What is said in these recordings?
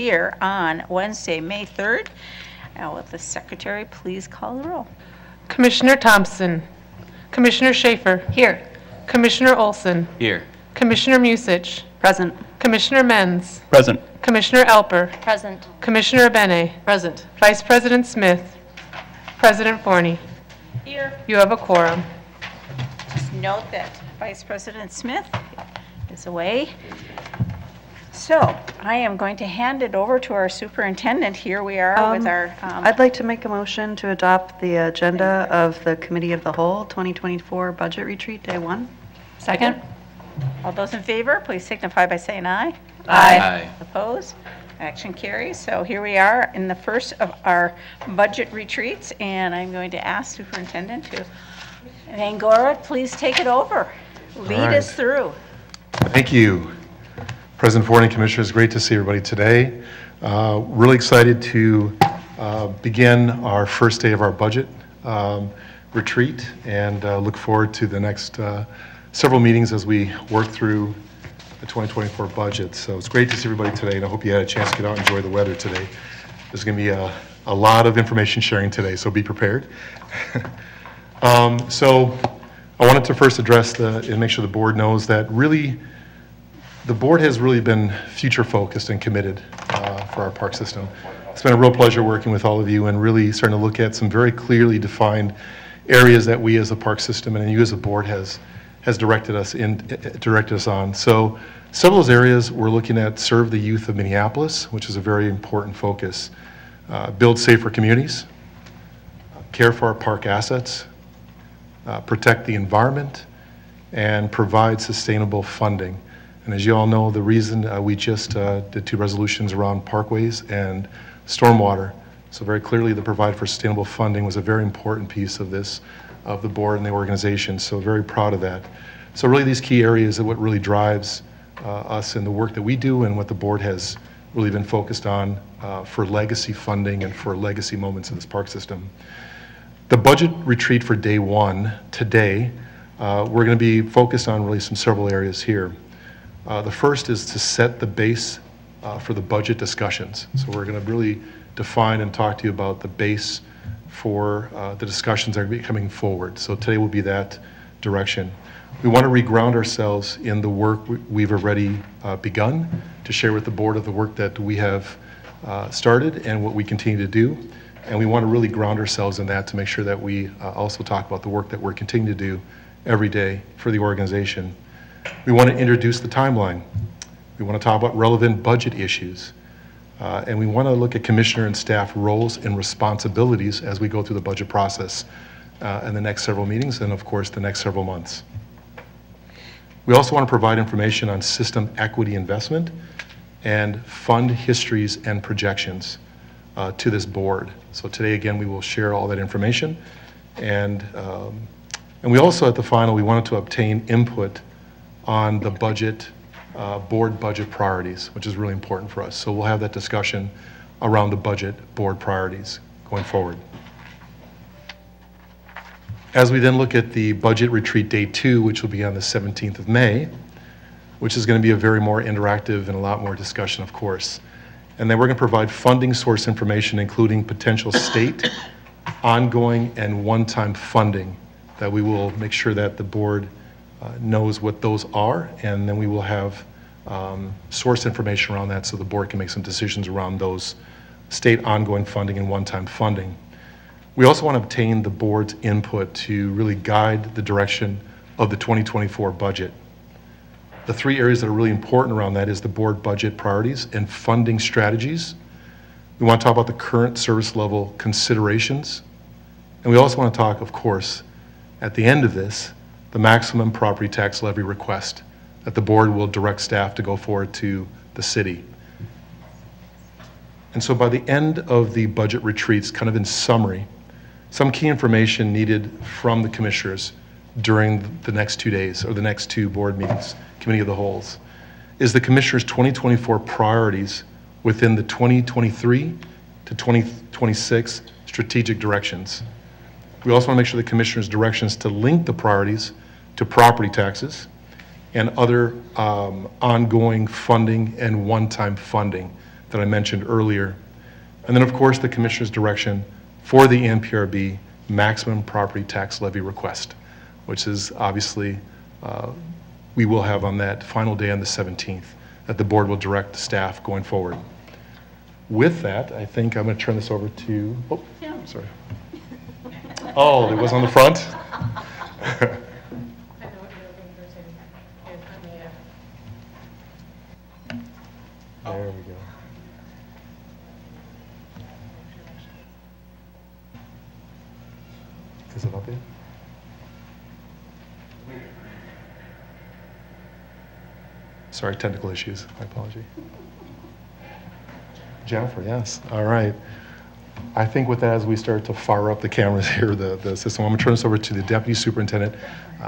here on Wednesday, May 3rd. Now, will the secretary please call the roll? Commissioner Thompson. Commissioner Schaefer. Here. Commissioner Olson. Here. Commissioner Musich. Present. Commissioner Menz. Present. Commissioner Alper. Present. Commissioner Bene. Present. Vice President Smith. President Forney. Here. You have a quorum. Just note that Vice President Smith is away. So I am going to hand it over to our superintendent. Here we are with our... I'd like to make a motion to adopt the agenda of the Committee of the Whole 2024 Budget Retreat, Day 1. Second. All those in favor, please signify by saying aye. Aye. Opposed? Action carries. So here we are in the first of our budget retreats, and I'm going to ask Superintendent to, Angora, please take it over. Lead us through. Thank you. President Forney, Commissioners, great to see everybody today. Really excited to begin our first day of our budget retreat, and look forward to the next several meetings as we work through the 2024 budget. So it's great to see everybody today, and I hope you had a chance to get out and enjoy the weather today. There's going to be a lot of information sharing today, so be prepared. So I wanted to first address and make sure the board knows that really the board has really been future focused and committed for our park system. It's been a real pleasure working with all of you and really starting to look at some very clearly defined areas that we as a park system and you as a board has directed us on. So several of those areas we're looking at: serve the youth of Minneapolis, which is a very important focus, build safer communities, care for our park assets, protect the environment, and provide sustainable funding. And as you all know, the reason we just did 2 resolutions around parkways and stormwater. So very clearly the provide for sustainable funding was a very important piece of this, of the board and the organization. So very proud of that. So really these key areas are what really drives us in the work that we do and what the board has really been focused on for legacy funding and for legacy moments in this park system. The budget retreat for day 1 today, we're going to be focused on really several areas here. The first is to set the base for the budget discussions. So we're going to really define and talk to you about the base for the discussions that are going to be coming forward. So today will be that direction. We want to reground ourselves in the work we've already begun to share with the board of the work that we have started and what we continue to do. And we want to really ground ourselves in that to make sure that we also talk about the work that we're continuing to do every day for the organization. We want to introduce the timeline. We want to talk about relevant budget issues. And we want to look at commissioner and staff roles and responsibilities as we go through the budget process in the next several meetings and, of course, the next several months. We also want to provide information on system equity investment and fund histories and projections to this board. So today, again, we will share all that information. And we also, at the final, we wanted to obtain input on the budget, board budget priorities, which is really important for us. So we'll have that discussion around the budget board priorities going forward. As we then look at the budget retreat day 2, which will be on the 17th of May, which is going to be a very more interactive and a lot more discussion, of course. And then we're going to provide funding source information, including potential state, ongoing, and one-time funding that we will make sure that the board knows what those are, and then we will have source information around that so the board can make some decisions around those state ongoing funding and one-time funding. We also want to obtain the board's input to really guide the direction of the 2024 budget. The 3 areas that are really important around that is the board budget priorities and funding strategies. We want to talk about the current service level considerations. And we also want to talk, of course, at the end of this, the maximum property tax levy request that the board will direct staff to go forward to the city. And so by the end of the budget retreats, kind of in summary, some key information needed from the commissioners during the next 2 days or the next 2 board meetings, Committee of the Wholes, is the commissioners' 2024 priorities within the 2023 to 2026 strategic directions. We also want to make sure the commissioners' directions to link the priorities to property taxes and other ongoing funding and one-time funding that I mentioned earlier. And then, of course, the Commissioner's direction for the NPRB maximum property tax levy request, which is obviously, we will have on that final day on the 17th, that the board will direct the staff going forward. With that, I think I'm going to turn this over to, oh, sorry. Oh, it was on the front? There we go. Is it up there? Sorry, technical issues. My apology. Jennifer, yes. All right. I think with that, as we start to fire up the cameras here, the system, I'm going to turn this over to the Deputy Superintendent,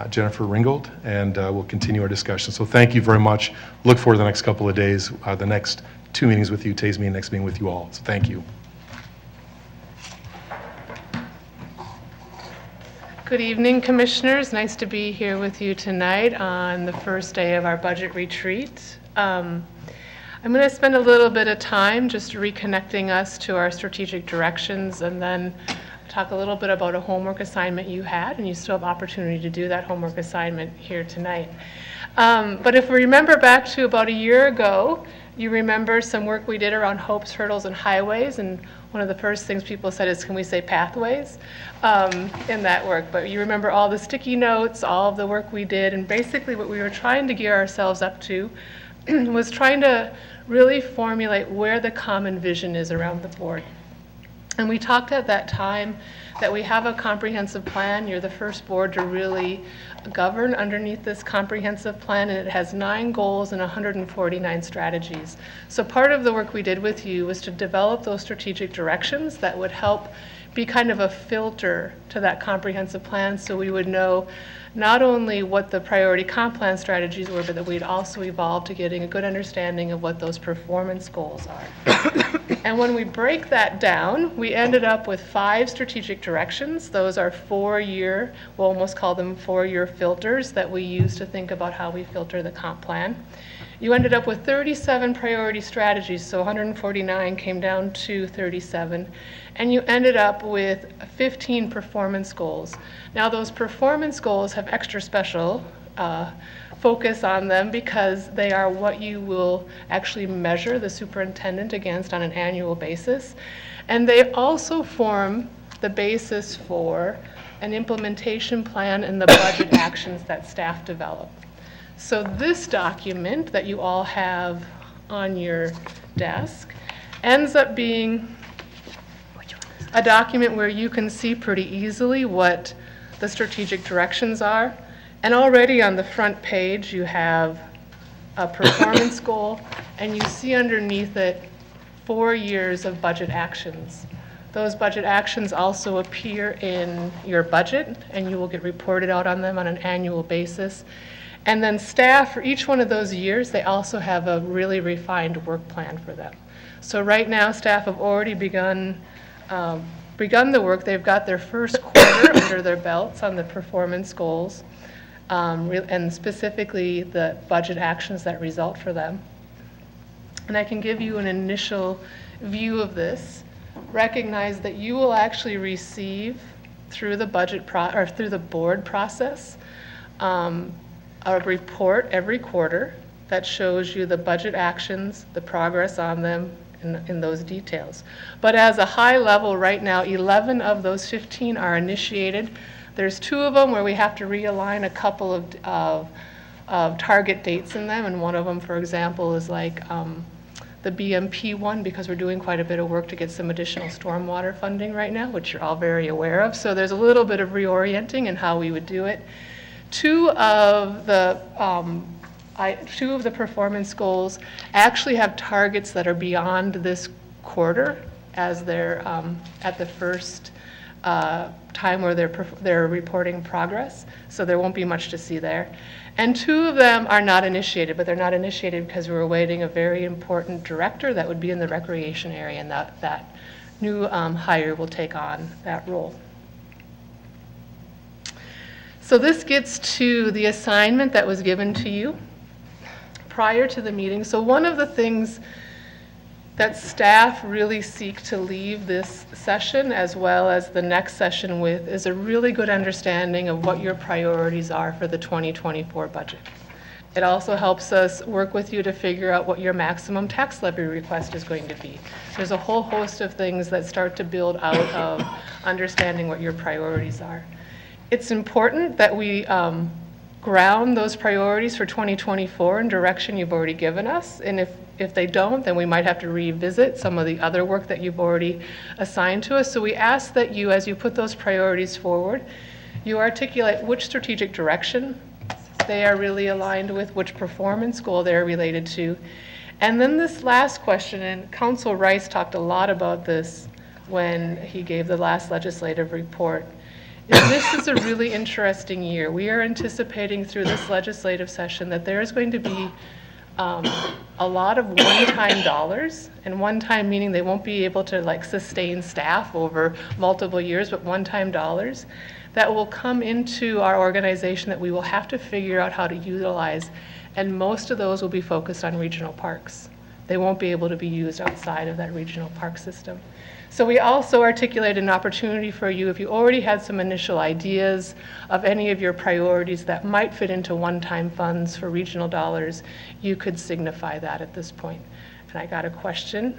Jennifer Ringgold, and we'll continue our discussion. So thank you very much. Look forward to the next couple of days, the next 2 meetings with you, today's meeting, next meeting with you all. So thank you. Good evening, Commissioners. Nice to be here with you tonight on the first day of our budget retreat. I'm going to spend a little bit of time just reconnecting us to our strategic directions, and then talk a little bit about a homework assignment you had, and you still have opportunity to do that homework assignment here tonight. But if we remember back to about a year ago, you remember some work we did around hopes, hurdles, and highways, and one of the first things people said is, can we say pathways in that work? But you remember all the sticky notes, all of the work we did, and basically what we were trying to gear ourselves up to was trying to really formulate where the common vision is around the board. And we talked at that time that we have a comprehensive plan. You're the first board to really govern underneath this comprehensive plan, and it has 9 goals and 149 strategies. So part of the work we did with you was to develop those strategic directions that would help be kind of a filter to that comprehensive plan, so we would know not only what the priority comp plan strategies were, but that we'd also evolve to getting a good understanding of what those performance goals are. And when we break that down, we ended up with 5 strategic directions. Those are 4-year, we'll almost call them 4-year filters that we use to think about how we filter the comp plan. You ended up with 37 priority strategies, so 149 came down to 37. And you ended up with 15 performance goals. Now those performance goals have extra special focus on them because they are what you will actually measure the superintendent against on an annual basis. And they also form the basis for an implementation plan and the budget actions that staff develop. So this document that you all have on your desk ends up being a document where you can see pretty easily what the strategic directions are. And already on the front page, you have a performance goal, and you see underneath it 4 years of budget actions. Those budget actions also appear in your budget, and you will get reported out on them on an annual basis. And then staff, for each one of those years, they also have a really refined work plan for them. So right now, staff have already begun the work. They've got their first quarter under their belts on the performance goals, and specifically the budget actions that result for them. And I can give you an initial view of this. Recognize that you will actually receive through the budget or through the board process a report every quarter that shows you the budget actions, the progress on them, in those details. But as a high level right now, 11 of those 15 are initiated. There's 2 of them where we have to realign a couple of target dates in them, and one of them, for example, is like the BMP one, because we're doing quite a bit of work to get some additional stormwater funding right now, which you're all very aware of. So there's a little bit of reorienting in how we would do it. 2 of the performance goals actually have targets that are beyond this quarter, as they're at the first time where they're reporting progress, so there won't be much to see there. And 2 of them are not initiated, but they're not initiated because we're awaiting a very important director that would be in the recreation area, and that new hire will take on that role. So this gets to the assignment that was given to you prior to the meeting. So one of the things that staff really seek to leave this session as well as the next session with is a really good understanding of what your priorities are for the 2024 budget. It also helps us work with you to figure out what your maximum tax levy request is going to be. There's a whole host of things that start to build out of understanding what your priorities are. It's important that we ground those priorities for 2024 in direction you've already given us. And if they don't, then we might have to revisit some of the other work that you've already assigned to us. So we ask that you, as you put those priorities forward, you articulate which strategic direction they are really aligned with, which performance goal they're related to. And then this last question, and Council Rice talked a lot about this when he gave the last legislative report, is this is a really interesting year. We are anticipating through this legislative session that there is going to be a lot of one-time dollars, and one-time meaning they won't be able to like sustain staff over multiple years, but one-time dollars that will come into our organization that we will have to figure out how to utilize, and most of those will be focused on regional parks. They won't be able to be used outside of that regional park system. So we also articulated an opportunity for you, if you already had some initial ideas of any of your priorities that might fit into one-time funds for regional dollars, you could signify that at this point. And I got a question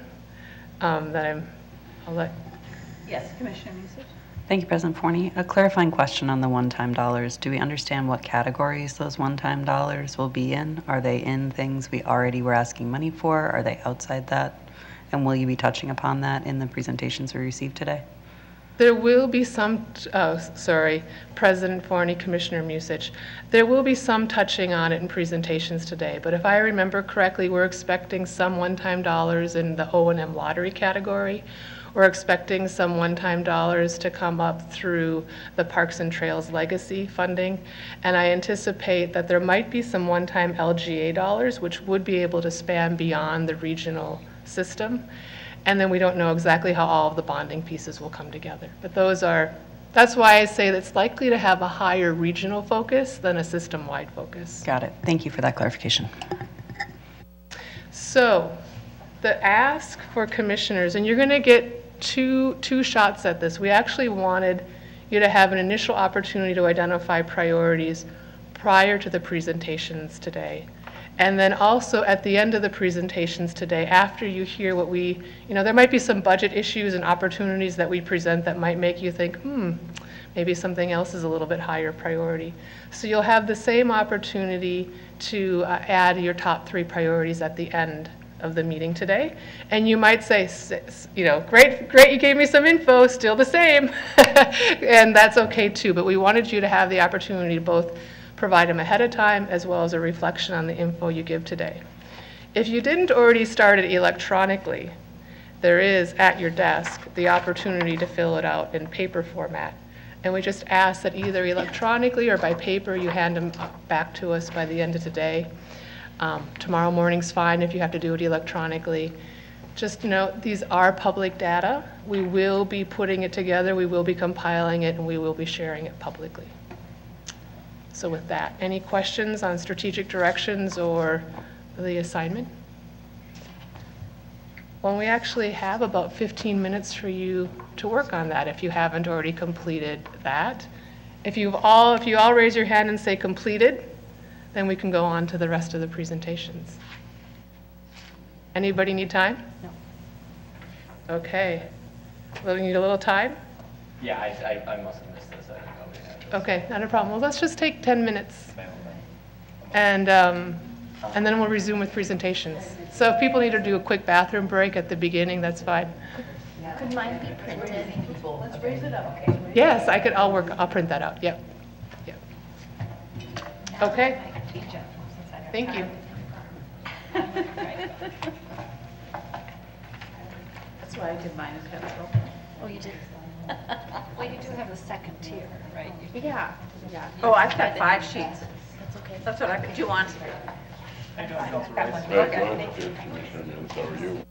that I'll let. Yes, Commissioner Musich. Thank you, President Forney. A clarifying question on the one-time dollars. Do we understand what categories those one-time dollars will be in? Are they in things we already were asking money for? Are they outside that? And will you be touching upon that in the presentations we received today? There will be some, President Forney, Commissioner Musich, there will be some touching on it in presentations today, but if I remember correctly, we're expecting some one-time dollars in the O&M lottery category. We're expecting some one-time dollars to come up through the Parks and Trails Legacy funding, and I anticipate that there might be some one-time LGA dollars, which would be able to span beyond the regional system. And then we don't know exactly how all of the bonding pieces will come together. But that's why I say that it's likely to have a higher regional focus than a system-wide focus. Got it. Thank you for that clarification. So the ask for commissioners, and you're going to get two shots at this. We actually wanted you to have an initial opportunity to identify priorities prior to the presentations today. And then also at the end of the presentations today, after you hear what there might be some budget issues and opportunities that we present that might make you think, maybe something else is a little bit higher priority. So you'll have the same opportunity to add your top 3 priorities at the end of the meeting today. And you might say, great, you gave me some info, still the same. And that's okay too, but we wanted you to have the opportunity to both provide them ahead of time as well as a reflection on the info you give today. If you didn't already start it electronically, there is at your desk the opportunity to fill it out in paper format. And we just ask that either electronically or by paper you hand them back to us by the end of today. Tomorrow morning's fine if you have to do it electronically. Just note, these are public data. We will be putting it together, we will be compiling it, and we will be sharing it publicly. So with that, any questions on strategic directions or the assignment? Well, we actually have about 15 minutes for you to work on that if you haven't already completed that. If you all raise your hand and say completed, then we can go on to the rest of the presentations. Anybody need time? No. Okay. Well, we need a little time? Yeah, I must have missed this. I didn't know we had this. Okay, not a problem. Well, let's just take 10 minutes. And then we'll resume with presentations. So if people need to do a quick bathroom break at the beginning, that's fine. Could mine be printed? Let's raise it up, okay? Yes, I'll print that out, yep. Okay, thank you. That's why I did mine in pencil. Oh, you did? Well, you do have a second tier, right? Yeah. Oh, I've got 5 sheets. That's okay. That's what I could do on. How you doing, Council Rice? Okay, thank you. How are you?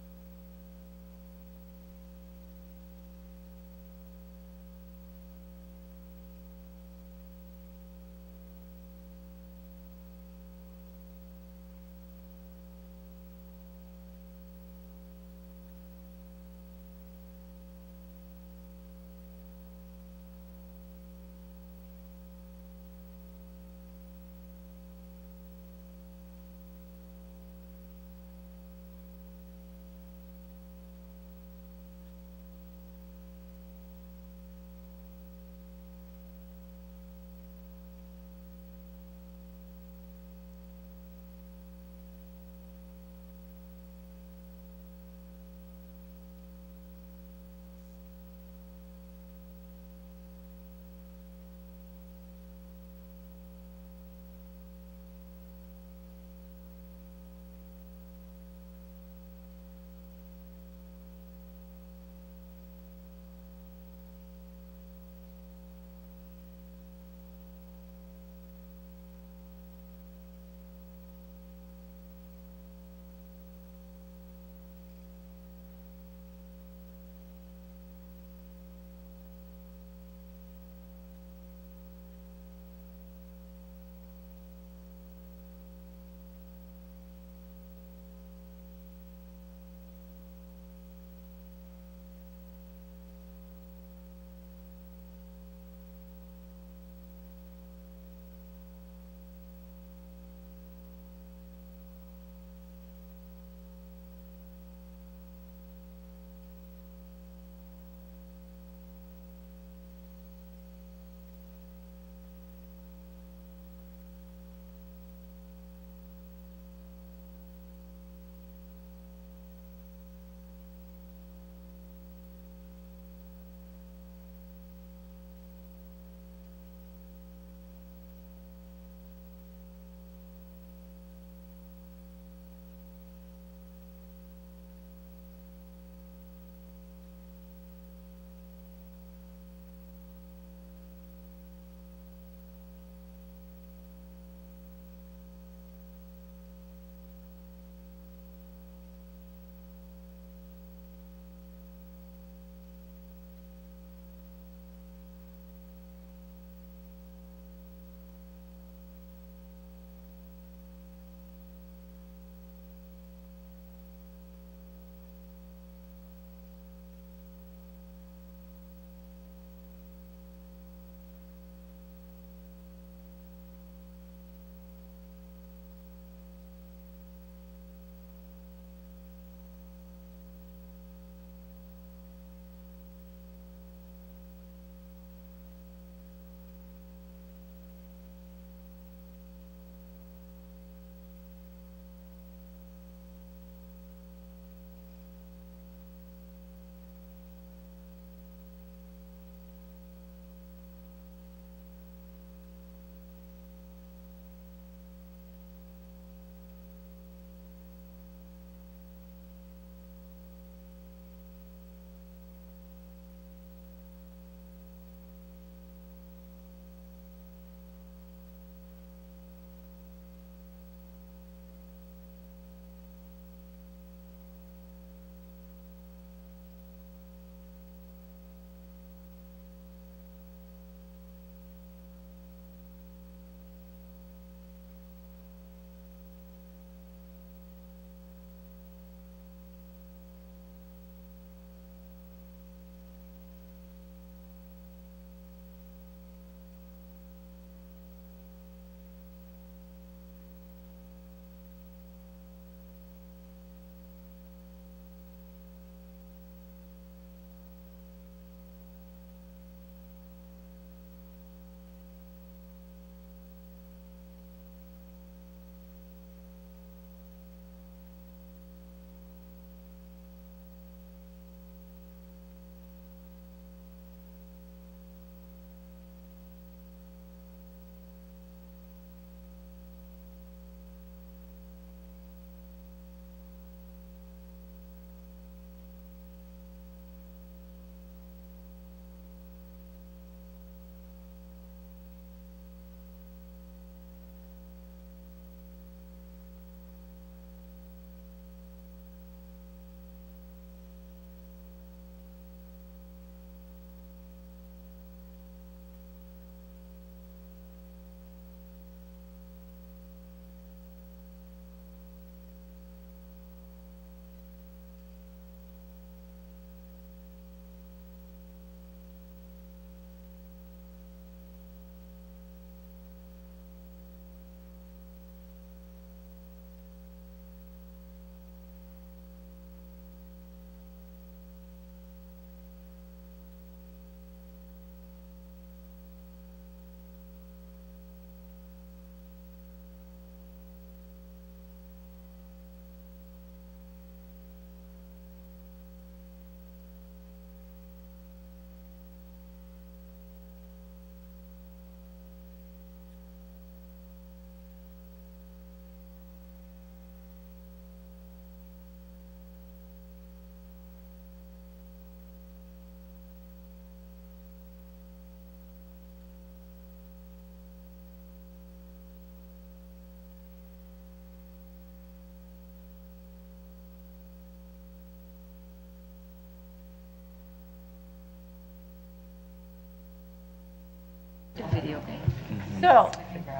So,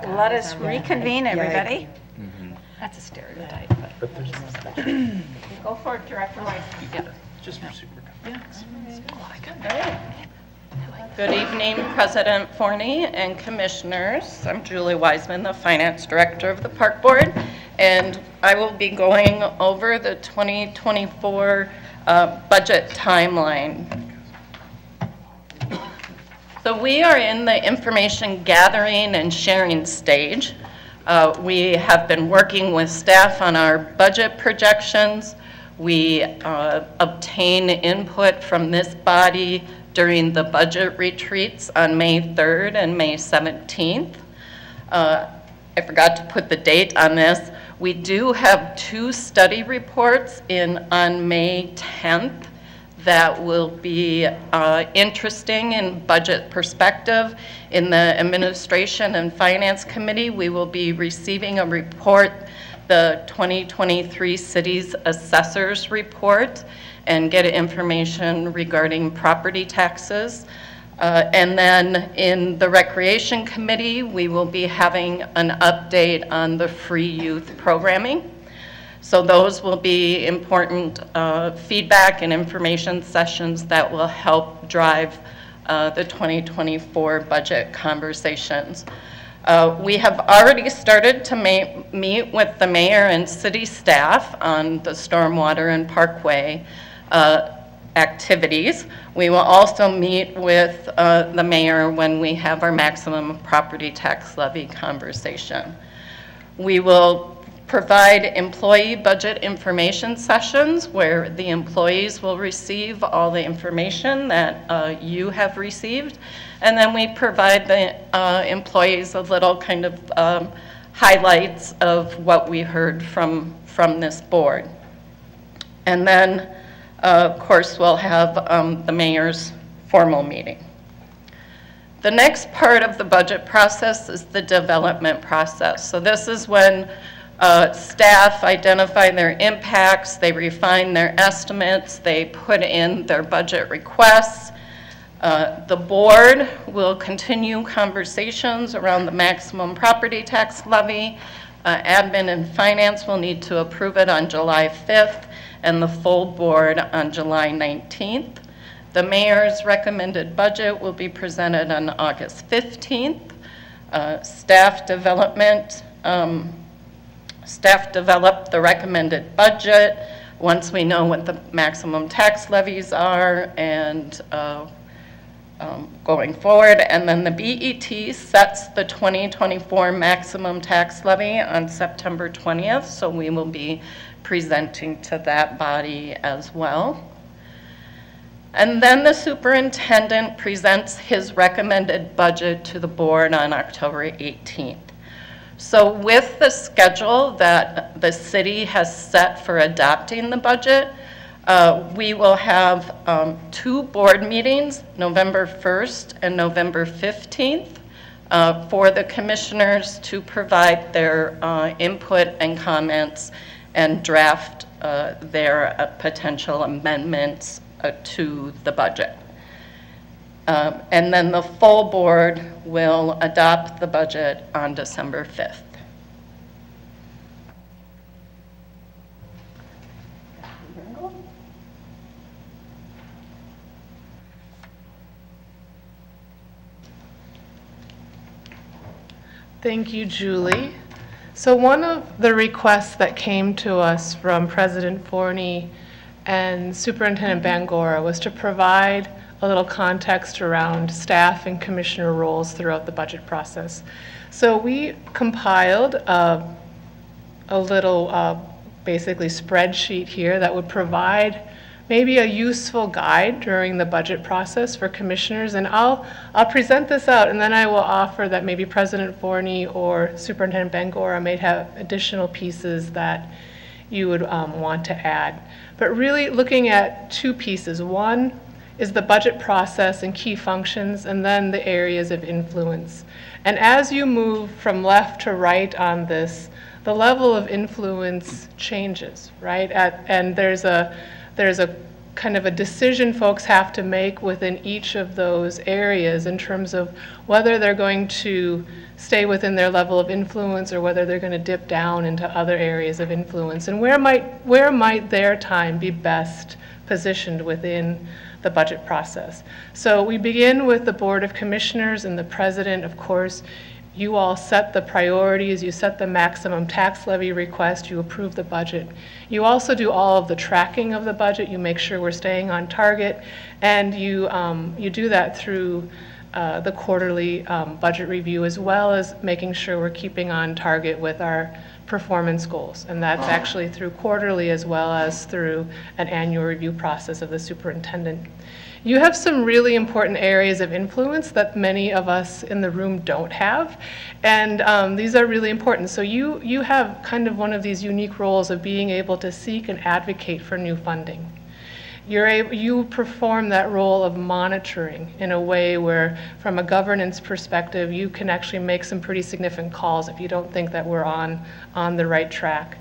let us reconvene, everybody. That's a stereotype, but. Go for it, Director White. Good evening, President Forney and Commissioners. I'm Julie Wiseman, the Finance Director of the Park Board, and I will be going over the 2024 budget timeline. So we are in the information gathering and sharing stage. We have been working with staff on our budget projections. We obtain input from this body during the budget retreats on May 3rd and May 17th. I forgot to put the date on this. We do have 2 study reports on May 10th that will be interesting in budget perspective. In the Administration and Finance Committee, we will be receiving a report, the 2023 Cities Assessors Report, and get information regarding property taxes. And then in the Recreation Committee, we will be having an update on the free youth programming. So those will be important feedback and information sessions that will help drive the 2024 budget conversations. We have already started to meet with the mayor and city staff on the stormwater and parkway activities. We will also meet with the mayor when we have our maximum property tax levy conversation. We will provide employee budget information sessions where the employees will receive all the information that you have received. And then we provide the employees a little kind of highlights of what we heard from this board. And then, of course, we'll have the mayor's formal meeting. The next part of the budget process is the development process. So this is when staff identify their impacts, they refine their estimates, they put in their budget requests. The board will continue conversations around the maximum property tax levy. Admin and finance will need to approve it on July 5th and the full board on July 19th. The mayor's recommended budget will be presented on August 15th. Staff develop the recommended budget once we know what the maximum tax levies are and going forward. And then the BET sets the 2024 maximum tax levy on September 20th, so we will be presenting to that body as well. And then the superintendent presents his recommended budget to the board on October 18th. So with the schedule that the city has set for adopting the budget, we will have 2 board meetings, November 1st and November 15th, for the commissioners to provide their input and comments and draft their potential amendments to the budget. And then the full board will adopt the budget on December 5th. Thank you, Julie. So one of the requests that came to us from President Forney and Superintendent Bangora was to provide a little context around staff and commissioner roles throughout the budget process. So we compiled a little basically spreadsheet here that would provide maybe a useful guide during the budget process for commissioners. And I'll present this out, and then I will offer that maybe President Forney or Superintendent Bangora may have additional pieces that you would want to add. But really looking at 2 pieces. One is the budget process and key functions, and then the areas of influence. And as you move from left to right on this, the level of influence changes, right? And there's a kind of a decision folks have to make within each of those areas in terms of whether they're going to stay within their level of influence or whether they're going to dip down into other areas of influence, and where might their time be best positioned within the budget process. So we begin with the Board of Commissioners and the President. Of course, you all set the priorities, you set the maximum tax levy request, you approve the budget. You also do all of the tracking of the budget, you make sure we're staying on target, and you do that through the quarterly budget review, as well as making sure we're keeping on target with our performance goals. And that's actually through quarterly as well as through an annual review process of the superintendent. You have some really important areas of influence that many of us in the room don't have, and these are really important. So you have kind of one of these unique roles of being able to seek and advocate for new funding. You perform that role of monitoring in a way where, from a governance perspective, you can actually make some pretty significant calls if you don't think that we're on the right track.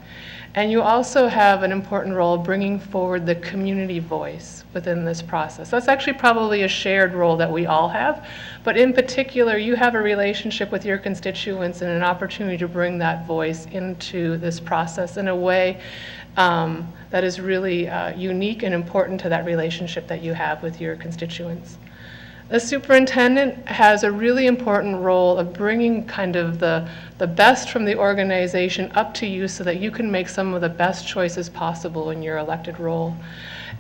And you also have an important role of bringing forward the community voice within this process. That's actually probably a shared role that we all have, but in particular, you have a relationship with your constituents and an opportunity to bring that voice into this process in a way that is really unique and important to that relationship that you have with your constituents. The superintendent has a really important role of bringing kind of the best from the organization up to you so that you can make some of the best choices possible in your elected role.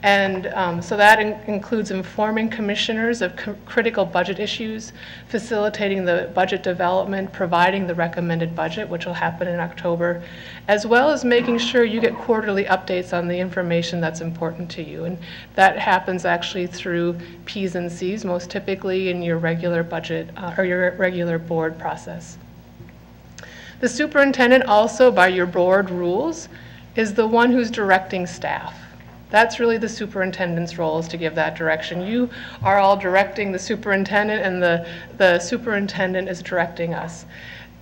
And so that includes informing commissioners of critical budget issues, facilitating the budget development, providing the recommended budget, which will happen in October, as well as making sure you get quarterly updates on the information that's important to you. And that happens actually through P's and C's, most typically in your regular budget or your regular board process. The superintendent also, by your board rules, is the one who's directing staff. That's really the superintendent's role, is to give that direction. You are all directing the superintendent, and the superintendent is directing us.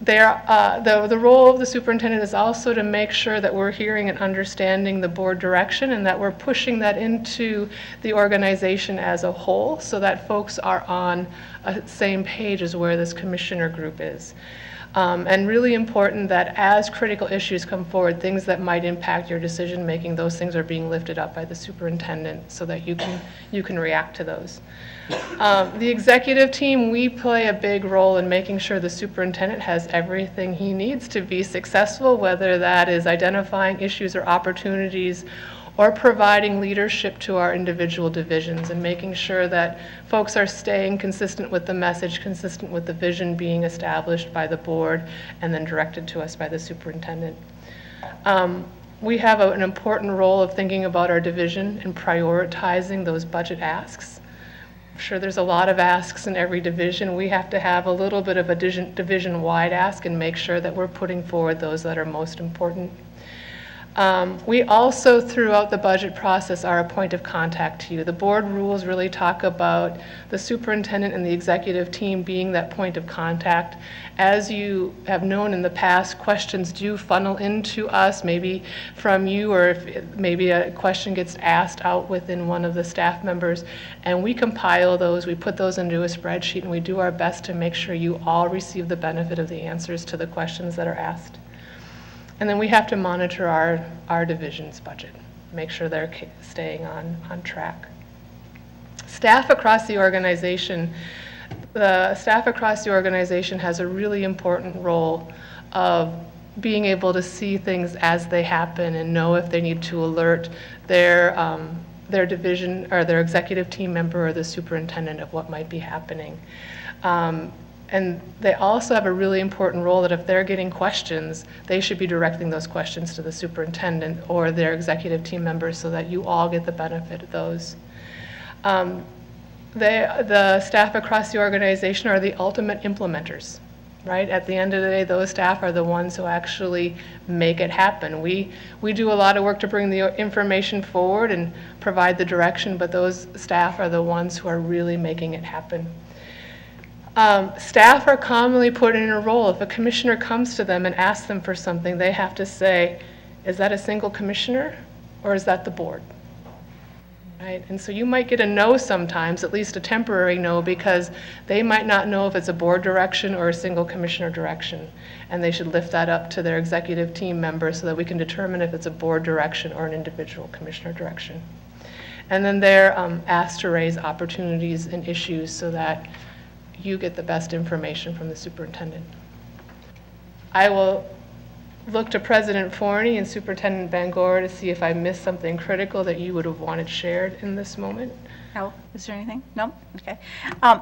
The role of the superintendent is also to make sure that we're hearing and understanding the board direction and that we're pushing that into the organization as a whole so that folks are on a same page as where this commissioner group is. And really important that as critical issues come forward, things that might impact your decision making, those things are being lifted up by the superintendent so that you can react to those. The executive team, we play a big role in making sure the superintendent has everything he needs to be successful, whether that is identifying issues or opportunities or providing leadership to our individual divisions and making sure that folks are staying consistent with the message, consistent with the vision being established by the board and then directed to us by the superintendent. We have an important role of thinking about our division and prioritizing those budget asks. I'm sure there's a lot of asks in every division. We have to have a little bit of a division-wide ask and make sure that we're putting forward those that are most important. We also, throughout the budget process, are a point of contact to you. The board rules really talk about the superintendent and the executive team being that point of contact. As you have known in the past, questions do funnel into us, maybe from you, or if maybe a question gets asked out within one of the staff members, and we compile those, we put those into a spreadsheet, and we do our best to make sure you all receive the benefit of the answers to the questions that are asked. And then we have to monitor our division's budget, make sure they're staying on track. Staff across the organization has a really important role of being able to see things as they happen and know if they need to alert their division or their executive team member or the superintendent of what might be happening. And they also have a really important role that if they're getting questions, they should be directing those questions to the superintendent or their executive team members so that you all get the benefit of those. The staff across the organization are the ultimate implementers, right? At the end of the day, those staff are the ones who actually make it happen. We do a lot of work to bring the information forward and provide the direction, but those staff are the ones who are really making it happen. Staff are commonly put in a role. If a commissioner comes to them and asks them for something, they have to say, is that a single commissioner or is that the board? right? And so you might get a no sometimes, at least a temporary no, because they might not know if it's a board direction or a single commissioner direction. And they should lift that up to their executive team member so that we can determine if it's a board direction or an individual commissioner direction. And then they're asked to raise opportunities and issues so that you get the best information from the superintendent. I will look to President Forney and Superintendent Bangor to see if I missed something critical that you would have wanted shared in this moment. No, is there anything? No? Okay.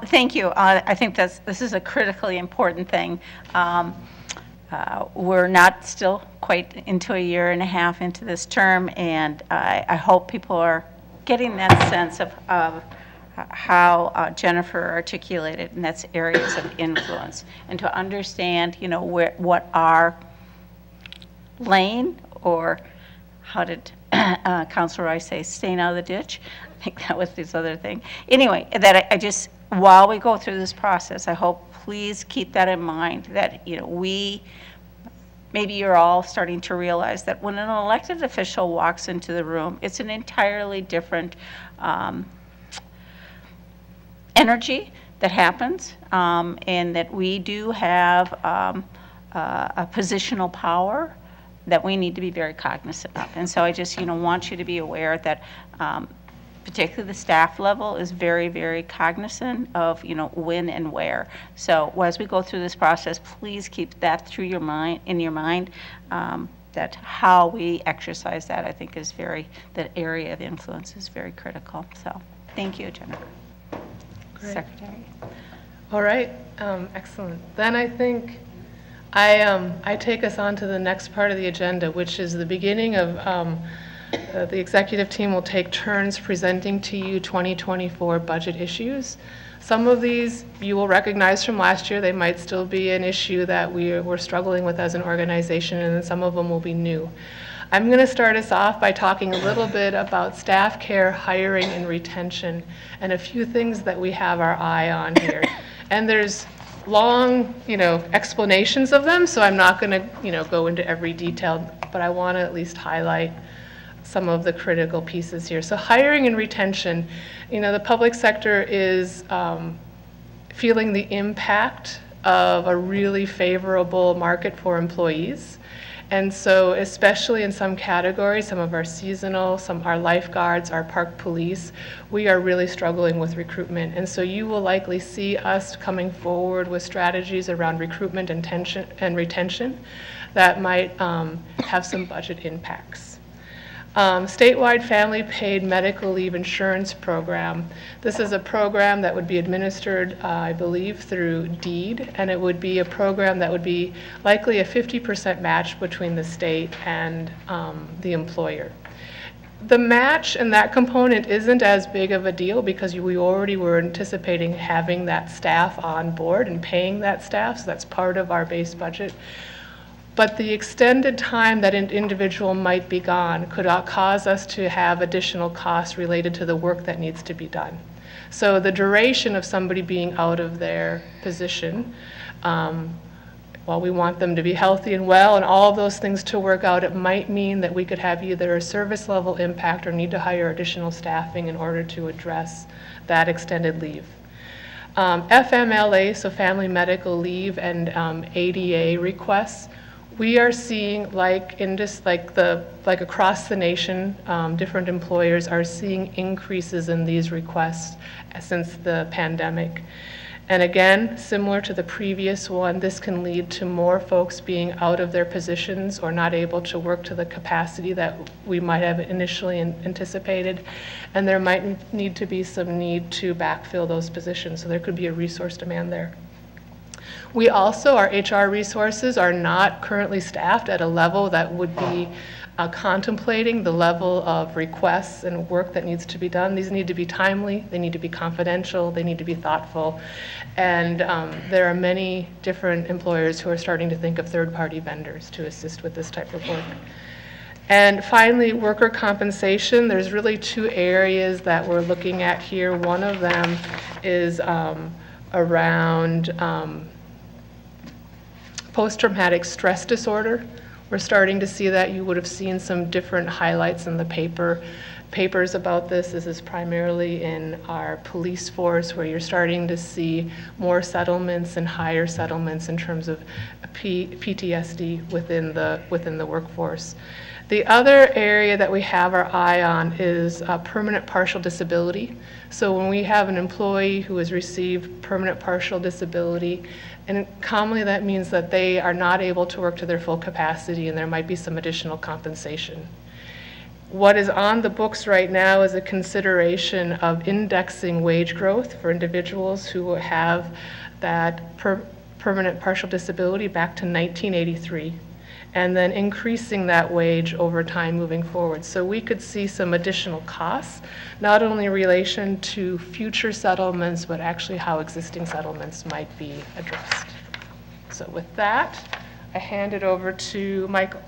Thank you. I think this is a critically important thing. We're not still quite into a year and a half into this term, and I hope people are getting that sense of how Jennifer articulated, and that's areas of influence, and to understand, you know, what our lane, or how did Councilor Rice say, staying out of the ditch? I think that was his other thing. Anyway, that I just, while we go through this process, I hope please keep that in mind, that, you know, maybe you're all starting to realize that when an elected official walks into the room, it's an entirely different energy that happens, and that we do have a positional power that we need to be very cognizant of. And so I just, you know, want you to be aware that particularly the staff level is very, very cognizant of, you know, when and where. So as we go through this process, please keep that in your mind, that how we exercise that, I think, is that area of influence is very critical. So thank you, Jennifer. Great. Secretary. All right, excellent. Then I think I take us on to the next part of the agenda, which is the beginning of the executive team will take turns presenting to you 2024 budget issues. Some of these you will recognize from last year. They might still be an issue that we're struggling with as an organization, and then some of them will be new. I'm going to start us off by talking a little bit about staff care, hiring, and retention, and a few things that we have our eye on here. And there's long, you know, explanations of them, so I'm not going to, you know, go into every detail, but I want to at least highlight some of the critical pieces here. So hiring and retention, you know, the public sector is feeling the impact of a really favorable market for employees. And so especially in some categories, some of our seasonal, our lifeguards, our park police, we are really struggling with recruitment. And so you will likely see us coming forward with strategies around recruitment and retention that might have some budget impacts. Statewide Family Paid Medical Leave Insurance Program. This is a program that would be administered, I believe, through deed, and it would be a program that would be likely a 50% match between the state and the employer. The match and that component isn't as big of a deal because we already were anticipating having that staff on board and paying that staff, so that's part of our base budget. But the extended time that an individual might be gone could cause us to have additional costs related to the work that needs to be done. So the duration of somebody being out of their position, while we want them to be healthy and well and all of those things to work out, it might mean that we could have either a service level impact or need to hire additional staffing in order to address that extended leave. FMLA, so Family Medical Leave, and ADA requests, we are seeing, like across the nation, different employers are seeing increases in these requests since the pandemic. And again, similar to the previous one, this can lead to more folks being out of their positions or not able to work to the capacity that we might have initially anticipated. And there might need to be some need to backfill those positions. So there could be a resource demand there. We also, our HR resources are not currently staffed at a level that would be contemplating the level of requests and work that needs to be done. These need to be timely, they need to be confidential, they need to be thoughtful. And there are many different employers who are starting to think of third-party vendors to assist with this type of work. And finally, worker compensation. There's really two areas that we're looking at here. One of them is around post-traumatic stress disorder. We're starting to see that. You would have seen some different highlights in the papers about this. This is primarily in our police force, where you're starting to see more settlements and higher settlements in terms of PTSD within the workforce. The other area that we have our eye on is permanent partial disability. So when we have an employee who has received permanent partial disability, and commonly that means that they are not able to work to their full capacity and there might be some additional compensation. What is on the books right now is a consideration of indexing wage growth for individuals who have that permanent partial disability back to 1983, and then increasing that wage over time moving forward. So we could see some additional costs, not only in relation to future settlements, but actually how existing settlements might be addressed. So with that, I hand it over to Michael.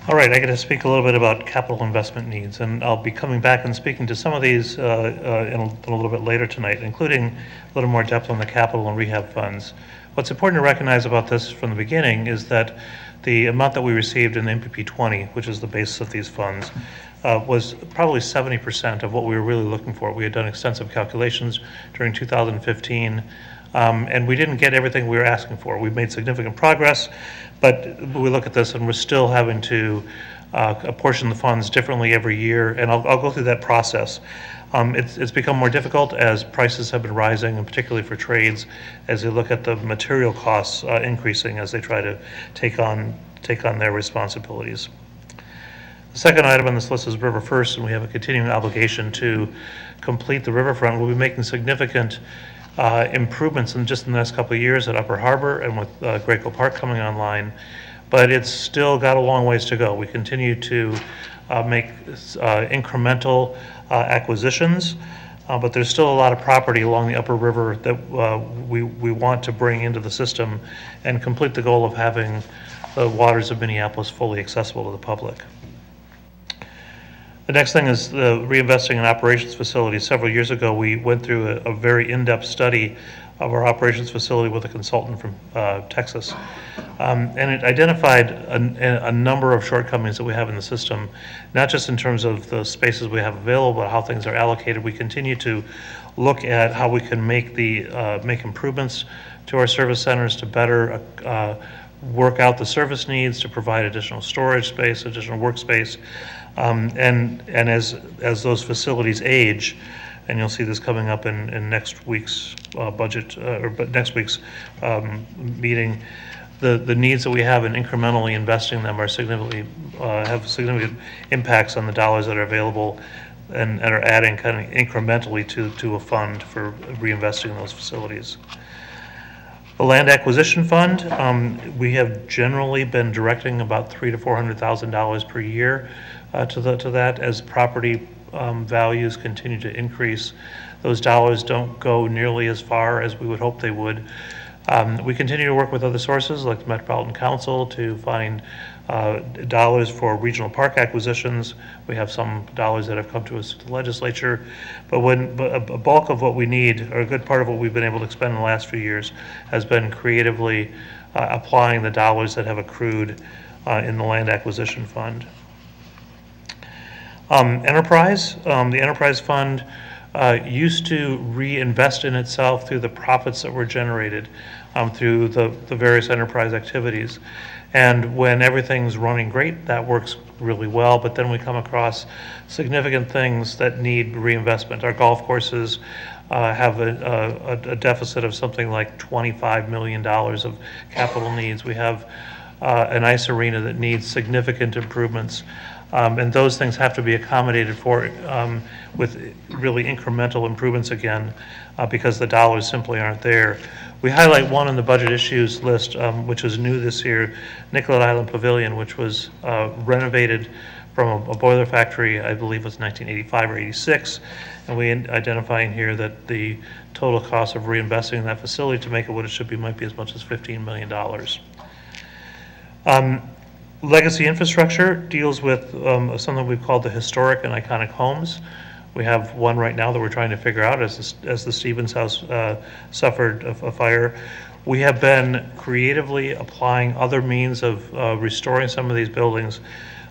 All right, I got to speak a little bit about capital investment needs, and I'll be coming back and speaking to some of these in a little bit later tonight, including a little more depth on the capital and rehab funds. What's important to recognize about this from the beginning is that the amount that we received in MPP 20, which is the basis of these funds, was probably 70% of what we were really looking for. We had done extensive calculations during 2015, and we didn't get everything we were asking for. We've made significant progress, but we look at this and we're still having to apportion the funds differently every year, and I'll go through that process. It's become more difficult as prices have been rising, and particularly for trades, as they look at the material costs increasing as they try to take on their responsibilities. The second item on this list is River First, and we have a continuing obligation to complete the riverfront. We'll be making significant improvements in just the next couple of years at Upper Harbor and with Graco Park coming online, but it's still got a long ways to go. We continue to make incremental acquisitions, but there's still a lot of property along the upper river that we want to bring into the system and complete the goal of having the waters of Minneapolis fully accessible to the public. The next thing is the reinvesting in operations facilities. Several years ago, we went through a very in-depth study of our operations facility with a consultant from Texas. And it identified a number of shortcomings that we have in the system, not just in terms of the spaces we have available, but how things are allocated. We continue to look at how we can make improvements to our service centers to better work out the service needs, to provide additional storage space, additional workspace. And as those facilities age, and you'll see this coming up in next week's budget, next week's meeting, the needs that we have in incrementally investing them are have significant impacts on the dollars that are available and are adding kind of incrementally to a fund for reinvesting in those facilities. The land acquisition fund, we have generally been directing about $300,000 to $400,000 per year to that as property values continue to increase. Those dollars don't go nearly as far as we would hope they would. We continue to work with other sources like the Metropolitan Council to find dollars for regional park acquisitions. We have some dollars that have come to us to the legislature, but a bulk of what we need, or a good part of what we've been able to expend in the last few years, has been creatively applying the dollars that have accrued in the land acquisition fund. Enterprise, the enterprise fund used to reinvest in itself through the profits that were generated through the various enterprise activities. And when everything's running great, that works really well, but then we come across significant things that need reinvestment. Our golf courses have a deficit of something like $25 million of capital needs. We have an ice arena that needs significant improvements. And those things have to be accommodated for with really incremental improvements again, because the dollars simply aren't there. We highlight one on the budget issues list, which is new this year, Nicollet Island Pavilion, which was renovated from a boiler factory, I believe it was 1985 or 86. And we identify in here that the total cost of reinvesting in that facility to make it what it should be might be as much as $15 million. Legacy infrastructure deals with something we've called the historic and iconic homes. We have one right now that we're trying to figure out as the Stevens House suffered a fire. We have been creatively applying other means of restoring some of these buildings.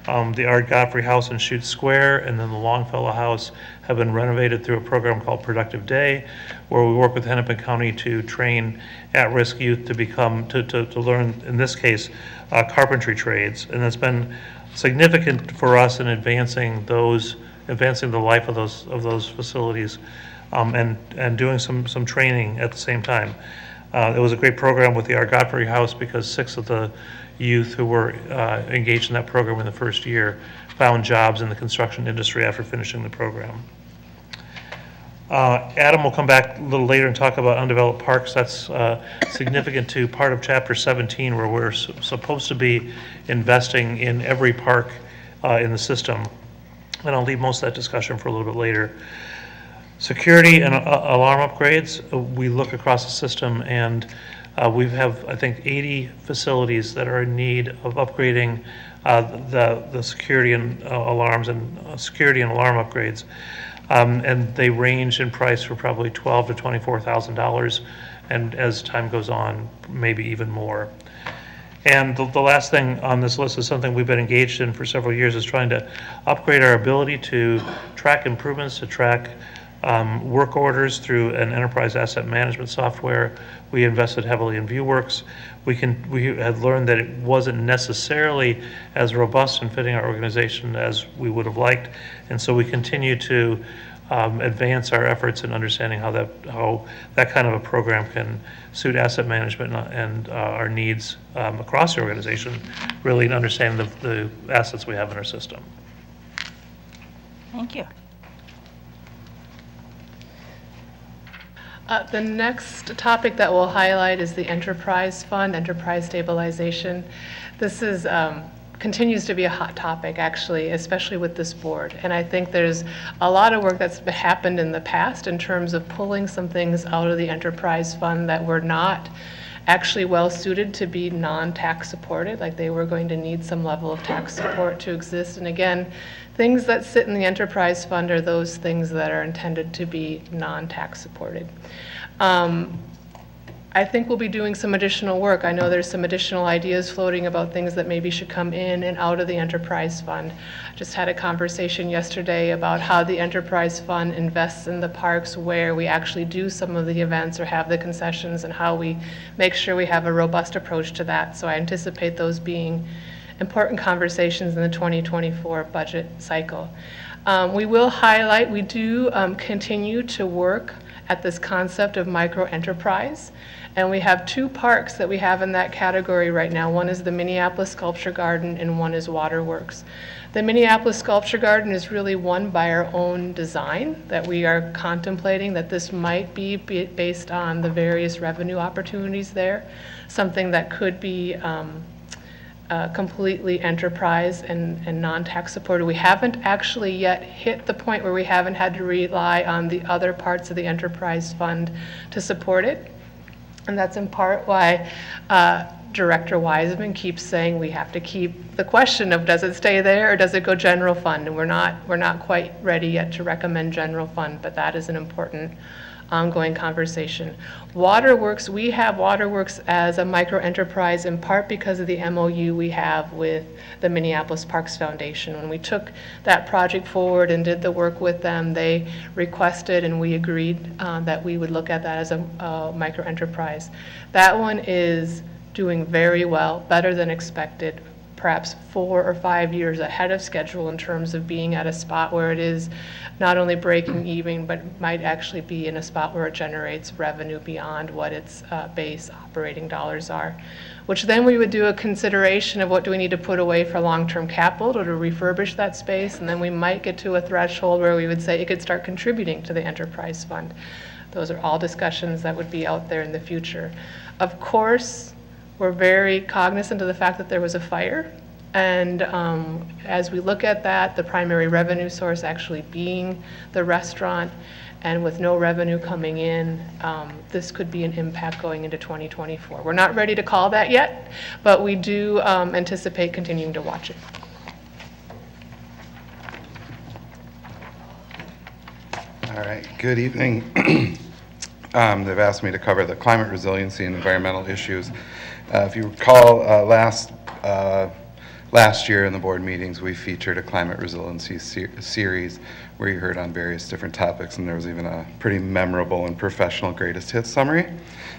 The Art Godfrey House in Chute Square and then the Longfellow House have been renovated through a program called Productive Day, where we work with Hennepin County to train at-risk youth to become, to learn, in this case, carpentry trades. And it's been significant for us in advancing the life of those facilities, and doing some training at the same time. It was a great program with the Art Godfrey House because 6 of the youth who were engaged in that program in the first year found jobs in the construction industry after finishing the program. Adam will come back a little later and talk about undeveloped parks. That's significant to part of Chapter 17, where we're supposed to be investing in every park in the system. And I'll leave most of that discussion for a little bit later. Security and alarm upgrades, we look across the system and we have, I think, 80 facilities that are in need of upgrading the security and alarms and security and alarm upgrades. And they range in price for probably $12,000 to $24,000, and as time goes on, maybe even more. And the last thing on this list is something we've been engaged in for several years, is trying to upgrade our ability to track improvements, to track work orders through an enterprise asset management software. We invested heavily in ViewWorks. We had learned that it wasn't necessarily as robust in fitting our organization as we would have liked, and so we continue to advance our efforts in understanding how that kind of a program can suit asset management and our needs across the organization, really, in understanding the assets we have in our system. Thank you. The next topic that we'll highlight is the enterprise fund, enterprise stabilization. This is continues to be a hot topic, actually, especially with this board. And I think there's a lot of work that's happened in the past in terms of pulling some things out of the enterprise fund that were not actually well suited to be non-tax supported, like they were going to need some level of tax support to exist. And again, things that sit in the enterprise fund are those things that are intended to be non-tax supported. I think we'll be doing some additional work. I know there's some additional ideas floating about things that maybe should come in and out of the enterprise fund. I just had a conversation yesterday about how the enterprise fund invests in the parks where we actually do some of the events or have the concessions, and how we make sure we have a robust approach to that. So I anticipate those being important conversations in the 2024 budget cycle. We will highlight, we do continue to work at this concept of micro-enterprise. And we have 2 parks that we have in that category right now. One is the Minneapolis Sculpture Garden and one is Waterworks. The Minneapolis Sculpture Garden is really one by our own design that we are contemplating, that this might be based on the various revenue opportunities there, something that could be completely enterprise and non-tax supported. We haven't actually yet hit the point where we haven't had to rely on the other parts of the enterprise fund to support it. And that's in part why Director Wiseman keeps saying we have to keep the question of, does it stay there or does it go general fund? And we're not quite ready yet to recommend general fund, but that is an important ongoing conversation. Waterworks, we have Waterworks as a micro-enterprise in part because of the MOU we have with the Minneapolis Parks Foundation. When we took that project forward and did the work with them, they requested and we agreed that we would look at that as a micro-enterprise. That one is doing very well, better than expected, perhaps 4 or 5 years ahead of schedule in terms of being at a spot where it is not only breaking even, but might actually be in a spot where it generates revenue beyond what its base operating dollars are, which then we would do a consideration of what do we need to put away for long-term capital to refurbish that space, and then we might get to a threshold where we would say it could start contributing to the enterprise fund. Those are all discussions that would be out there in the future. Of course, we're very cognizant of the fact that there was a fire. And as we look at that, the primary revenue source actually being the restaurant, and with no revenue coming in, this could be an impact going into 2024. We're not ready to call that yet, but we do anticipate continuing to watch it. All right, good evening. They've asked me to cover the climate resiliency and environmental issues. If you recall, last year in the board meetings, we featured a climate resiliency series where you heard on various different topics, and there was even a pretty memorable and professional greatest hits summary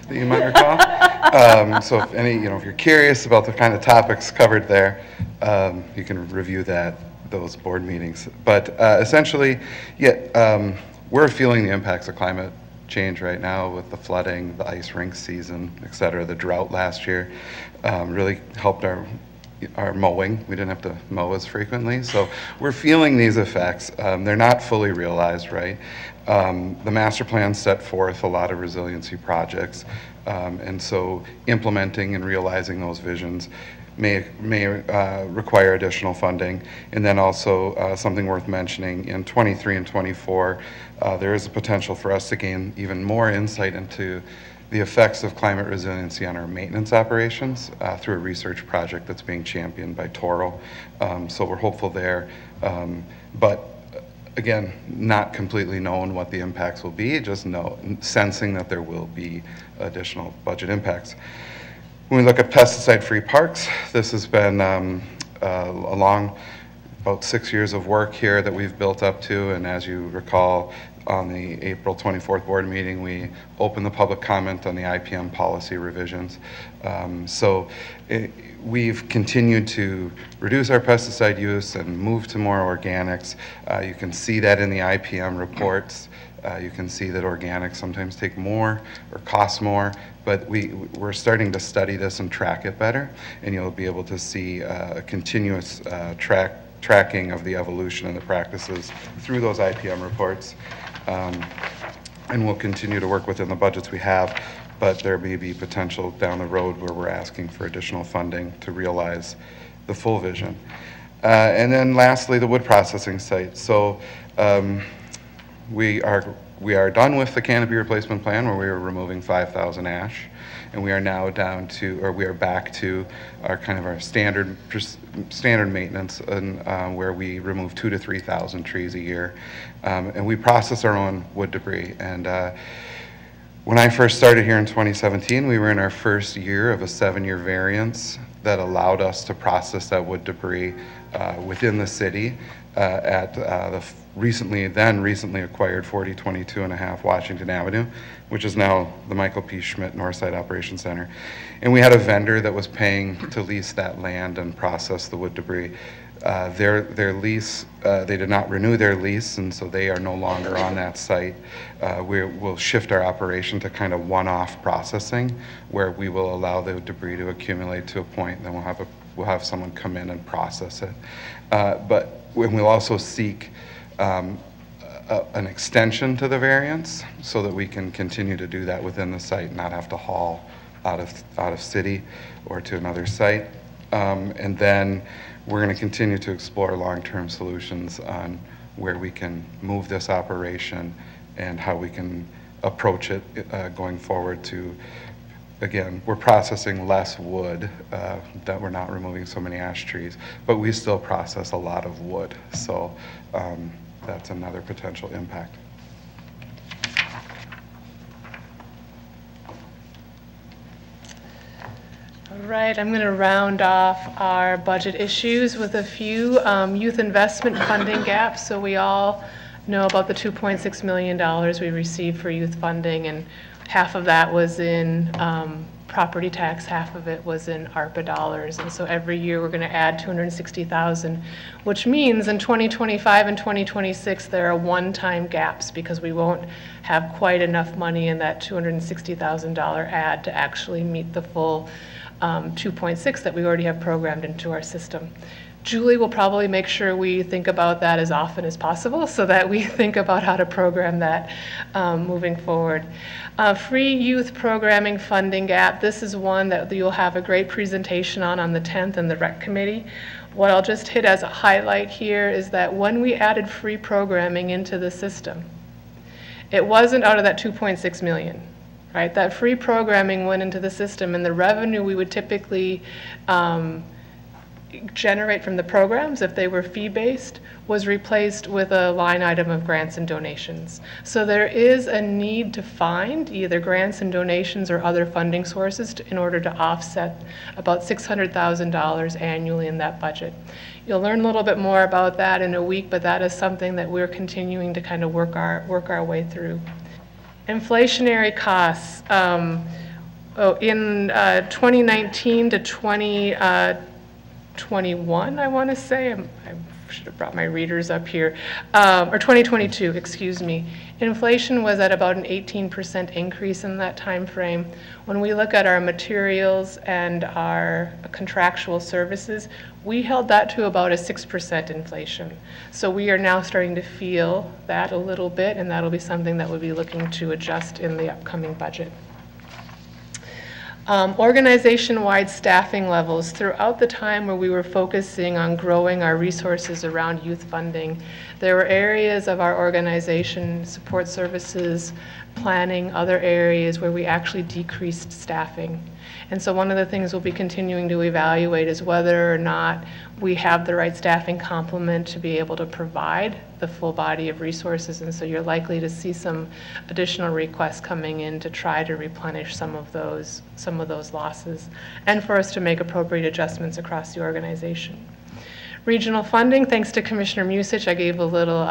that you might recall. So if you're curious about the kind of topics covered there, you can review those board meetings. But essentially, we're feeling the impacts of climate change right now with the flooding, the ice rink season, et cetera. The drought last year really helped our mowing. We didn't have to mow as frequently. So we're feeling these effects. They're not fully realized, right? The master plan set forth a lot of resiliency projects. And so implementing and realizing those visions may require additional funding. And then also something worth mentioning, in 23 and 24, there is a potential for us to gain even more insight into the effects of climate resiliency on our maintenance operations through a research project that's being championed by Toro. So we're hopeful there. But again, not completely knowing what the impacts will be, just sensing that there will be additional budget impacts. When we look at pesticide-free parks, this has been about 6 years of work here that we've built up to, and as you recall, on the April 24th board meeting, we opened the public comment on the IPM policy revisions. We've continued to reduce our pesticide use and move to more organics. You can see that in the IPM reports. You can see that organics sometimes take more or cost more, but we're starting to study this and track it better, and you'll be able to see a continuous tracking of the evolution and the practices through those IPM reports. And we'll continue to work within the budgets we have, but there may be potential down the road where we're asking for additional funding to realize the full vision. And then lastly, the wood processing site. So we are done with the canopy replacement plan where we were removing 5,000 ash, and we are now we are back to our standard maintenance, and where we remove 2,000 to 3,000 trees a year, and we process our own wood debris. And when I first started here in 2017, we were in our first year of a 7-year variance that allowed us to process that wood debris within the city at the recently acquired 4022.5 Washington Avenue, which is now the Michael P. Schmidt Northside Operations Center. And we had a vendor that was paying to lease that land and process the wood debris. Their lease, they did not renew their lease, and so they are no longer on that site. We'll shift our operation to kind of one-off processing, where we will allow the debris to accumulate to a point, and then we'll have someone come in and process it. But we'll also seek an extension to the variance so that we can continue to do that within the site, not have to haul out of city or to another site. And then we're going to continue to explore long-term solutions on where we can move this operation and how we can approach it going forward to, again, we're processing less wood, that we're not removing so many ash trees, but we still process a lot of wood. So that's another potential impact. All right, I'm going to round off our budget issues with a few youth investment funding gaps. So we all know about the $2.6 million we received for youth funding, and half of that was in property tax, half of it was in ARPA dollars. And so every year we're going to add $260,000, which means in 2025 and 2026 there are one-time gaps because we won't have quite enough money in that $260,000 add to actually meet the full 2.6 that we already have programmed into our system. Julie will probably make sure we think about that as often as possible so that we think about how to program that moving forward. Free youth programming funding gap. This is one that you'll have a great presentation on the 10th in the rec committee. What I'll just hit as a highlight here is that when we added free programming into the system, it wasn't out of that 2.6 million. Right? That free programming went into the system, and the revenue we would typically generate from the programs, if they were fee-based, was replaced with a line item of grants and donations. So there is a need to find either grants and donations or other funding sources in order to offset about $600,000 annually in that budget. You'll learn a little bit more about that in a week, but that is something that we're continuing to kind of work our way through. Inflationary costs. In 2019 to 2021, I want to say, I should have brought my readers up here, or 2022, excuse me. Inflation was at about an 18% increase in that time frame. When we look at our materials and our contractual services, we held that to about a 6% inflation. So we are now starting to feel that a little bit, and that'll be something that we'll be looking to adjust in the upcoming budget. Organization-wide staffing levels. Throughout the time where we were focusing on growing our resources around youth funding, there were areas of our organization, support services, planning, other areas where we actually decreased staffing. And so one of the things we'll be continuing to evaluate is whether or not we have the right staffing complement to be able to provide the full body of resources. And so you're likely to see some additional requests coming in to try to replenish some of those losses, and for us to make appropriate adjustments across the organization. Regional funding, thanks to Commissioner Musich, I gave a little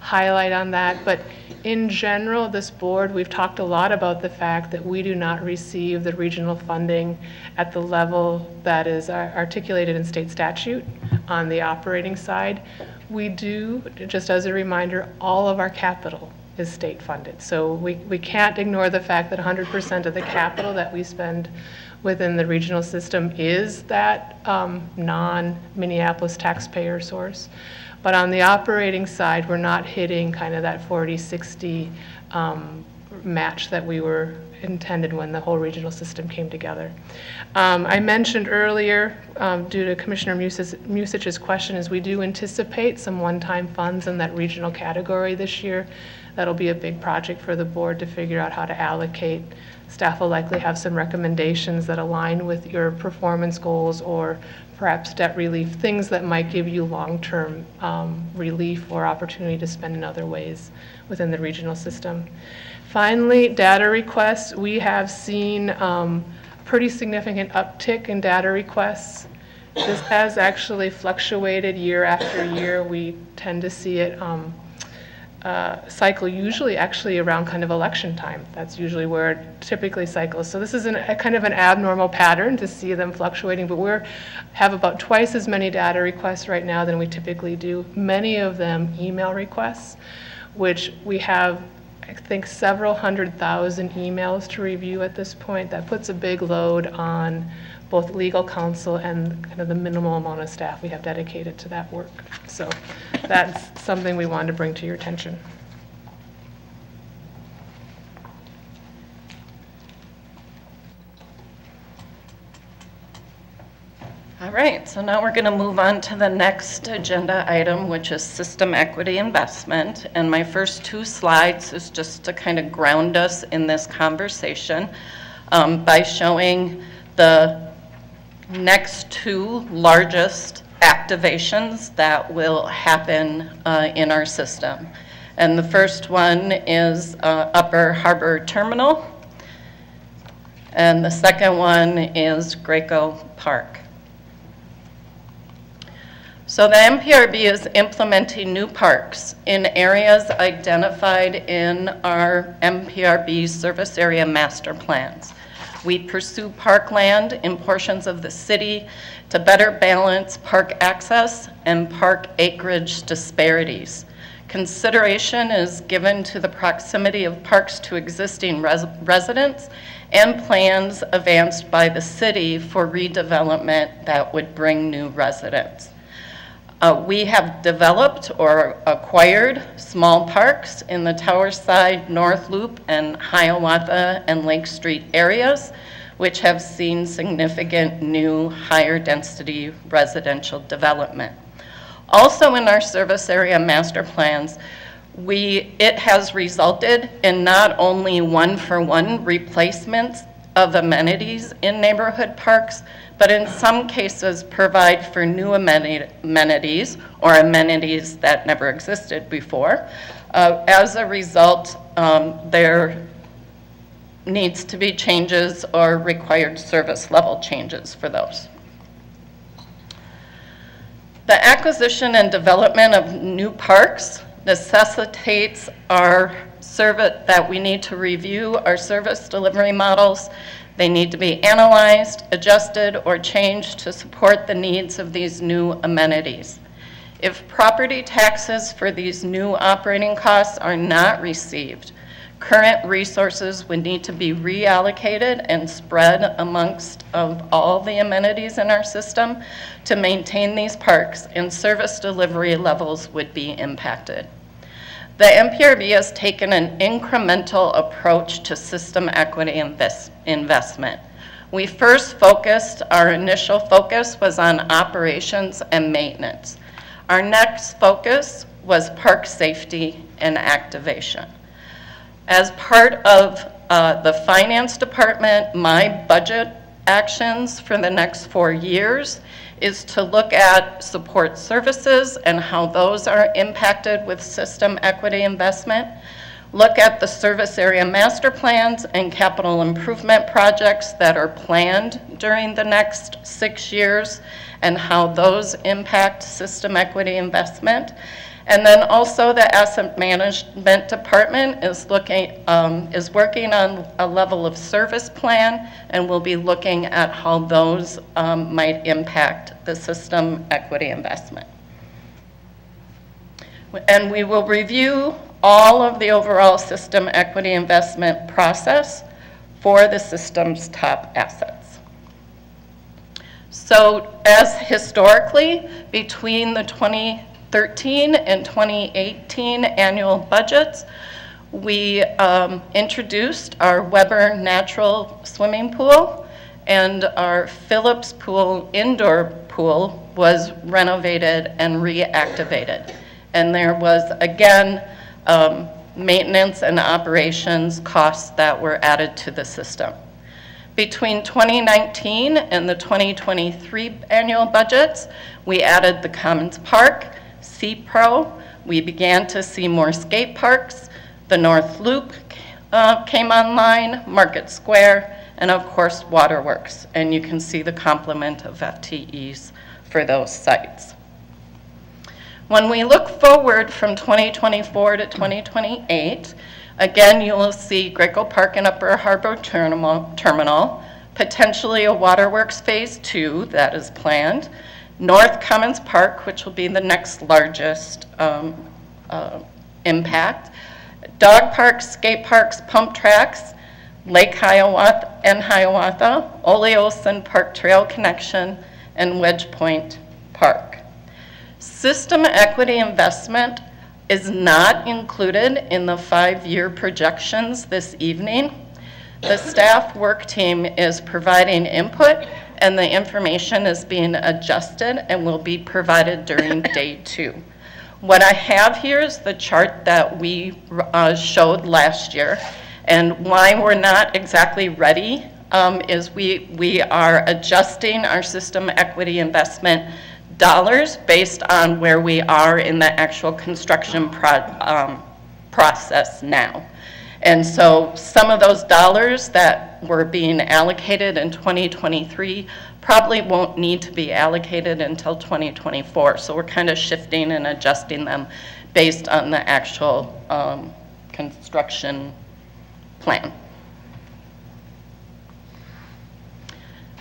highlight on that, but in general, this board, we've talked a lot about the fact that we do not receive the regional funding at the level that is articulated in state statute on the operating side. We do, just as a reminder, all of our capital is state funded. So we can't ignore the fact that 100% of the capital that we spend within the regional system is that non-Minneapolis taxpayer source. But on the operating side, we're not hitting kind of that 40-60 match that we were intended when the whole regional system came together. I mentioned earlier, due to Commissioner Musich's question, is we do anticipate some one-time funds in that regional category this year. That'll be a big project for the board to figure out how to allocate. Staff will likely have some recommendations that align with your performance goals or perhaps debt relief, things that might give you long-term relief or opportunity to spend in other ways within the regional system. Finally, data requests. We have seen pretty significant uptick in data requests. This has actually fluctuated year after year. We tend to see it cycle usually actually around kind of election time. That's usually where it typically cycles. So this is a kind of an abnormal pattern to see them fluctuating, but we have about twice as many data requests right now than we typically do. Many of them email requests, which we have, I think, several 100,000 emails to review at this point. That puts a big load on both legal counsel and kind of the minimal amount of staff we have dedicated to that work. So that's something we wanted to bring to your attention. All right, so now we're going to move on to the next agenda item, which is system equity investment. And my first two slides is just to kind of ground us in this conversation by showing the next two largest activations that will happen in our system. And the first one is Upper Harbor Terminal, and the second one is Graco Park. So the MPRB is implementing new parks in areas identified in our MPRB service area master plans. We pursue parkland in portions of the city to better balance park access and park acreage disparities. Consideration is given to the proximity of parks to existing residents and plans advanced by the city for redevelopment that would bring new residents. We have developed or acquired small parks in the Towerside, North Loop, and Hiawatha and Lake Street areas, which have seen significant new higher density residential development. Also in our service area master plans, it has resulted in not only one-for-one replacements of amenities in neighborhood parks, but in some cases provide for new amenities or amenities that never existed before. As a result, there needs to be changes or required service level changes for those. The acquisition and development of new parks necessitates our service, that we need to review our service delivery models. They need to be analyzed, adjusted, or changed to support the needs of these new amenities. If property taxes for these new operating costs are not received, current resources would need to be reallocated and spread amongst all the amenities in our system to maintain these parks, and service delivery levels would be impacted. The MPRB has taken an incremental approach to system equity investment. We first our initial focus was on operations and maintenance. Our next focus was park safety and activation. As part of the finance department, my budget actions for the next 4 years is to look at support services and how those are impacted with system equity investment, look at the service area master plans and capital improvement projects that are planned during the next 6 years and how those impact system equity investment. And then also the asset management department is working on a level of service plan, and we'll be looking at how those might impact the system equity investment. And we will review all of the overall system equity investment process for the system's top assets. So as historically, between the 2013 and 2018 annual budgets, we introduced our Weber Natural Swimming Pool, and our Phillips Pool indoor pool was renovated and reactivated. And there was, again, maintenance and operations costs that were added to the system. Between 2019 and the 2023 annual budgets, we added the Commons Park, C-Pro, we began to see more skate parks, the North Loop came online, Market Square, and of course Waterworks, and you can see the complement of FTEs for those sites. When we look forward from 2024 to 2028, again, you will see Graco Park and Upper Harbor Terminal, potentially a Waterworks Phase 2 that is planned, North Commons Park, which will be the next largest impact, dog parks, skate parks, pump tracks, Lake Hiawatha and Hiawatha, Ole Olson Park Trail Connection, and Wedge Point Park. System equity investment is not included in the 5-year projections this evening. The staff work team is providing input, and the information is being adjusted and will be provided during day 2. What I have here is the chart that we showed last year, and why we're not exactly ready is we are adjusting our system equity investment dollars based on where we are in the actual construction process now. And so some of those dollars that were being allocated in 2023 probably won't need to be allocated until 2024. So we're kind of shifting and adjusting them based on the actual construction plan.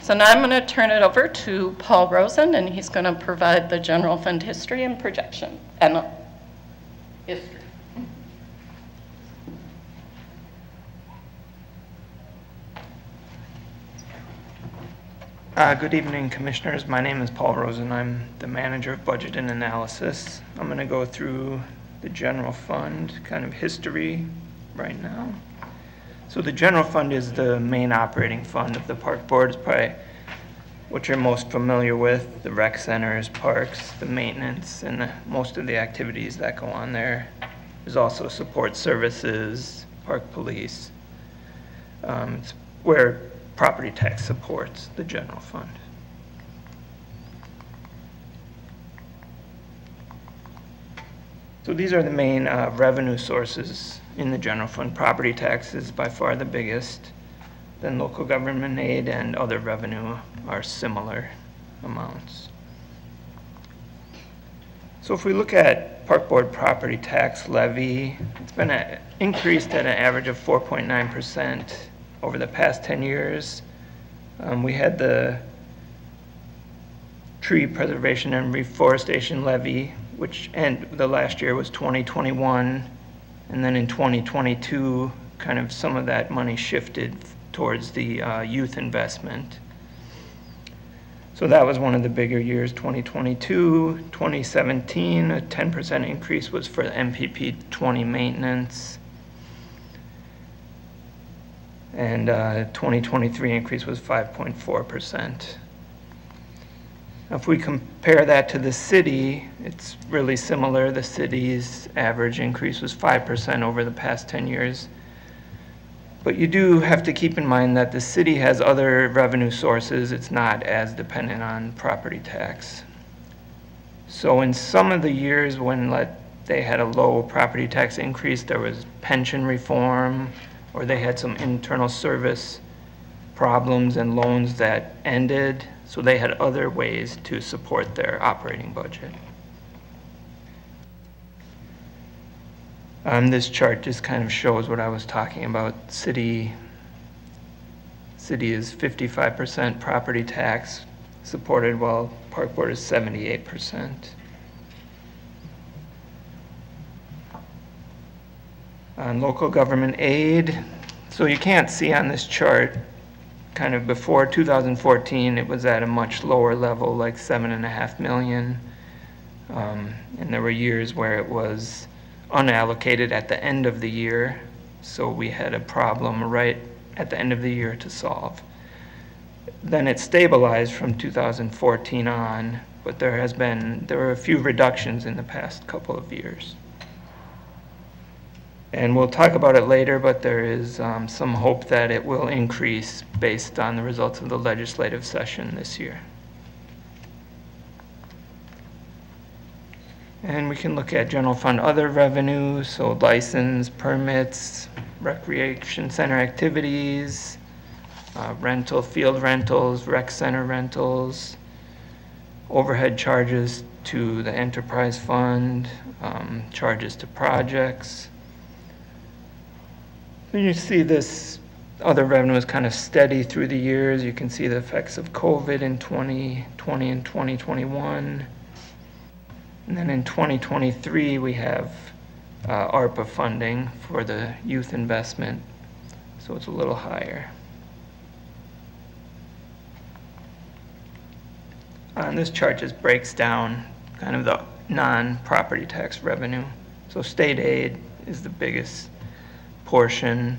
So now I'm going to turn it over to Paul Rosen, and he's going to provide the general fund history and projection and history. Good evening, Commissioners. My name is Paul Rosen. I'm the Manager of Budget and Analysis. I'm going to go through the general fund kind of history right now. So the general fund is the main operating fund of the park board. It's probably what you're most familiar with, the rec centers, parks, the maintenance, and most of the activities that go on there. There's also support services, park police. It's where property tax supports the general fund. So these are the main revenue sources in the general fund. Property tax is by far the biggest. Then local government aid and other revenue are similar amounts. So if we look at Park Board property tax levy, it's been increased at an average of 4.9% over the past 10 years. We had the tree preservation and reforestation levy, which the last year was 2021, and then in 2022, kind of some of that money shifted towards the youth investment. So that was one of the bigger years, 2022. 2017, a 10% increase was for the MPP 20 maintenance. And 2023 increase was 5.4%. If we compare that to the city, it's really similar. The city's average increase was 5% over the past 10 years. But you do have to keep in mind that the city has other revenue sources. It's not as dependent on property tax. So in some of the years when they had a low property tax increase, there was pension reform, or they had some internal service problems and loans that ended. So they had other ways to support their operating budget. This chart just kind of shows what I was talking about. City is 55% property tax supported, while Park Board is 78%. On local government aid, so you can't see on this chart, kind of before 2014, it was at a much lower level, like 7.5 million. And there were years where it was unallocated at the end of the year, so we had a problem right at the end of the year to solve. Then it stabilized from 2014 on, but there were a few reductions in the past couple of years. And we'll talk about it later, but there is some hope that it will increase based on the results of the legislative session this year. And we can look at general fund other revenue, so license, permits, recreation center activities, field rentals, rec center rentals, overhead charges to the enterprise fund, charges to projects. You see this other revenue is kind of steady through the years. You can see the effects of COVID in 2020 and 2021. And then in 2023, we have ARPA funding for the youth investment, so it's a little higher. And this chart just breaks down kind of the non-property tax revenue. So state aid is the biggest portion.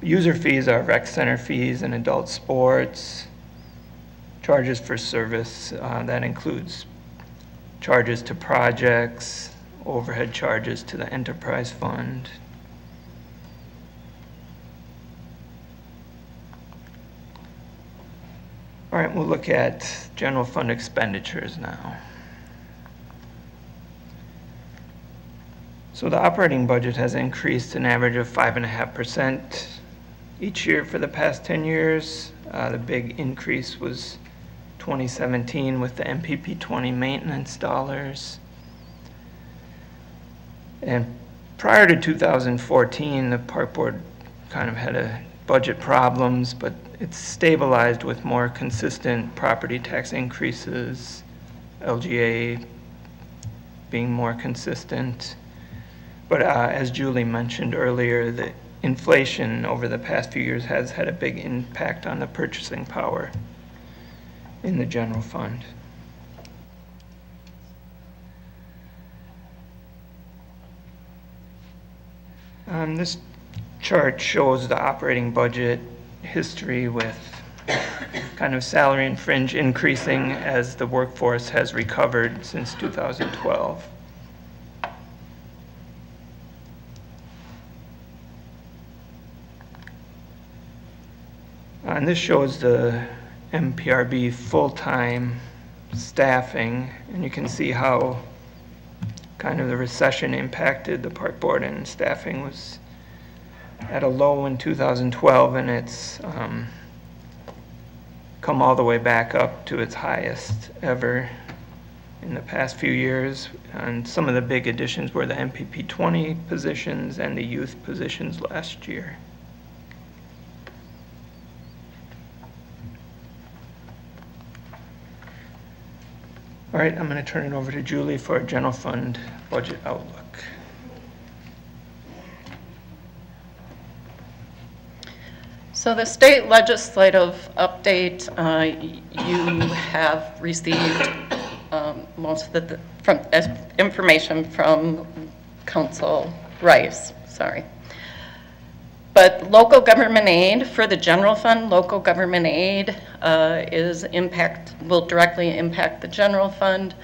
User fees are rec center fees and adult sports. Charges for service, that includes charges to projects, overhead charges to the enterprise fund. All right, we'll look at general fund expenditures now. So the operating budget has increased an average of 5.5% each year for the past 10 years. The big increase was 2017 with the MPP 20 maintenance dollars. And prior to 2014, the Park Board kind of had budget problems, but it's stabilized with more consistent property tax increases, LGA being more consistent. But as Julie mentioned earlier, the inflation over the past few years has had a big impact on the purchasing power in the general fund. This chart shows the operating budget history with kind of salary and fringe increasing as the workforce has recovered since 2012. And this shows the MPRB full-time staffing, and you can see how kind of the recession impacted the park board, and staffing was at a low in 2012, and it's come all the way back up to its highest ever in the past few years. And some of the big additions were the MPP 20 positions and the youth positions last year. All right, I'm going to turn it over to Julie for a general fund budget outlook. So the state legislative update, you have received most of the information from Council Rice, sorry. But local government aid, for the general fund, local government aid will directly impact the general fund.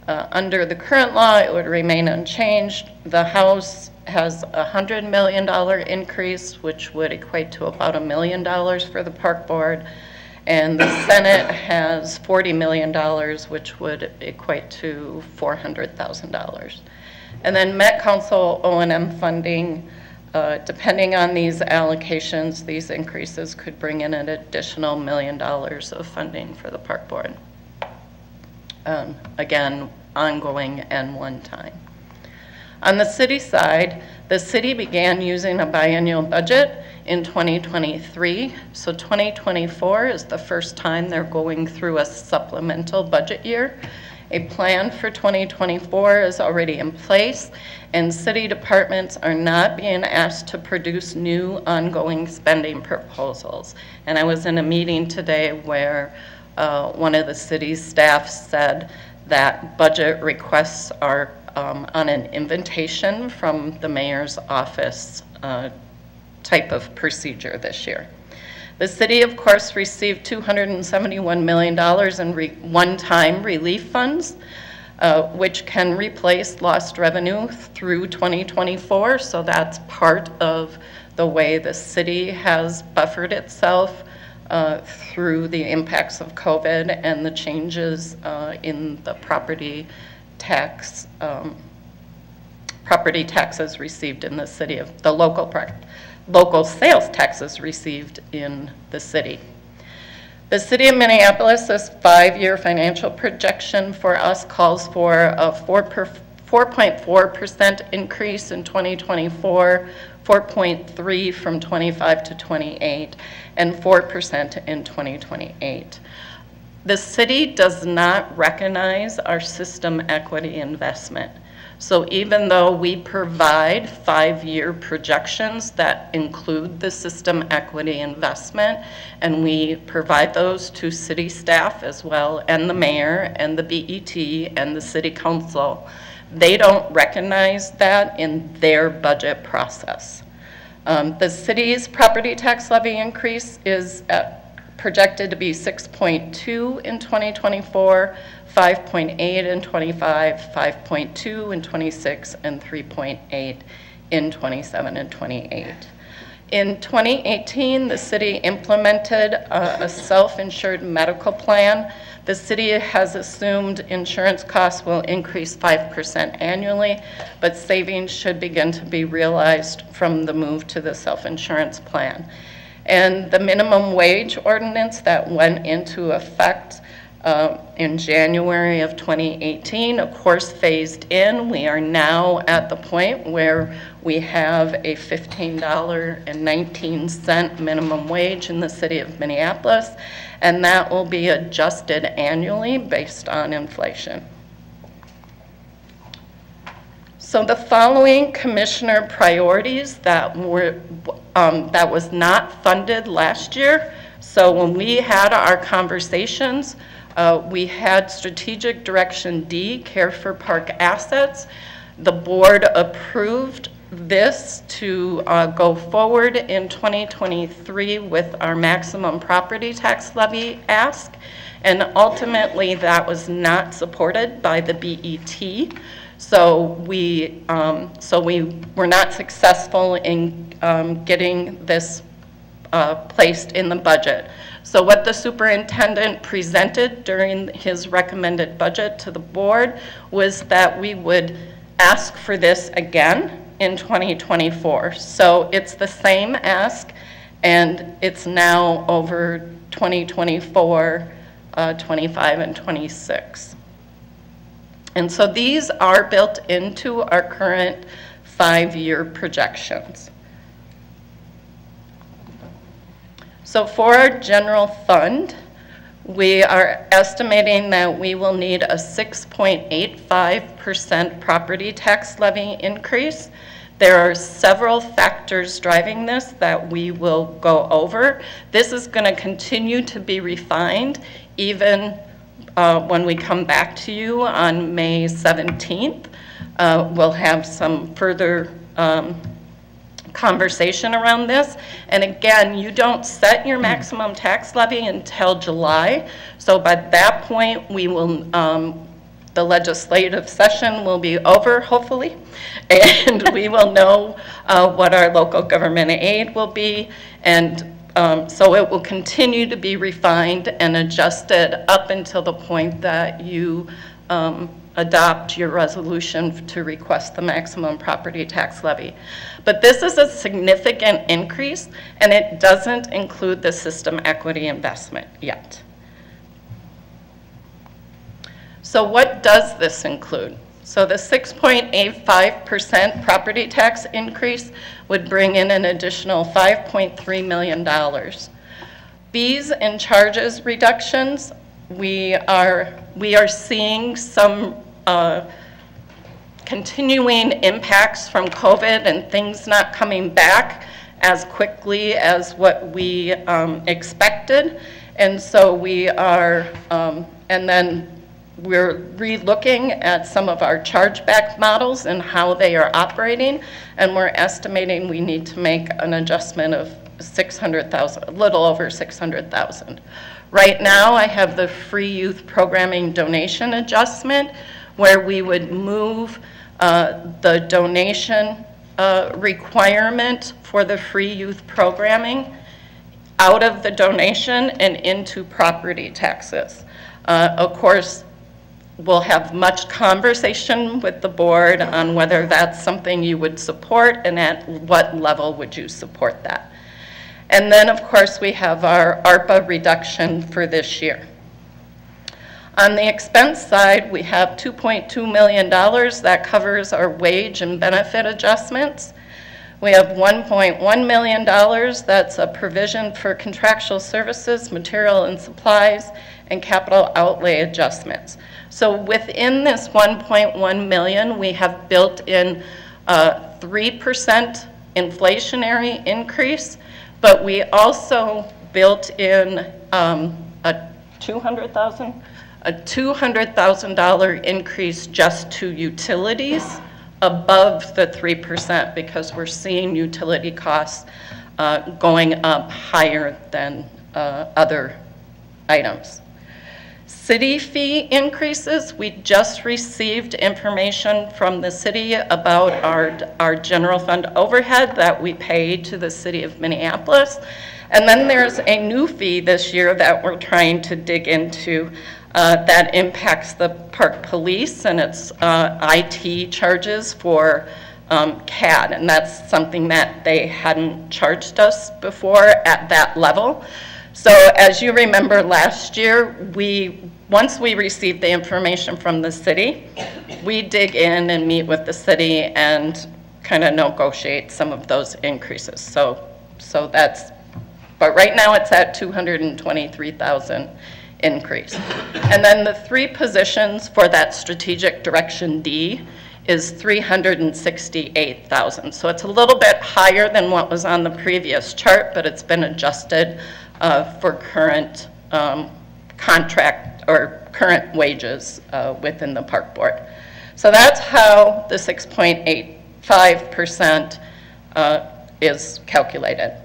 Under the current law, it would remain unchanged. The House has a $100 million increase, which would equate to about $1 million for the park board. And the Senate has $40 million, which would equate to $400,000. And then Met Council O&M funding, depending on these allocations, these increases could bring in an additional $1 million of funding for the park board. Again, ongoing and one time. On the city side, the city began using a biennial budget in 2023. So 2024 is the first time they're going through a supplemental budget year. A plan for 2024 is already in place, and city departments are not being asked to produce new ongoing spending proposals. And I was in a meeting today where one of the city's staff said that budget requests are on an invitation from the mayor's office type of procedure this year. The city, of course, received $271 million in one-time relief funds, which can replace lost revenue through 2024. So that's part of the way the city has buffered itself through the impacts of COVID and the changes in the property taxes received in the city of the local sales taxes received in the city. The city of Minneapolis' 5-year financial projection for us calls for a 4.4% increase in 2024, 4.3% from 25 to 28, and 4% in 2028. The city does not recognize our system equity investment. So even though we provide 5-year projections that include the system equity investment, and we provide those to city staff as well, and the mayor, and the BET, and the city council, they don't recognize that in their budget process. The city's property tax levy increase is projected to be 6.2 in 2024, 5.8 in 25, 5.2 in 26, and 3.8 in 27 and 28. In 2018, the city implemented a self-insured medical plan. The city has assumed insurance costs will increase 5% annually, but savings should begin to be realized from the move to the self-insurance plan. And the minimum wage ordinance that went into effect in January of 2018, of course, phased in. We are now at the point where we have a $15.19 minimum wage in the city of Minneapolis, and that will be adjusted annually based on inflation. So the following commissioner priorities that was not funded last year. So when we had our conversations, we had strategic direction D, care for park assets. The board approved this to go forward in 2023 with our maximum property tax levy ask, and ultimately that was not supported by the BET. So we were not successful in getting this placed in the budget. So what the superintendent presented during his recommended budget to the board was that we would ask for this again in 2024. So it's the same ask, and it's now over 2024, 25, and 26. And so these are built into our current 5-year projections. So for our general fund, we are estimating that we will need a 6.85% property tax levy increase. There are several factors driving this that we will go over. This is going to continue to be refined even when we come back to you on May 17th. We'll have some further conversation around this. And again, you don't set your maximum tax levy until July. So by that point, we will, the legislative session will be over, hopefully, and we will know what our local government aid will be. And so it will continue to be refined and adjusted up until the point that you adopt your resolution to request the maximum property tax levy. But this is a significant increase, and it doesn't include the system equity investment yet. So what does this include? So the 6.85% property tax increase would bring in an additional $5.3 million. Fees and charges reductions, we are seeing some continuing impacts from COVID and things not coming back as quickly as what we expected. And so we are, and then we're re-looking at some of our chargeback models and how they are operating, and we're estimating we need to make an adjustment of $600,000, a little over $600,000. Right now, I have the free youth programming donation adjustment, where we would move the donation requirement for the free youth programming out of the donation and into property taxes. Of course, we'll have much conversation with the board on whether that's something you would support and at what level would you support that. And then, of course, we have our ARPA reduction for this year. On the expense side, we have $2.2 million that covers our wage and benefit adjustments. We have $1.1 million that's a provision for contractual services, material and supplies, and capital outlay adjustments. So within this 1.1 million, we have built in a 3% inflationary increase, but we also built in a $200,000 increase just to utilities above the 3%, because we're seeing utility costs going up higher than other items. City fee increases, we just received information from the city about our general fund overhead that we pay to the city of Minneapolis. And then there's a new fee this year that we're trying to dig into that impacts the park police, and it's IT charges for CAD, and that's something that they hadn't charged us before at that level. So as you remember last year, once we received the information from the city, we dig in and meet with the city and kind of negotiate some of those increases. So that's, but right now it's at 223,000 increase. And then the 3 positions for that strategic direction D is 368,000. So it's a little bit higher than what was on the previous chart, but it's been adjusted for current contract or current wages within the park board. So that's how the 6.85% is calculated.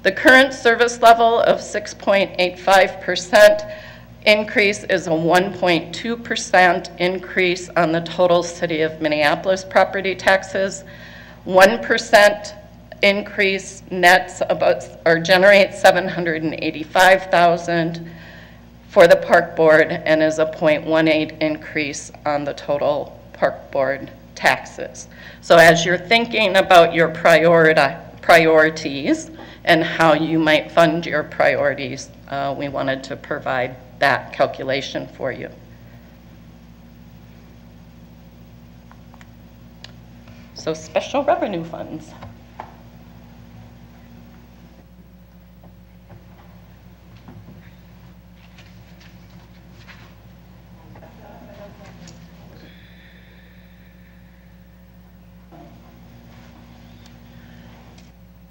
The current service level of 6.85% increase is a 1.2% increase on the total city of Minneapolis property taxes. 1% increase nets about, or generates $785,000 for the park board and is a 0.18 increase on the total park board taxes. So as you're thinking about your priorities and how you might fund your priorities, we wanted to provide that calculation for you. So special revenue funds.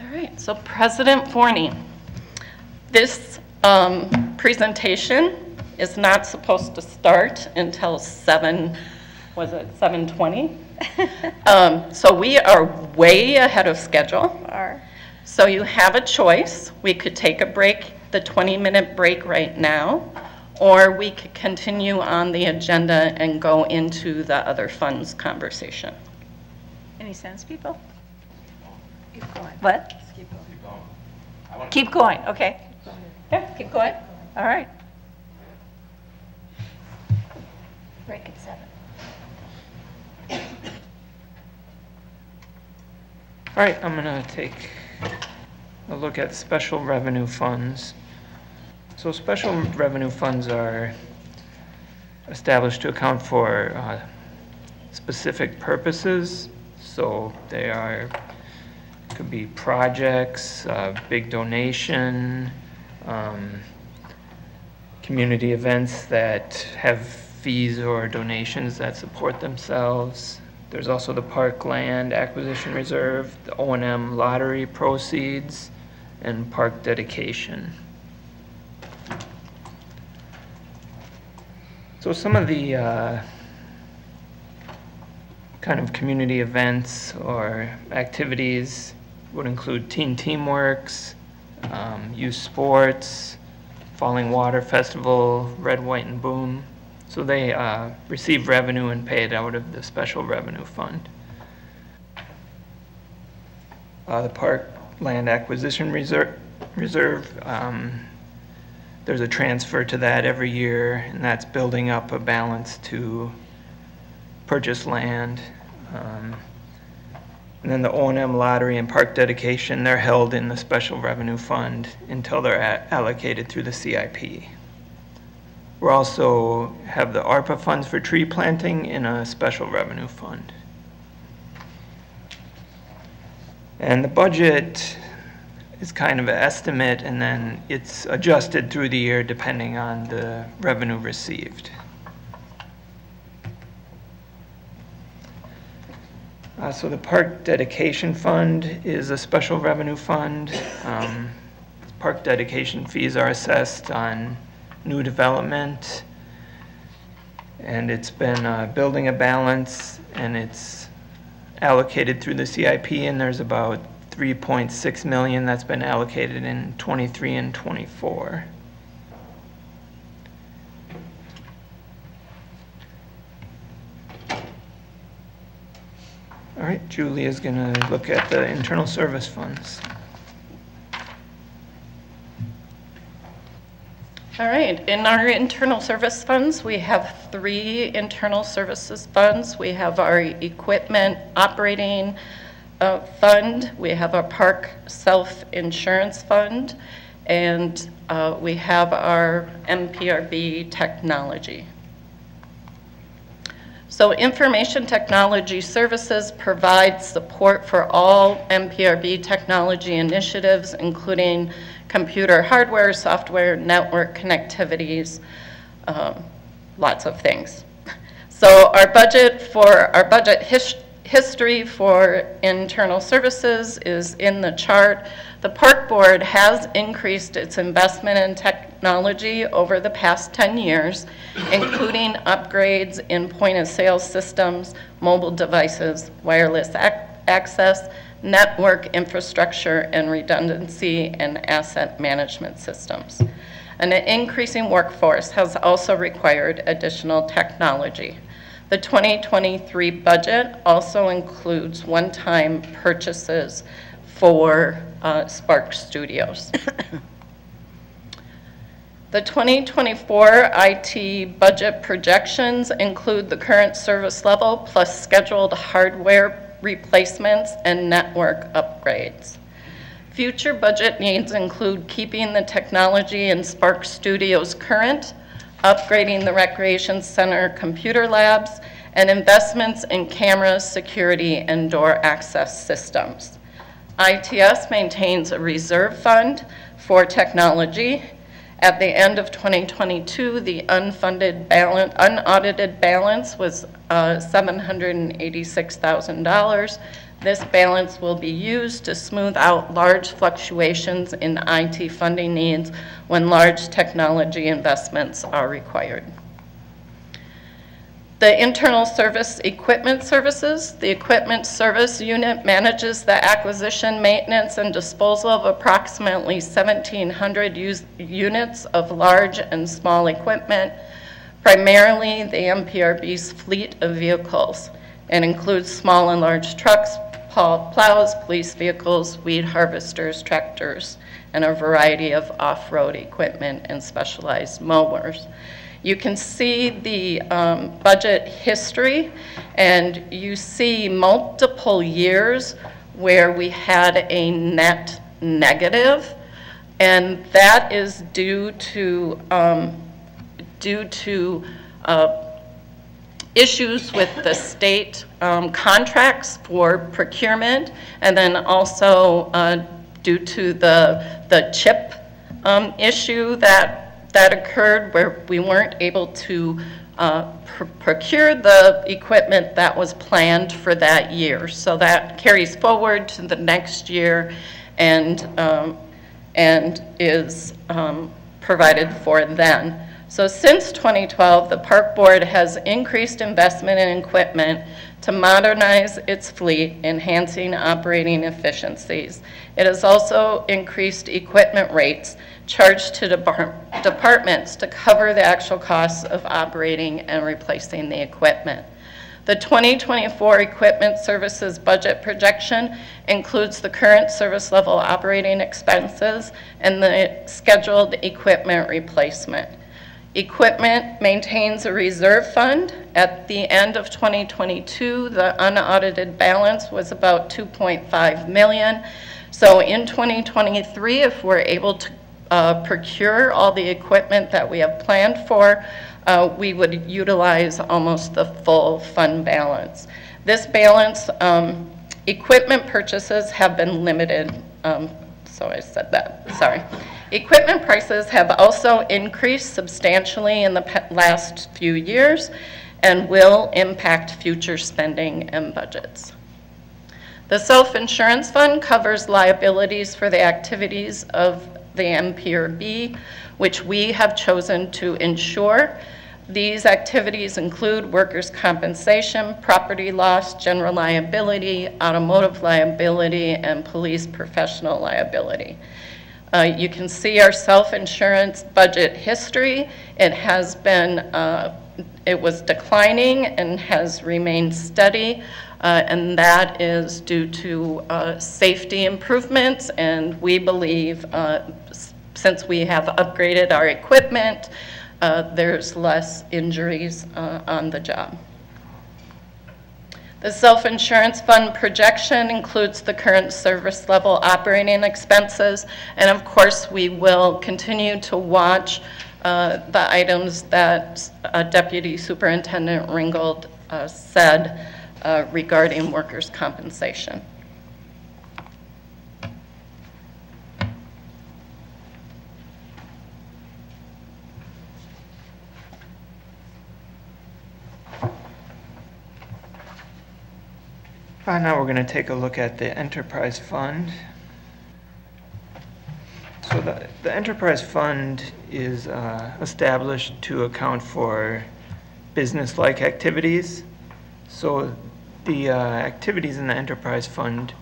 All right, so President Forney, this presentation is not supposed to start until 7:20? So we are way ahead of schedule. So you have a choice. We could take a break, the 20-minute break right now, or we could continue on the agenda and go into the other funds conversation. Any sense, people? Keep going. What? Keep going, okay. Yeah, keep going. All right. Break at 7. All right, I'm going to take a look at special revenue funds. So special revenue funds are established to account for specific purposes. So they are, could be projects, big donation, community events that have fees or donations that support themselves. There's also the Parkland Acquisition Reserve, the O&M lottery proceeds, and park dedication. So some of the kind of community events or activities would include Teen Teamworks, youth sports, Falling Water Festival, Red, White, and Boom. So they receive revenue and pay it out of the special revenue fund. The Parkland Acquisition Reserve, there's a transfer to that every year, and that's building up a balance to purchase land. And then the O&M lottery and park dedication, they're held in the special revenue fund until they're allocated through the CIP. We also have the ARPA funds for tree planting in a special revenue fund. And the budget is kind of an estimate, and then it's adjusted through the year depending on the revenue received. So the park dedication fund is a special revenue fund. Park dedication fees are assessed on new development, and it's been building a balance, and it's allocated through the CIP, and there's about $3.6 million that's been allocated in 23 and 24. All right, Julie is going to look at the internal service funds. All right, in our internal service funds, we have 3 internal services funds. We have our equipment operating fund, we have our park self-insurance fund, and we have our MPRB technology. So Information Technology Services provides support for all MPRB technology initiatives, including computer hardware, software, network connectivities, lots of things. So our budget history for internal services is in the chart. The Park Board has increased its investment in technology over the past 10 years, including upgrades in point-of-sale systems, mobile devices, wireless access, network infrastructure, and redundancy and asset management systems. An increasing workforce has also required additional technology. The 2023 budget also includes one-time purchases for Spark Studios. The 2024 IT budget projections include the current service level plus scheduled hardware replacements and network upgrades. Future budget needs include keeping the technology in Spark Studios current, upgrading the Recreation Center computer labs, and investments in cameras, security, and door access systems. ITS maintains a reserve fund for technology. At the end of 2022, the unaudited balance was $786,000. This balance will be used to smooth out large fluctuations in IT funding needs when large technology investments are required. The internal service equipment services. The equipment service unit manages the acquisition, maintenance, and disposal of approximately 1,700 units of large and small equipment, primarily the MPRB's fleet of vehicles. It includes small and large trucks, plows, police vehicles, weed harvesters, tractors, and a variety of off-road equipment and specialized mowers. You can see the budget history, and you see multiple years where we had a net negative, and that is due to issues with the state contracts for procurement, and then also due to the chip issue that occurred where we weren't able to procure the equipment that was planned for that year. So that carries forward to the next year and is provided for then. So since 2012, the Park Board has increased investment in equipment to modernize its fleet, enhancing operating efficiencies. It has also increased equipment rates charged to departments to cover the actual costs of operating and replacing the equipment. The 2024 equipment services budget projection includes the current service level operating expenses and the scheduled equipment replacement. Equipment maintains a reserve fund. At the end of 2022, the unaudited balance was about $2.5 million. So in 2023, if we're able to procure all the equipment that we have planned for, we would utilize almost the full fund balance. This balance, equipment purchases have been limited, so I said that, sorry. Equipment prices have also increased substantially in the last few years and will impact future spending and budgets. The self-insurance fund covers liabilities for the activities of the MPRB, which we have chosen to insure. These activities include workers' compensation, property loss, general liability, automotive liability, and police professional liability. You can see our self-insurance budget history. It has been, it was declining and has remained steady, and that is due to safety improvements, and we believe since we have upgraded our equipment, there's less injuries on the job. The self-insurance fund projection includes the current service level operating expenses, and of course we will continue to watch the items that Deputy Superintendent Ringgold said regarding workers' compensation. Now we're going to take a look at the enterprise fund. So the enterprise fund is established to account for business-like activities. So the activities in the enterprise fund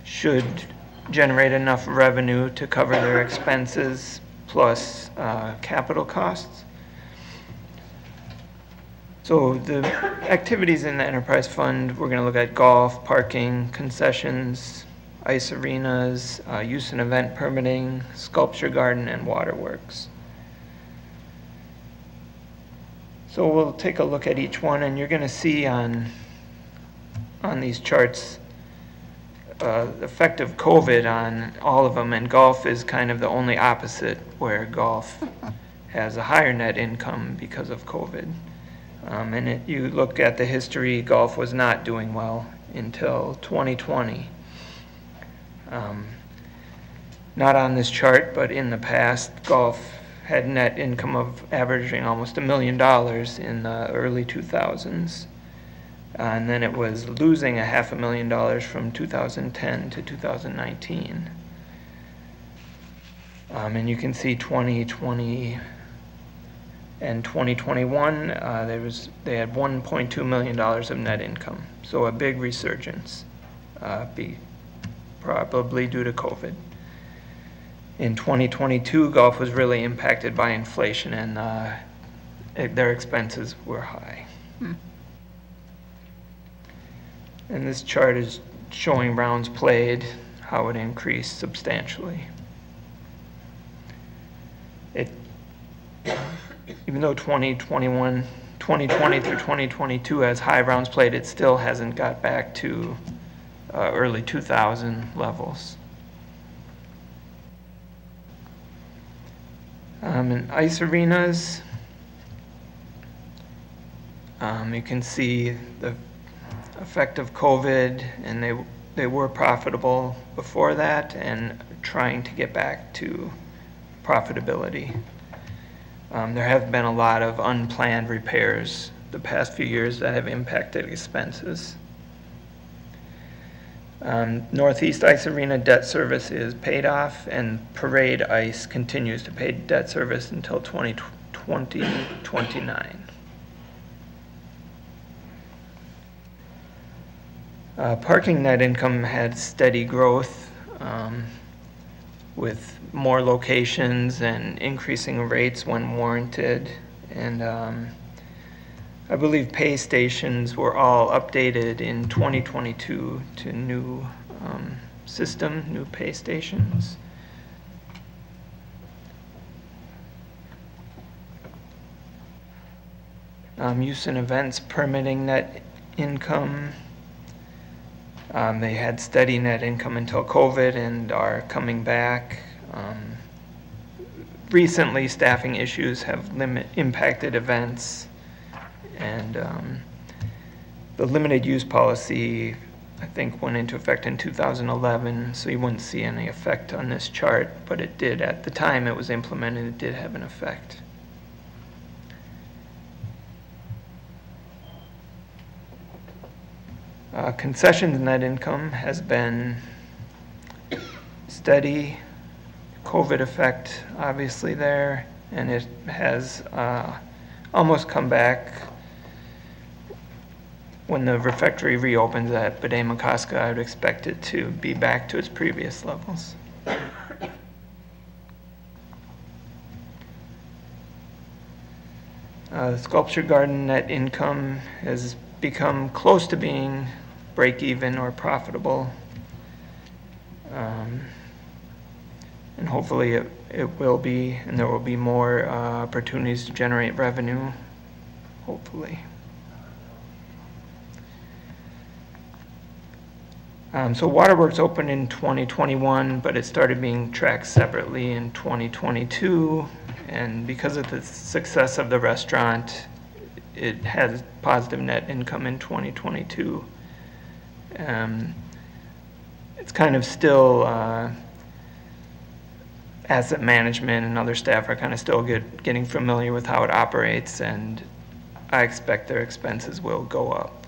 should generate enough revenue to cover their expenses plus capital costs. So the activities in the enterprise fund, we're going to look at golf, parking, concessions, ice arenas, use and event permitting, sculpture garden, and waterworks. So we'll take a look at each one, and you're going to see on these charts the effect of COVID on all of them, and golf is kind of the only opposite, where golf has a higher net income because of COVID. You look at the history, golf was not doing well until 2020. Not on this chart, but in the past, golf had net income of averaging almost $1 million in the early 2000s. And then it was losing $500,000 from 2010 to 2019. And you can see 2020 and 2021, they had $1.2 million of net income. So a big resurgence, probably due to COVID. In 2022, golf was really impacted by inflation, and their expenses were high. And this chart is showing rounds played, how it increased substantially. Even though 2020 through 2022 has high rounds played, it still hasn't got back to early 2000 levels. In ice arenas, you can see the effect of COVID, and they were profitable before that and trying to get back to profitability. There have been a lot of unplanned repairs the past few years that have impacted expenses. Northeast Ice Arena debt service is paid off, and Parade Ice continues to pay debt service until 2029. Parking net income had steady growth with more locations and increasing rates when warranted. And I believe pay stations were all updated in 2022 to new system, new pay stations. Use and events permitting net income. They had steady net income until COVID and are coming back. Recently, staffing issues have impacted events, and the limited use policy, I think, went into effect in 2011, so you wouldn't see any effect on this chart, but it did at the time it was implemented, it did have an effect. Concessions net income has been steady. COVID effect obviously there, and it has almost come back. When the refectory reopens at Bede-Makaska, I would expect it to be back to its previous levels. The sculpture garden net income has become close to being break even or profitable. And hopefully it will be, and there will be more opportunities to generate revenue, hopefully. So Waterworks opened in 2021, but it started being tracked separately in 2022. And because of the success of the restaurant, it has positive net income in 2022. It's kind of still, asset management and other staff are kind of still getting familiar with how it operates, and I expect their expenses will go up.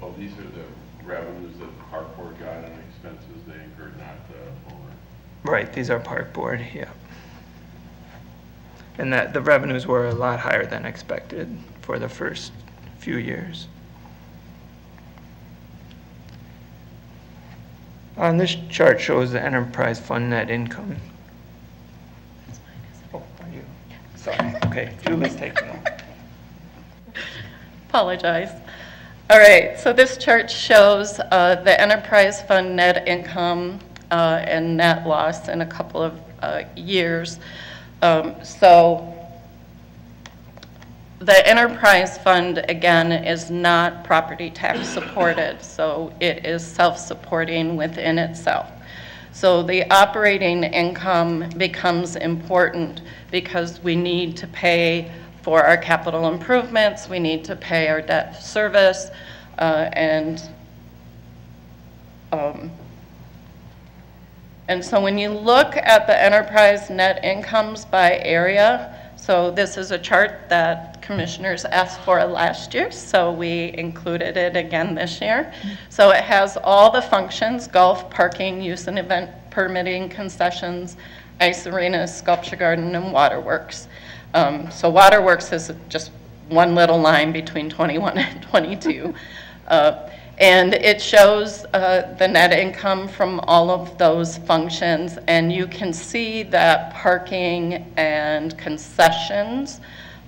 Oh, these are the revenues that the park board got and expenses they incurred, not the owner. Right, these are park board, yeah. And that the revenues were a lot higher than expected for the first few years. This chart shows the enterprise fund net income. Oh, are you? Sorry. Okay, Julie's taking over. Apologize. All right, so this chart shows the enterprise fund net income and net loss in a couple of years. So the enterprise fund, again, is not property tax supported, so it is self-supporting within itself. So the operating income becomes important because we need to pay for our capital improvements, we need to pay our debt service, and so when you look at the enterprise net incomes by area, so this is a chart that commissioners asked for last year, so we included it again this year. So it has all the functions: golf, parking, use and event permitting, concessions, ice arenas, sculpture garden, and waterworks. So waterworks is just one little line between 21 and 22. And it shows the net income from all of those functions, and you can see that parking and concessions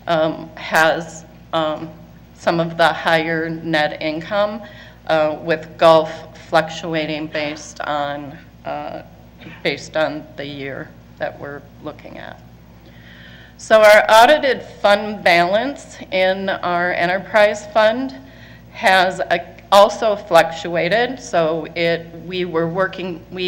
has some of the higher net income, with golf fluctuating based on the year that we're looking at. So our audited fund balance in our enterprise fund has also fluctuated. So we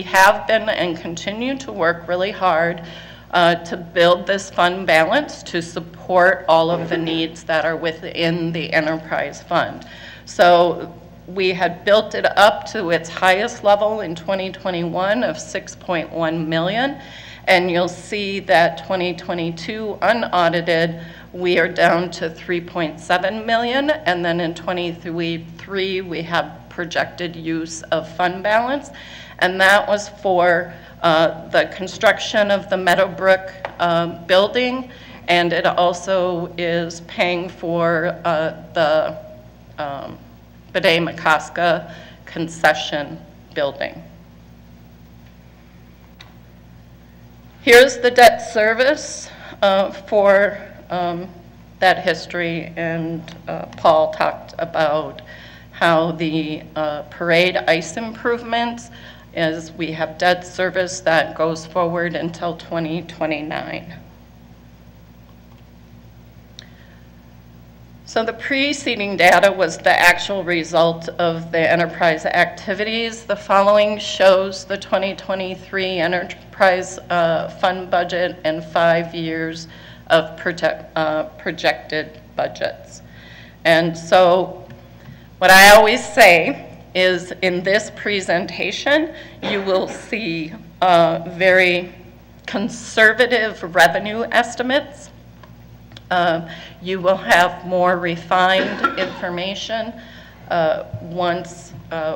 have been and continue to work really hard to build this fund balance to support all of the needs that are within the enterprise fund. So we had built it up to its highest level in 2021 of 6.1 million. And you'll see that 2022 unaudited, we are down to 3.7 million. And then in 23, we have projected use of fund balance. And that was for the construction of the Meadowbrook building. And it also is paying for the Bidet-McCoska concession building. Here's the debt service for that history, and Paul talked about how the parade ice improvements is we have debt service that goes forward until 2029. So the preceding data was the actual result of the enterprise activities. The following shows the 2023 enterprise fund budget and 5 years of projected budgets. And so what I always say is in this presentation, you will see very conservative revenue estimates. You will have more refined information once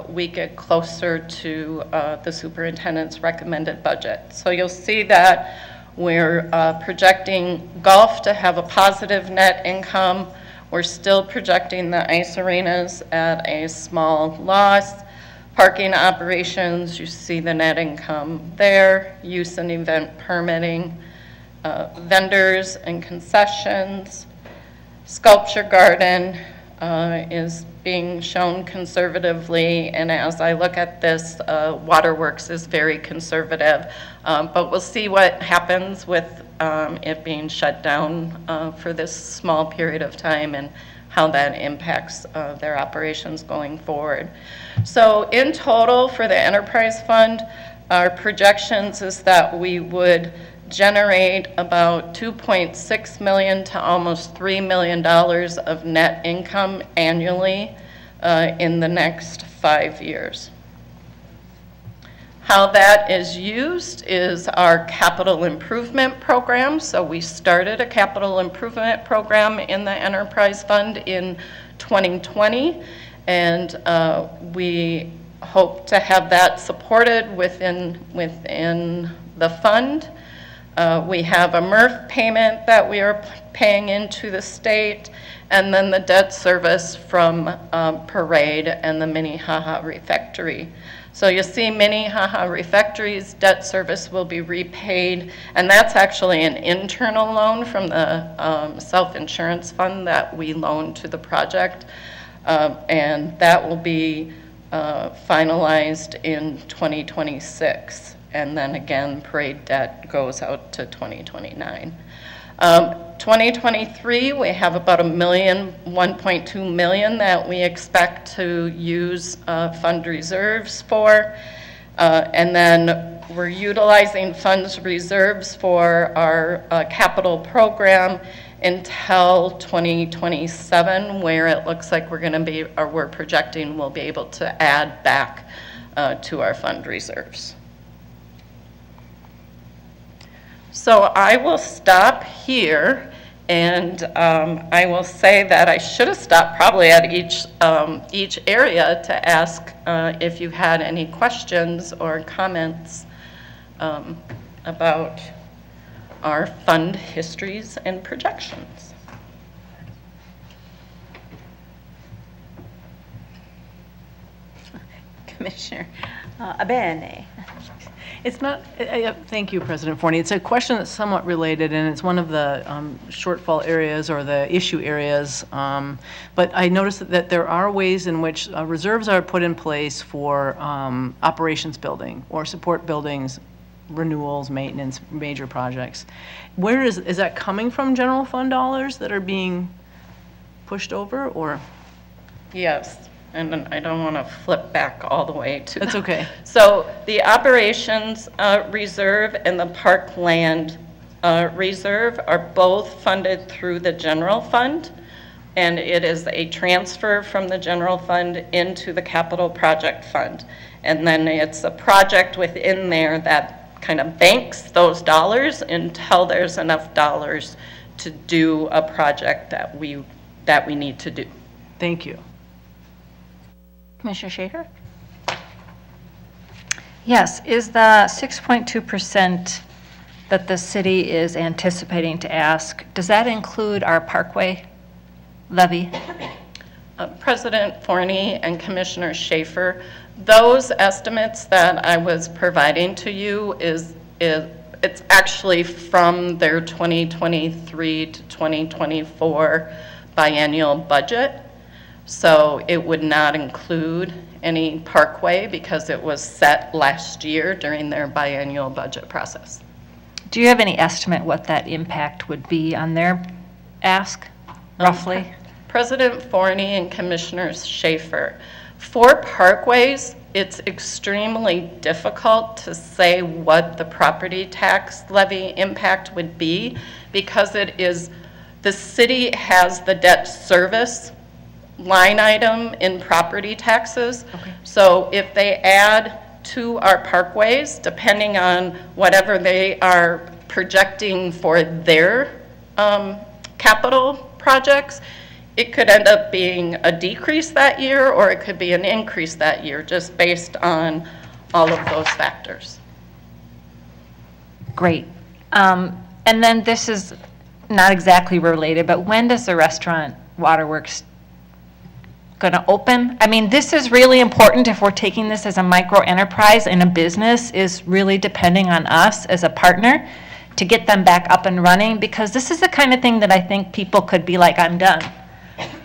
we get closer to the superintendent's recommended budget. So you'll see that we're projecting golf to have a positive net income. We're still projecting the ice arenas at a small loss. Parking operations, you see the net income there. Use and event permitting. Vendors and concessions. Sculpture garden is being shown conservatively, and as I look at this, waterworks is very conservative, but we'll see what happens with it being shut down for this small period of time and how that impacts their operations going forward. So in total for the enterprise fund, our projections is that we would generate about $2.6 million to almost $3 million of net income annually in the next 5 years. How that is used is our capital improvement program. So we started a capital improvement program in the enterprise fund in 2020, and we hope to have that supported within the fund. We have a MRF payment that we are paying into the state, and then the debt service from Parade and the Minnehaha Refectory. So you see Minnehaha Refectories debt service will be repaid, and that's actually an internal loan from the self-insurance fund that we loaned to the project. And that will be finalized in 2026. And then again, parade debt goes out to 2029. 2023, we have about $1.2 million that we expect to use fund reserves for. And then we're utilizing funds reserves for our capital program until 2027, where it looks like we're going to be, or we're projecting we'll be able to add back to our fund reserves. So I will stop here, and I will say that I should have stopped probably at each area to ask if you had any questions or comments about our fund histories and projections. Commissioner Abene. It's not, thank you, President Forney. It's a question that's somewhat related, and it's one of the shortfall areas or the issue areas. But I noticed that there are ways in which reserves are put in place for operations building or support buildings, renewals, maintenance, major projects. Where is that coming from, general fund dollars that are being pushed over, or? Yes. And I don't want to flip back all the way to. That's okay. So the operations reserve and the parkland reserve are both funded through the general fund, and it is a transfer from the general fund into the capital project fund. And then it's a project within there that kind of banks those dollars until there's enough dollars to do a project that we need to do. Thank you. Commissioner Schaefer? Yes, is the 6.2% that the city is anticipating to ask, does that include our parkway levy? President Forney and Commissioner Schaefer, those estimates that I was providing to you it's actually from their 2023 to 2024 biennial budget. So it would not include any parkway because it was set last year during their biennial budget process. Do you have any estimate what that impact would be on their ask, roughly? President Forney and Commissioner Schaefer, for parkways, it's extremely difficult to say what the property tax levy impact would be because the city has the debt service line item in property taxes. Okay. So if they add to our parkways, depending on whatever they are projecting for their capital projects, it could end up being a decrease that year or it could be an increase that year just based on all of those factors. Great. And then this is not exactly related, but when does the restaurant Waterworks going to open? I mean, this is really important if we're taking this as a micro enterprise, and a business is really depending on us as a partner to get them back up and running, because this is the kind of thing that I think people could be like, I'm done,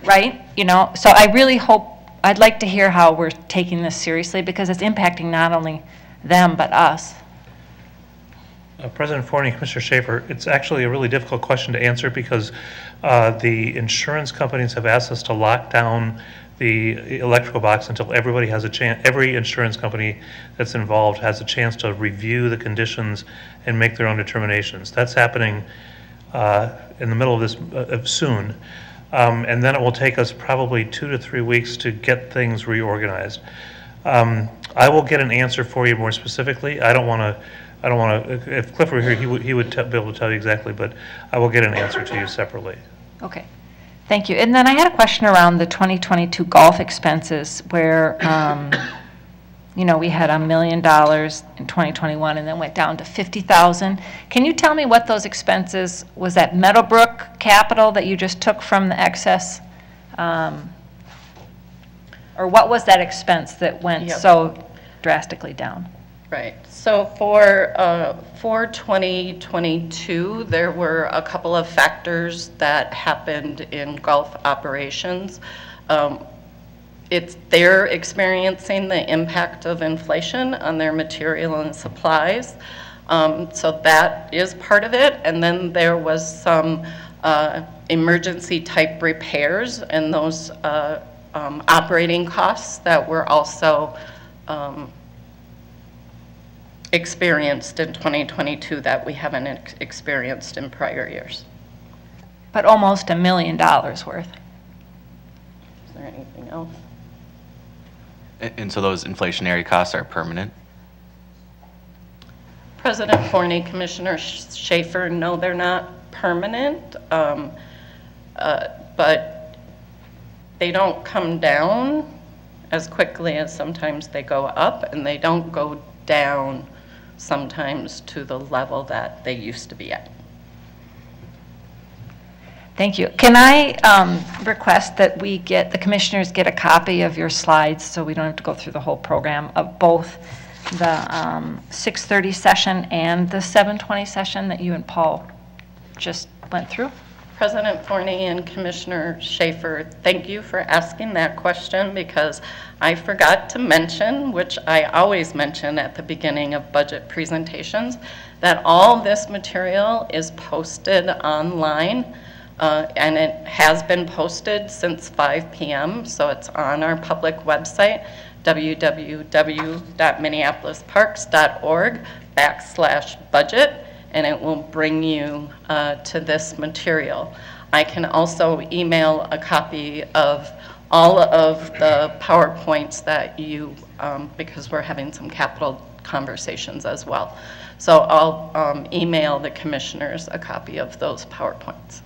right? You know, so I really hope, I'd like to hear how we're taking this seriously because it's impacting not only them but us. President Forney, Commissioner Schaefer, it's actually a really difficult question to answer because the insurance companies have asked us to lock down the electrical box until everybody has a chance, every insurance company that's involved has a chance to review the conditions and make their own determinations. That's happening in the middle of this soon. And then it will take us probably 2 to 3 weeks to get things reorganized. I will get an answer for you more specifically. I don't want to, if Cliff were here, he would be able to tell you exactly, but I will get an answer to you separately. Okay, thank you. And then I had a question around the 2022 golf expenses where, you know, we had $1 million in 2021 and then went down to 50,000. Can you tell me what those expenses, was that Meadowbrook capital that you just took from the excess? Or what was that expense that went so drastically down. Right. So for 2022, there were a couple of factors that happened in Gulf operations. They're experiencing the impact of inflation on their material and supplies. So that is part of it. And then there was some emergency type repairs and those operating costs that were also experienced in 2022 that we haven't experienced in prior years. But almost $1 million worth. Is there anything else? And so those inflationary costs are permanent? President Forney, Commissioner Schaefer, no, they're not permanent, but they don't come down as quickly as sometimes they go up, and they don't go down sometimes to the level that they used to be at. Thank you. Can I request that the commissioners get a copy of your slides so we don't have to go through the whole program of both the 6:30 session and the 7:20 session that you and Paul just went through? President Forney and Commissioner Schaefer, thank you for asking that question because I forgot to mention, which I always mention at the beginning of budget presentations, that all this material is posted online and it has been posted since 5 p.m. So it's on our public website, www.minneapolisparks.org/budget. And it will bring you to this material. I can also email a copy of all of the PowerPoints that you, because we're having some capital conversations as well. So I'll email the commissioners a copy of those PowerPoints.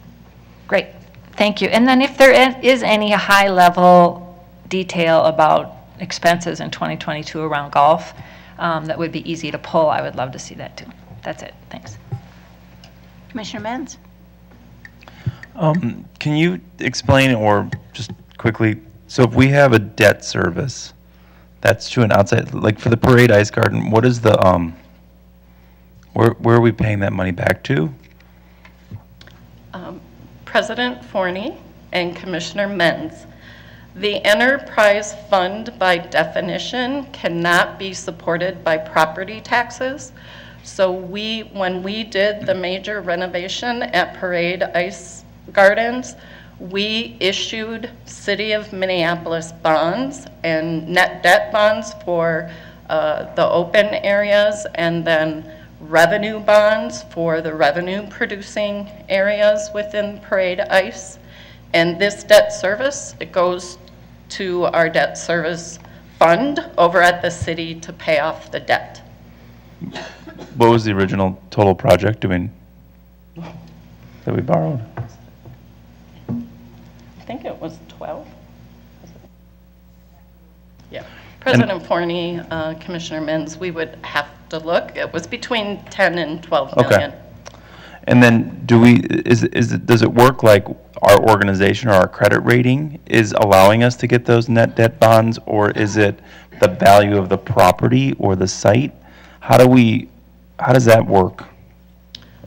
Great, thank you. And then if there is any high-level detail about expenses in 2022 around golf that would be easy to pull, I would love to see that too. That's it, thanks. Commissioner Menz? Can you explain or just quickly, so if we have a debt service, that's to an outside, like for the Parade Ice Garden, what is the, where are we paying that money back to? President Forney and Commissioner Menz, the enterprise fund by definition cannot be supported by property taxes. So when we did the major renovation at Parade Ice Gardens, we issued City of Minneapolis bonds and net debt bonds for the open areas, and then revenue bonds for the revenue producing areas within Parade Ice. And this debt service, it goes to our debt service fund over at the city to pay off the debt. What was the original total project doing that we borrowed? I think it was 12. Yeah. President Forney, Commissioner Menz, we would have to look. It was between 10 and 12 million. Okay. And then does it work like our organization or our credit rating is allowing us to get those net debt bonds, or is it the value of the property or the site? How does that work?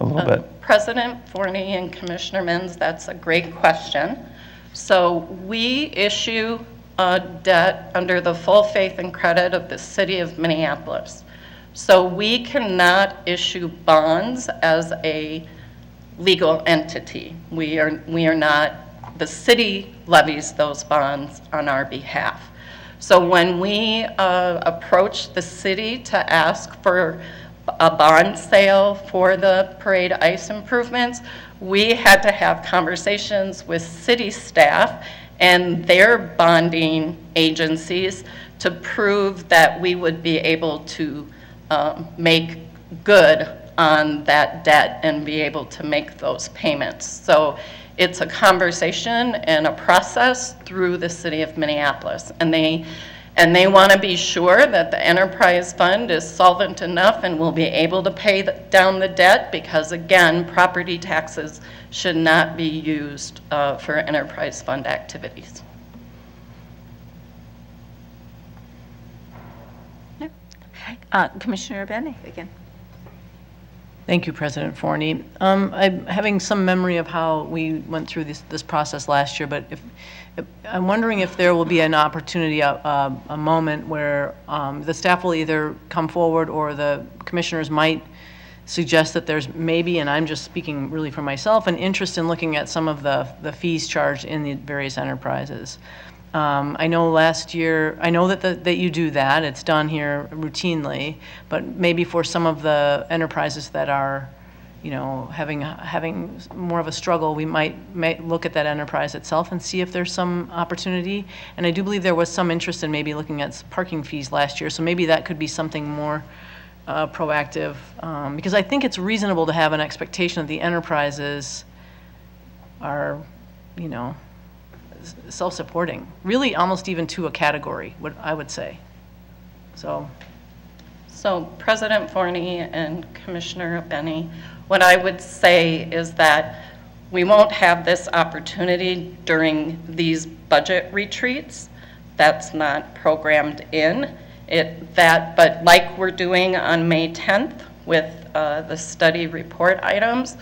A little bit. President Forney and Commissioner Menz, that's a great question. So we issue debt under the full faith and credit of the City of Minneapolis. So we cannot issue bonds as a legal entity. We are not, the city levies those bonds on our behalf. So when we approached the city to ask for a bond sale for the Parade Ice improvements, we had to have conversations with city staff and their bonding agencies to prove that we would be able to make good on that debt and be able to make those payments. So it's a conversation and a process through the City of Minneapolis. And they want to be sure that the enterprise fund is solvent enough and will be able to pay down the debt, because again, property taxes should not be used for enterprise fund activities. Commissioner Benny, again. Thank you, President Forney. I'm having some memory of how we went through this process last year, but I'm wondering if there will be an opportunity, a moment where the staff will either come forward or the commissioners might suggest that there's maybe, and I'm just speaking really for myself, an interest in looking at some of the fees charged in the various enterprises. I know last year, I know that you do that, it's done here routinely, but maybe for some of the enterprises that are, having more of a struggle, we might look at that enterprise itself and see if there's some opportunity. And I do believe there was some interest in maybe looking at parking fees last year, so maybe that could be something more proactive, because I think it's reasonable to have an expectation that the enterprises are, self-supporting, really almost even to a category, what I would say. So President Forney and Commissioner Benny, what I would say is that we won't have this opportunity during these budget retreats. That's not programmed in. But like we're doing on May 10th with the study report items,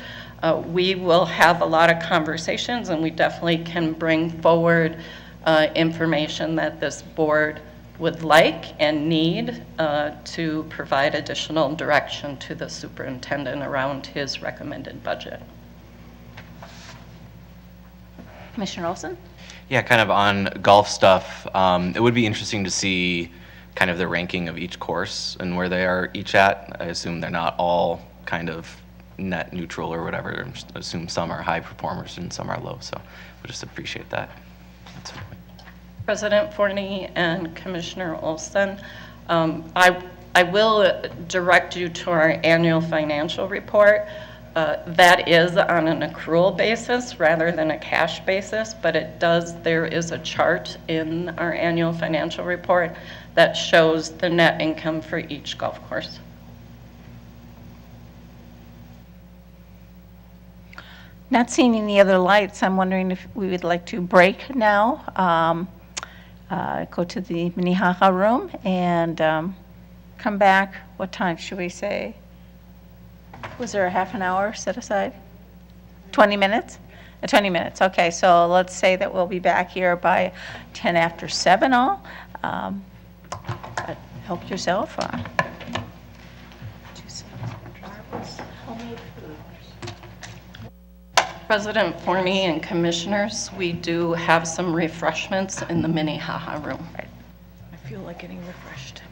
we will have a lot of conversations, and we definitely can bring forward information that this board would like and need to provide additional direction to the superintendent around his recommended budget. Commissioner Olson? Yeah, kind of on golf stuff, it would be interesting to see kind of the ranking of each course and where they are each at. I assume they're not all kind of net neutral or whatever. I assume some are high performers and some are low, so we'll just appreciate that. That's it. President Forney and Commissioner Olson, I will direct you to our annual financial report. That is on an accrual basis rather than a cash basis, but there is a chart in our annual financial report that shows the net income for each golf course. Not seeing any other lights, I'm wondering if we would like to break now, go to the Minnehaha room, and come back. What time should we say? Was there a half an hour set aside? 20 minutes? 20 minutes, okay. So let's say that we'll be back here by 10 after 7 all. But help yourself. President Forney and Commissioners, we do have some refreshments in the Minnehaha room. I feel like getting refreshed.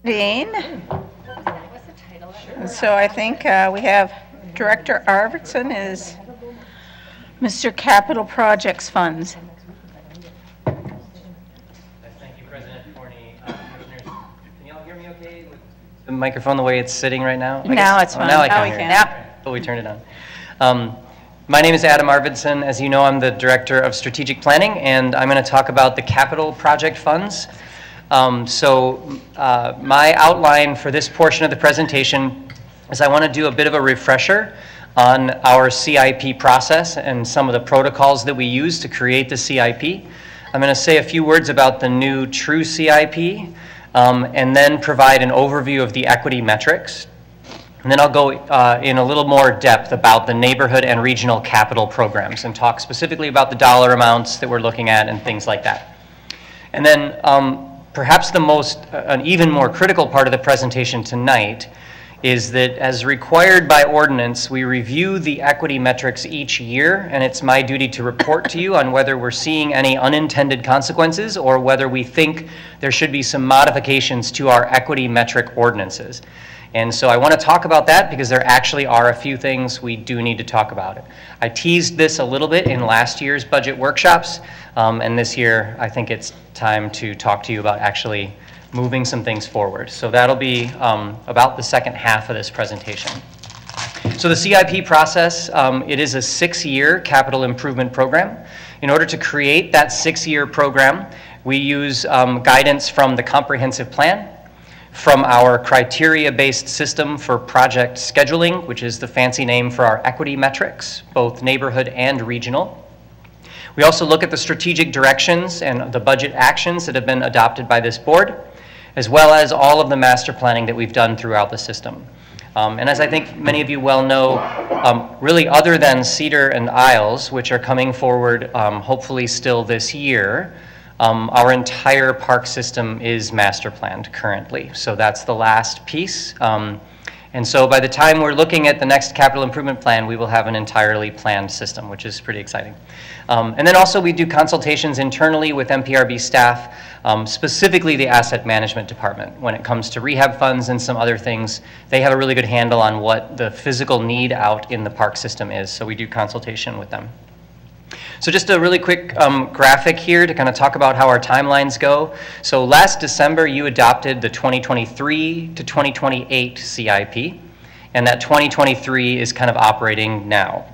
Dean? And so I think we have Director Arvidsson is Mr. Capital Projects Funds. Thank you, President Forney. Commissioners, can y'all hear me okay with the microphone the way it's sitting right now? Now it's fine. Now I Now can we hear can. it. Yeah. Oh, we turned it on. My name is Adam Arvidsson. As you know, I'm the Director of Strategic Planning, and I'm going to talk about the capital project funds. My outline for this portion of the presentation is I want to do a bit of a refresher on our CIP process and some of the protocols that we use to create the CIP. I'm going to say a few words about the new true CIP, and then provide an overview of the equity metrics. And then I'll go in a little more depth about the neighborhood and regional capital programs and talk specifically about the dollar amounts that we're looking at and things like that. And then perhaps an even more critical part of the presentation tonight is that as required by ordinance, we review the equity metrics each year, and it's my duty to report to you on whether we're seeing any unintended consequences or whether we think there should be some modifications to our equity metric ordinances. And so I want to talk about that because there actually are a few things we do need to talk about it. I teased this a little bit in last year's budget workshops, and this year I think it's time to talk to you about actually moving some things forward. So that'll be about the second half of this presentation. So the CIP process, it is a 6-year capital improvement program. In order to create that 6-year program, we use guidance from the comprehensive plan, from our criteria-based system for project scheduling, which is the fancy name for our equity metrics, both neighborhood and regional. We also look at the strategic directions and the budget actions that have been adopted by this board, as well as all of the master planning that we've done throughout the system. And as I think many of you well know, really other than Cedar and Isles, which are coming forward hopefully still this year, our entire park system is master planned currently. So that's the last piece. And so by the time we're looking at the next capital improvement plan, we will have an entirely planned system, which is pretty exciting. And then also we do consultations internally with MPRB staff, specifically the asset management department. When it comes to rehab funds and some other things, they have a really good handle on what the physical need out in the park system is. So we do consultation with them. So just a really quick graphic here to kind of talk about how our timelines go. So last December, you adopted the 2023 to 2028 CIP, and that 2023 is kind of operating now.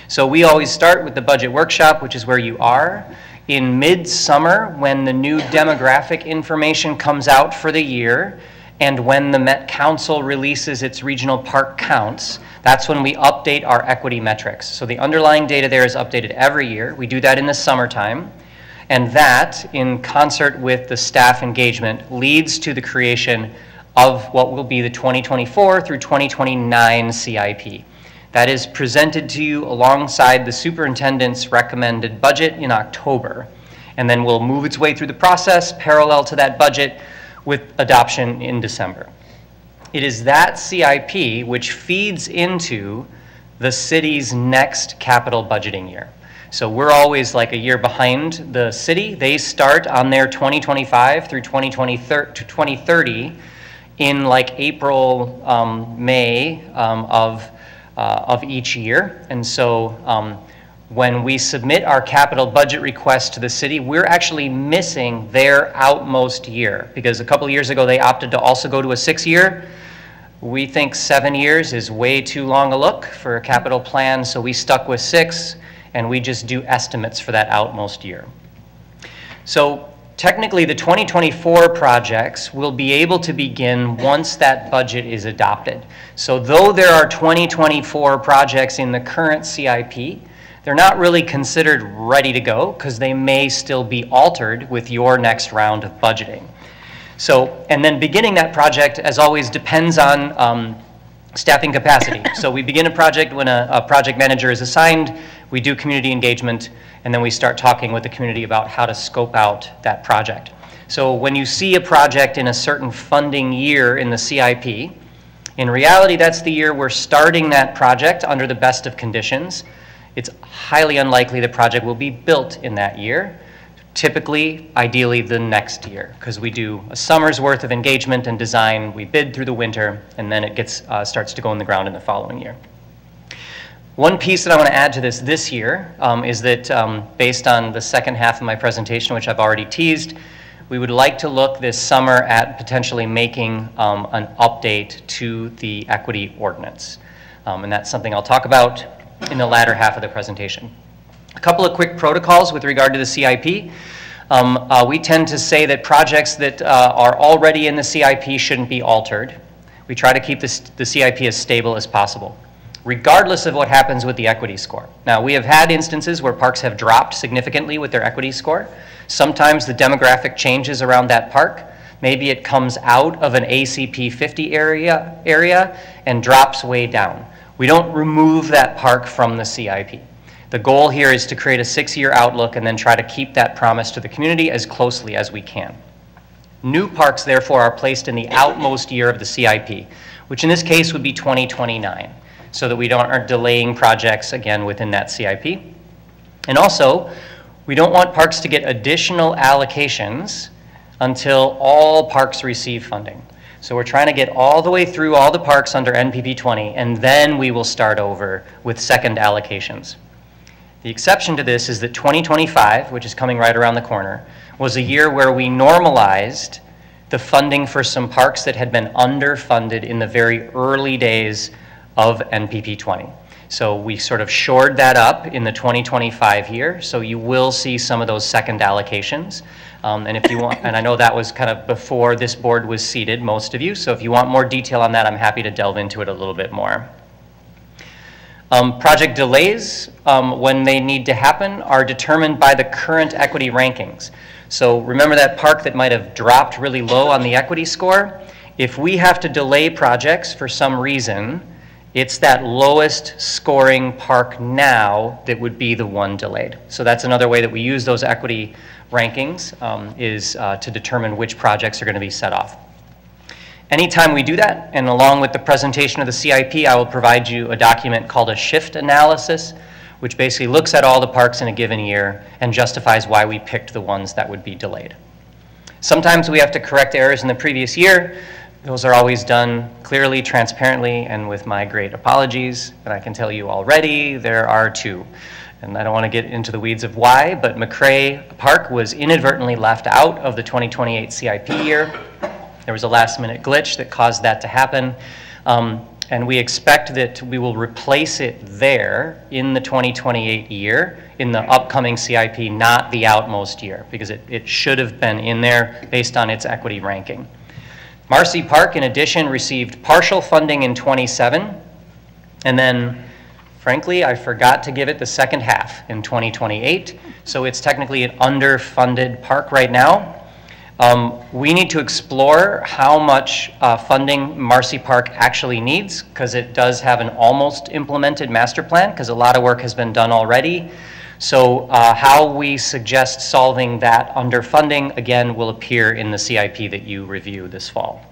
So we always start with the budget workshop, which is where you are. In mid-summer, when the new demographic information comes out for the year, and when the Met Council releases its regional park counts, that's when we update our equity metrics. So the underlying data there is updated every year. We do that in the summertime. And that, in concert with the staff engagement, leads to the creation of what will be the 2024 through 2029 CIP. That is presented to you alongside the superintendent's recommended budget in October. And then will move its way through the process parallel to that budget with adoption in December. It is that CIP which feeds into the city's next capital budgeting year. So we're always like a year behind the city. They start on their 2025 through 2030 in like April, May of each year. And so when we submit our capital budget request to the city, we're actually missing their outmost year, because a couple of years ago they opted to also go to a 6-year. We think 7 years is way too long a look for a capital plan, so we stuck with 6, and we just do estimates for that outmost year. So technically the 2024 projects will be able to begin once that budget is adopted. So though there are 2024 projects in the current CIP, they're not really considered ready to go because they may still be altered with your next round of budgeting. So, and then beginning that project, as always, depends on staffing capacity. So we begin a project when a project manager is assigned, we do community engagement, and then we start talking with the community about how to scope out that project. So when you see a project in a certain funding year in the CIP, in reality that's the year we're starting that project under the best of conditions. It's highly unlikely the project will be built in that year. typically, ideally, the next year, because we do a summer's worth of engagement and design, we bid through the winter, and then it gets starts to go in the ground in the following year. One piece that I want to add to this year is that based on the second half of my presentation, which I've already teased, we would like to look this summer at potentially making an update to the equity ordinance. And that's something I'll talk about in the latter half of the presentation. A couple of quick protocols with regard to the CIP. We tend to say that projects that are already in the CIP shouldn't be altered. We try to keep the CIP as stable as possible, regardless of what happens with the equity score. Now, we have had instances where parks have dropped significantly with their equity score. Sometimes the demographic changes around that park. Maybe it comes out of an ACP 50 area and drops way down. We don't remove that park from the CIP. The goal here is to create a 6-year outlook and then try to keep that promise to the community as closely as we can. New parks, therefore, are placed in the outmost year of the CIP, which in this case would be 2029, so that we aren't delaying projects again within that CIP. And also, we don't want parks to get additional allocations until all parks receive funding. So we're trying to get all the way through all the parks under NPP 20, and then we will start over with second allocations. The exception to this is that 2025, which is coming right around the corner, was a year where we normalized the funding for some parks that had been underfunded in the very early days of NPP 20. So we sort of shored that up in the 2025 year, so you will see some of those second allocations. And if you want, and I know that was kind of before this board was seated, most of you, so if you want more detail on that, I'm happy to delve into it a little bit more. Project delays, when they need to happen, are determined by the current equity rankings. So remember that park that might have dropped really low on the equity score? If we have to delay projects for some reason, it's that lowest scoring park now that would be the one delayed. So that's another way that we use those equity rankings is to determine which projects are going to be set off. Anytime we do that, and along with the presentation of the CIP, I will provide you a document called a shift analysis, which basically looks at all the parks in a given year and justifies why we picked the ones that would be delayed. Sometimes we have to correct errors in the previous year. Those are always done clearly, transparently, and with my great apologies. And I can tell you already, there are 2. And I don't want to get into the weeds of why, but McRae Park was inadvertently left out of the 2028 CIP year. There was a last-minute glitch that caused that to happen. And we expect that we will replace it there in the 2028 year, in the upcoming CIP, not the outmost year, because it should have been in there based on its equity ranking. Marcy Park, in addition, received partial funding in 27, and then, frankly, I forgot to give it the second half in 2028, so it's technically an underfunded park right now. We need to explore how much funding Marcy Park actually needs, because it does have an almost implemented master plan, because a lot of work has been done already. So how we suggest solving that underfunding, again, will appear in the CIP that you review this fall.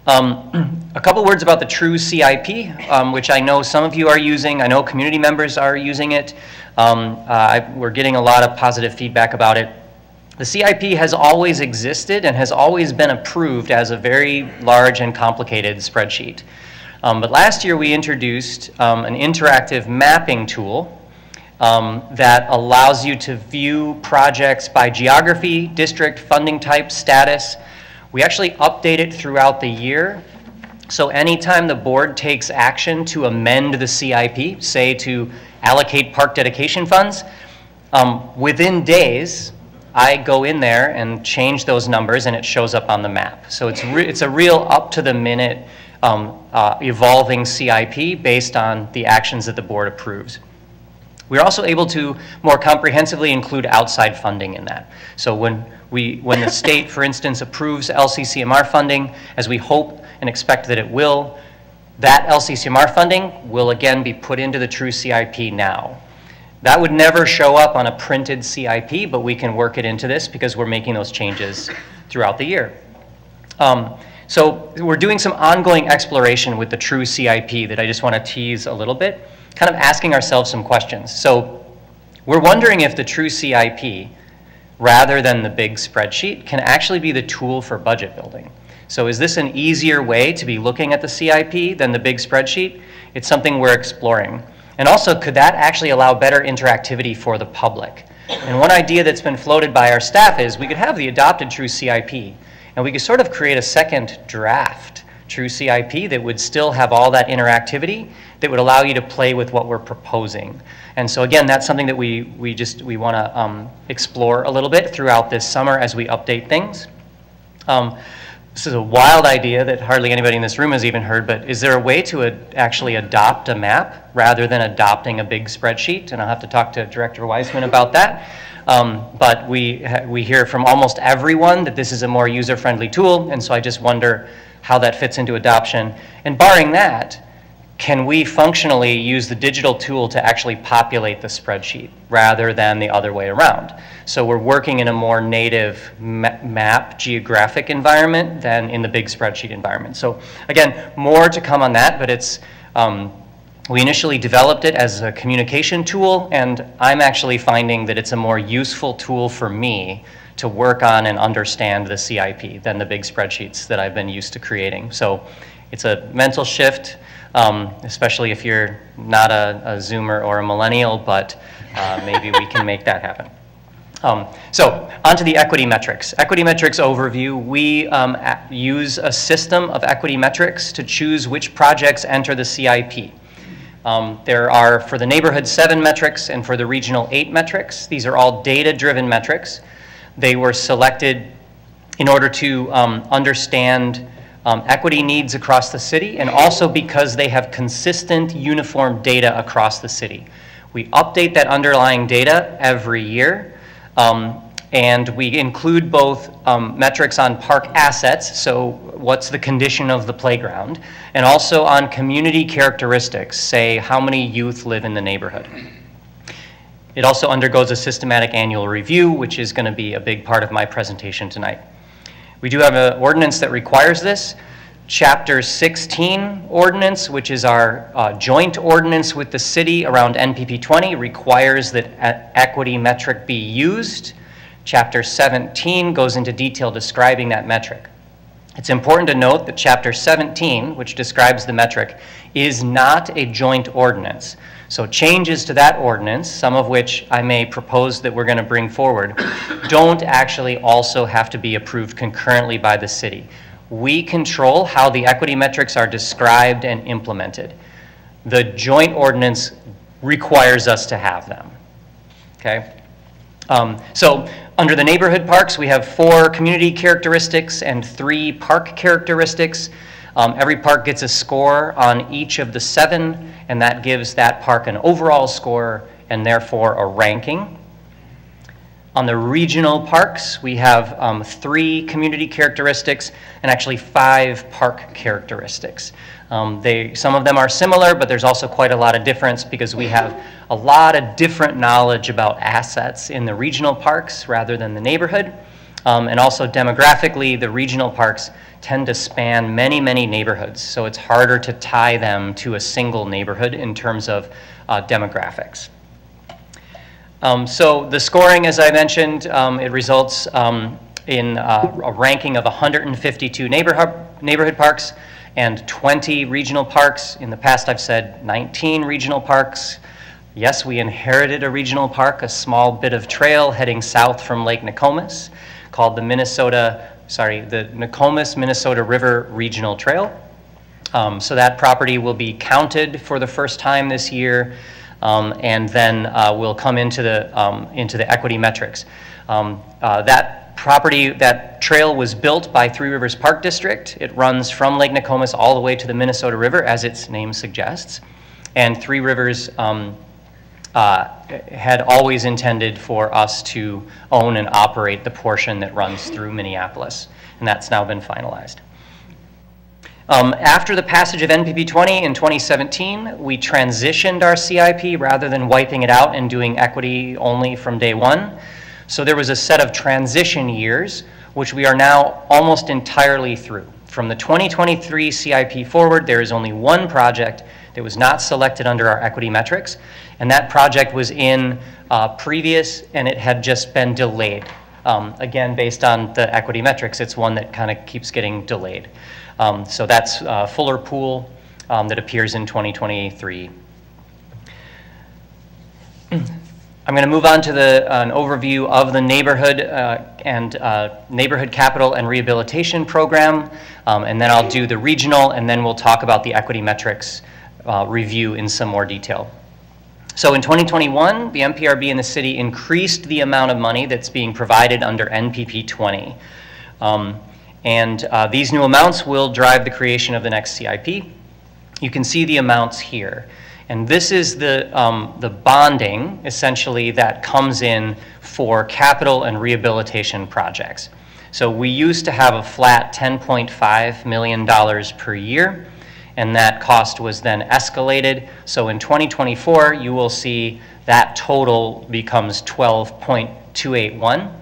A couple words about the True CIP, which I know some of you are using. I know community members are using it. We're getting a lot of positive feedback about it. The CIP has always existed and has always been approved as a very large and complicated spreadsheet. But last year we introduced an interactive mapping tool that allows you to view projects by geography, district, funding type, status. We actually update it throughout the year. So anytime the board takes action to amend the CIP, say to allocate park dedication funds, within days, I go in there and change those numbers and it shows up on the map. So it's a real up-to-the-minute evolving CIP based on the actions that the board approves. We're also able to more comprehensively include outside funding in that. So when the state, for instance, approves LCCMR funding, as we hope and expect that it will, that LCCMR funding will again be put into the True CIP now. That would never show up on a printed CIP, but we can work it into this because we're making those changes throughout the year. So we're doing some ongoing exploration with the True CIP that I just want to tease a little bit, kind of asking ourselves some questions. So we're wondering if the True CIP rather than the big spreadsheet can actually be the tool for budget building. So is this an easier way to be looking at the CIP than the big spreadsheet? It's something we're exploring. And also, could that actually allow better interactivity for the public? And one idea that's been floated by our staff is we could have the adopted true CIP, and we could sort of create a second draft true CIP that would still have all that interactivity that would allow you to play with what we're proposing. And so again, that's something that we want to explore a little bit throughout this summer as we update things. This is a wild idea that hardly anybody in this room has even heard, but is there a way to actually adopt a map rather than adopting a big spreadsheet? And I'll have to talk to Director Weissman about that. But we hear from almost everyone that this is a more user-friendly tool, and so I just wonder how that fits into adoption. And barring that, can we functionally use the digital tool to actually populate the spreadsheet rather than the other way around? So we're working in a more native map geographic environment than in the big spreadsheet environment. So again, more to come on that, but it's, we initially developed it as a communication tool, and I'm actually finding that it's a more useful tool for me to work on and understand the CIP than the big spreadsheets that I've been used to creating. So it's a mental shift, especially if you're not a Zoomer or a millennial, but maybe we can make that happen. So onto the equity metrics. Equity metrics overview, we use a system of equity metrics to choose which projects enter the CIP. There are, for the neighborhood, 7 metrics, and for the regional, 8 metrics. These are all data-driven metrics. They were selected in order to understand equity needs across the city, and also because they have consistent, uniform data across the city. We update that underlying data every year, and we include both metrics on park assets, so what's the condition of the playground, and also on community characteristics, say how many youth live in the neighborhood. It also undergoes a systematic annual review, which is going to be a big part of my presentation tonight. We do have an ordinance that requires this. Chapter 16 ordinance, which is our joint ordinance with the city around NPP 20, requires that equity metric be used. Chapter 17 goes into detail describing that metric. It's important to note that Chapter 17, which describes the metric, is not a joint ordinance. So changes to that ordinance, some of which I may propose that we're going to bring forward, don't actually also have to be approved concurrently by the city. We control how the equity metrics are described and implemented. The joint ordinance requires us to have them. Okay? So under the neighborhood parks, we have 4 community characteristics and 3 park characteristics. Every park gets a score on each of the 7, and that gives that park an overall score and therefore a ranking. On the regional parks, we have 3 community characteristics and actually 5 park characteristics. Some of them are similar, but there's also quite a lot of difference because we have a lot of different knowledge about assets in the regional parks rather than the neighborhood. And also demographically, the regional parks tend to span many, many neighborhoods, so it's harder to tie them to a single neighborhood in terms of demographics. So the scoring, as I mentioned, it results in a ranking of 152 neighborhood parks and 20 regional parks. In the past, I've said 19 regional parks. Yes, we inherited a regional park, a small bit of trail heading south from Lake Nokomis called the Nokomis Minnesota River Regional Trail. So that property will be counted for the first time this year, and then will come into the equity metrics. That property, that trail was built by Three Rivers Park District. It runs from Lake Nokomis all the way to the Minnesota River, as its name suggests. And Three Rivers had always intended for us to own and operate the portion that runs through Minneapolis, and that's now been finalized. After the passage of NPP 20 in 2017, we transitioned our CIP rather than wiping it out and doing equity only from day one. So there was a set of transition years, which we are now almost entirely through. From the 2023 CIP forward, there is only one project that was not selected under our equity metrics, and that project was in previous, and it had just been delayed Again, based on the equity metrics, it's one that kind of keeps getting delayed. So that's Fuller Pool that appears in 2023. I'm going to move on to an overview of the neighborhood neighborhood capital and rehabilitation program, and then I'll do the regional, and then we'll talk about the equity metrics review in some more detail. So in 2021, the MPRB in the city increased the amount of money that's being provided under NPP 20. These new amounts will drive the creation of the next CIP. You can see the amounts here. And this is the bonding, essentially, that comes in for capital and rehabilitation projects. So we used to have a flat $10.5 million per year, and that cost was then escalated. So in 2024, you will see that total becomes 12.281.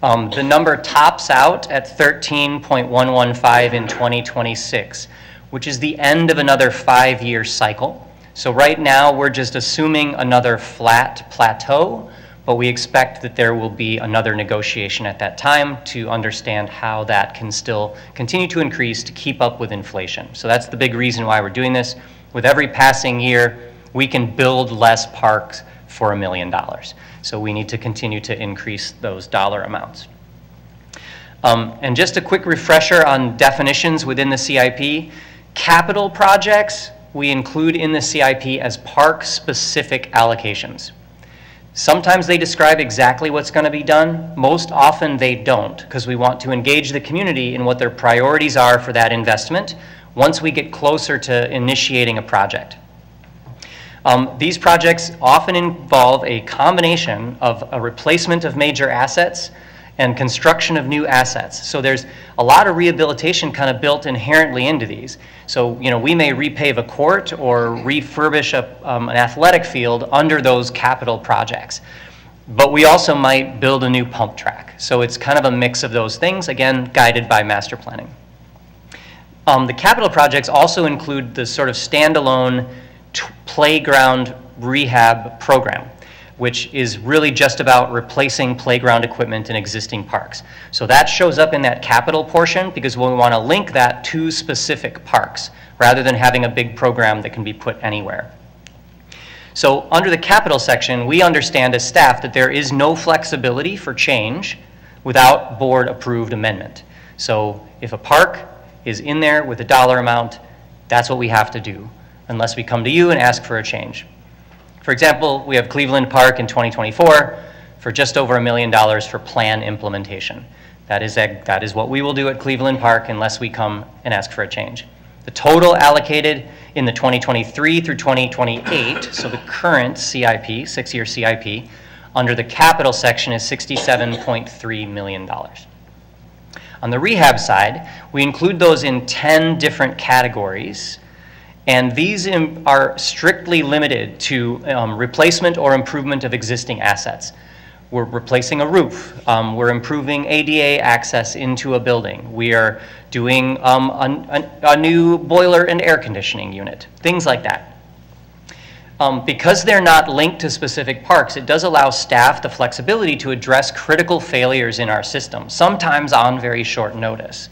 The number tops out at 13.115 in 2026, which is the end of another 5-year cycle. So right now, we're just assuming another flat plateau, but we expect that there will be another negotiation at that time to understand how that can still continue to increase to keep up with inflation. So that's the big reason why we're doing this. With every passing year, we can build less parks for $1 million. So we need to continue to increase those dollar amounts. And just a quick refresher on definitions within the CIP. Capital projects we include in the CIP as park-specific allocations. Sometimes they describe exactly what's going to be done. Most often they don't, because we want to engage the community in what their priorities are for that investment once we get closer to initiating a project. These projects often involve a combination of a replacement of major assets and construction of new assets. So there's a lot of rehabilitation kind of built inherently into these. So, we may repave a court or refurbish an athletic field under those capital projects. But we also might build a new pump track. So it's kind of a mix of those things, again, guided by master planning. The capital projects also include the sort of standalone playground rehab program, which is really just about replacing playground equipment in existing parks. So that shows up in that capital portion because we want to link that to specific parks rather than having a big program that can be put anywhere. So under the capital section, we understand as staff that there is no flexibility for change without board-approved amendment. So if a park is in there with a dollar amount, that's what we have to do, unless we come to you and ask for a change. For example, we have Cleveland Park in 2024 for just over $1 million for plan implementation. That is what we will do at Cleveland Park unless we come and ask for a change. The total allocated in the 2023 through 2028, so the current CIP, 6-year CIP, under the capital section is $67.3 million. On the rehab side, we include those in 10 different categories. And these are strictly limited to replacement or improvement of existing assets. We're replacing a roof. We're improving ADA access into a building. We are doing a new boiler and air conditioning unit, things like that. Because they're not linked to specific parks, it does allow staff the flexibility to address critical failures in our system, sometimes on very short notice.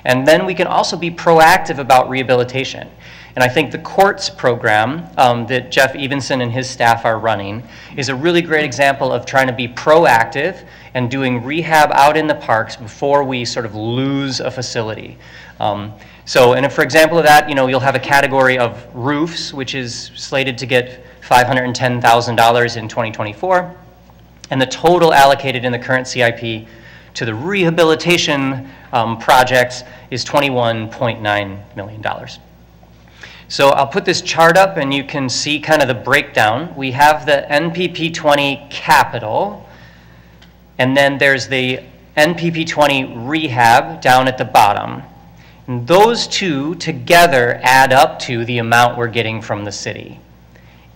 And then we can also be proactive about rehabilitation. And I think the courts program that Jeff Evenson and his staff are running is a really great example of trying to be proactive and doing rehab out in the parks before we sort of lose a facility. And if, for example of that, you'll have a category of roofs, which is slated to get $510,000 in 2024. And the total allocated in the current CIP to the rehabilitation projects is $21.9 million. So I'll put this chart up and you can see kind of the breakdown. We have the NPP 20 capital, and then there's the NPP 20 rehab down at the bottom. And those two together add up to the amount we're getting from the city.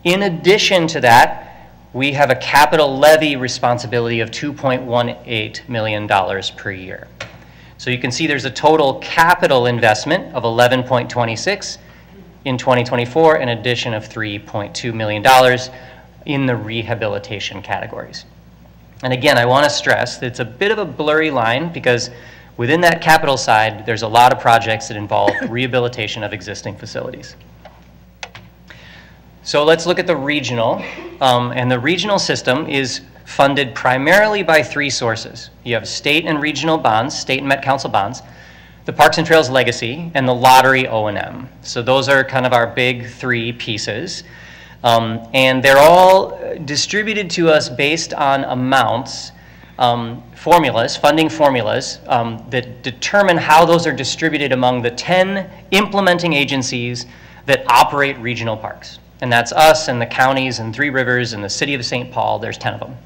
In addition to that, we have a capital levy responsibility of $2.18 million per year. So you can see there's a total capital investment of 11.26 in 2024, an addition of $3.2 million in the rehabilitation categories. And again, I want to stress that it's a bit of a blurry line because within that capital side, there's a lot of projects that involve rehabilitation of existing facilities. So let's look at the regional. And the regional system is funded primarily by three sources. You have state and regional bonds, state and Met Council bonds, the Parks and Trails Legacy, and the lottery O&M. So those are kind of our big three pieces. And they're all distributed to us based on amounts, formulas, funding formulas, that determine how those are distributed among the 10 implementing agencies that operate regional parks. And that's us and the counties and Three Rivers and the city of St. Paul. There's 10 of them.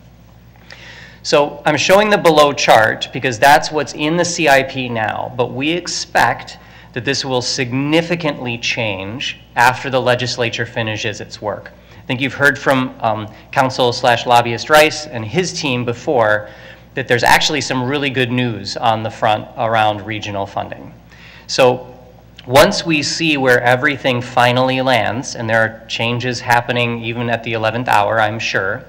So I'm showing the below chart because that's what's in the CIP now, but we expect that this will significantly change after the legislature finishes its work. I think you've heard from Council/Lobbyist Rice and his team before that there's actually some really good news on the front around regional funding. So once we see where everything finally lands, and there are changes happening even at the 11th hour, I'm sure,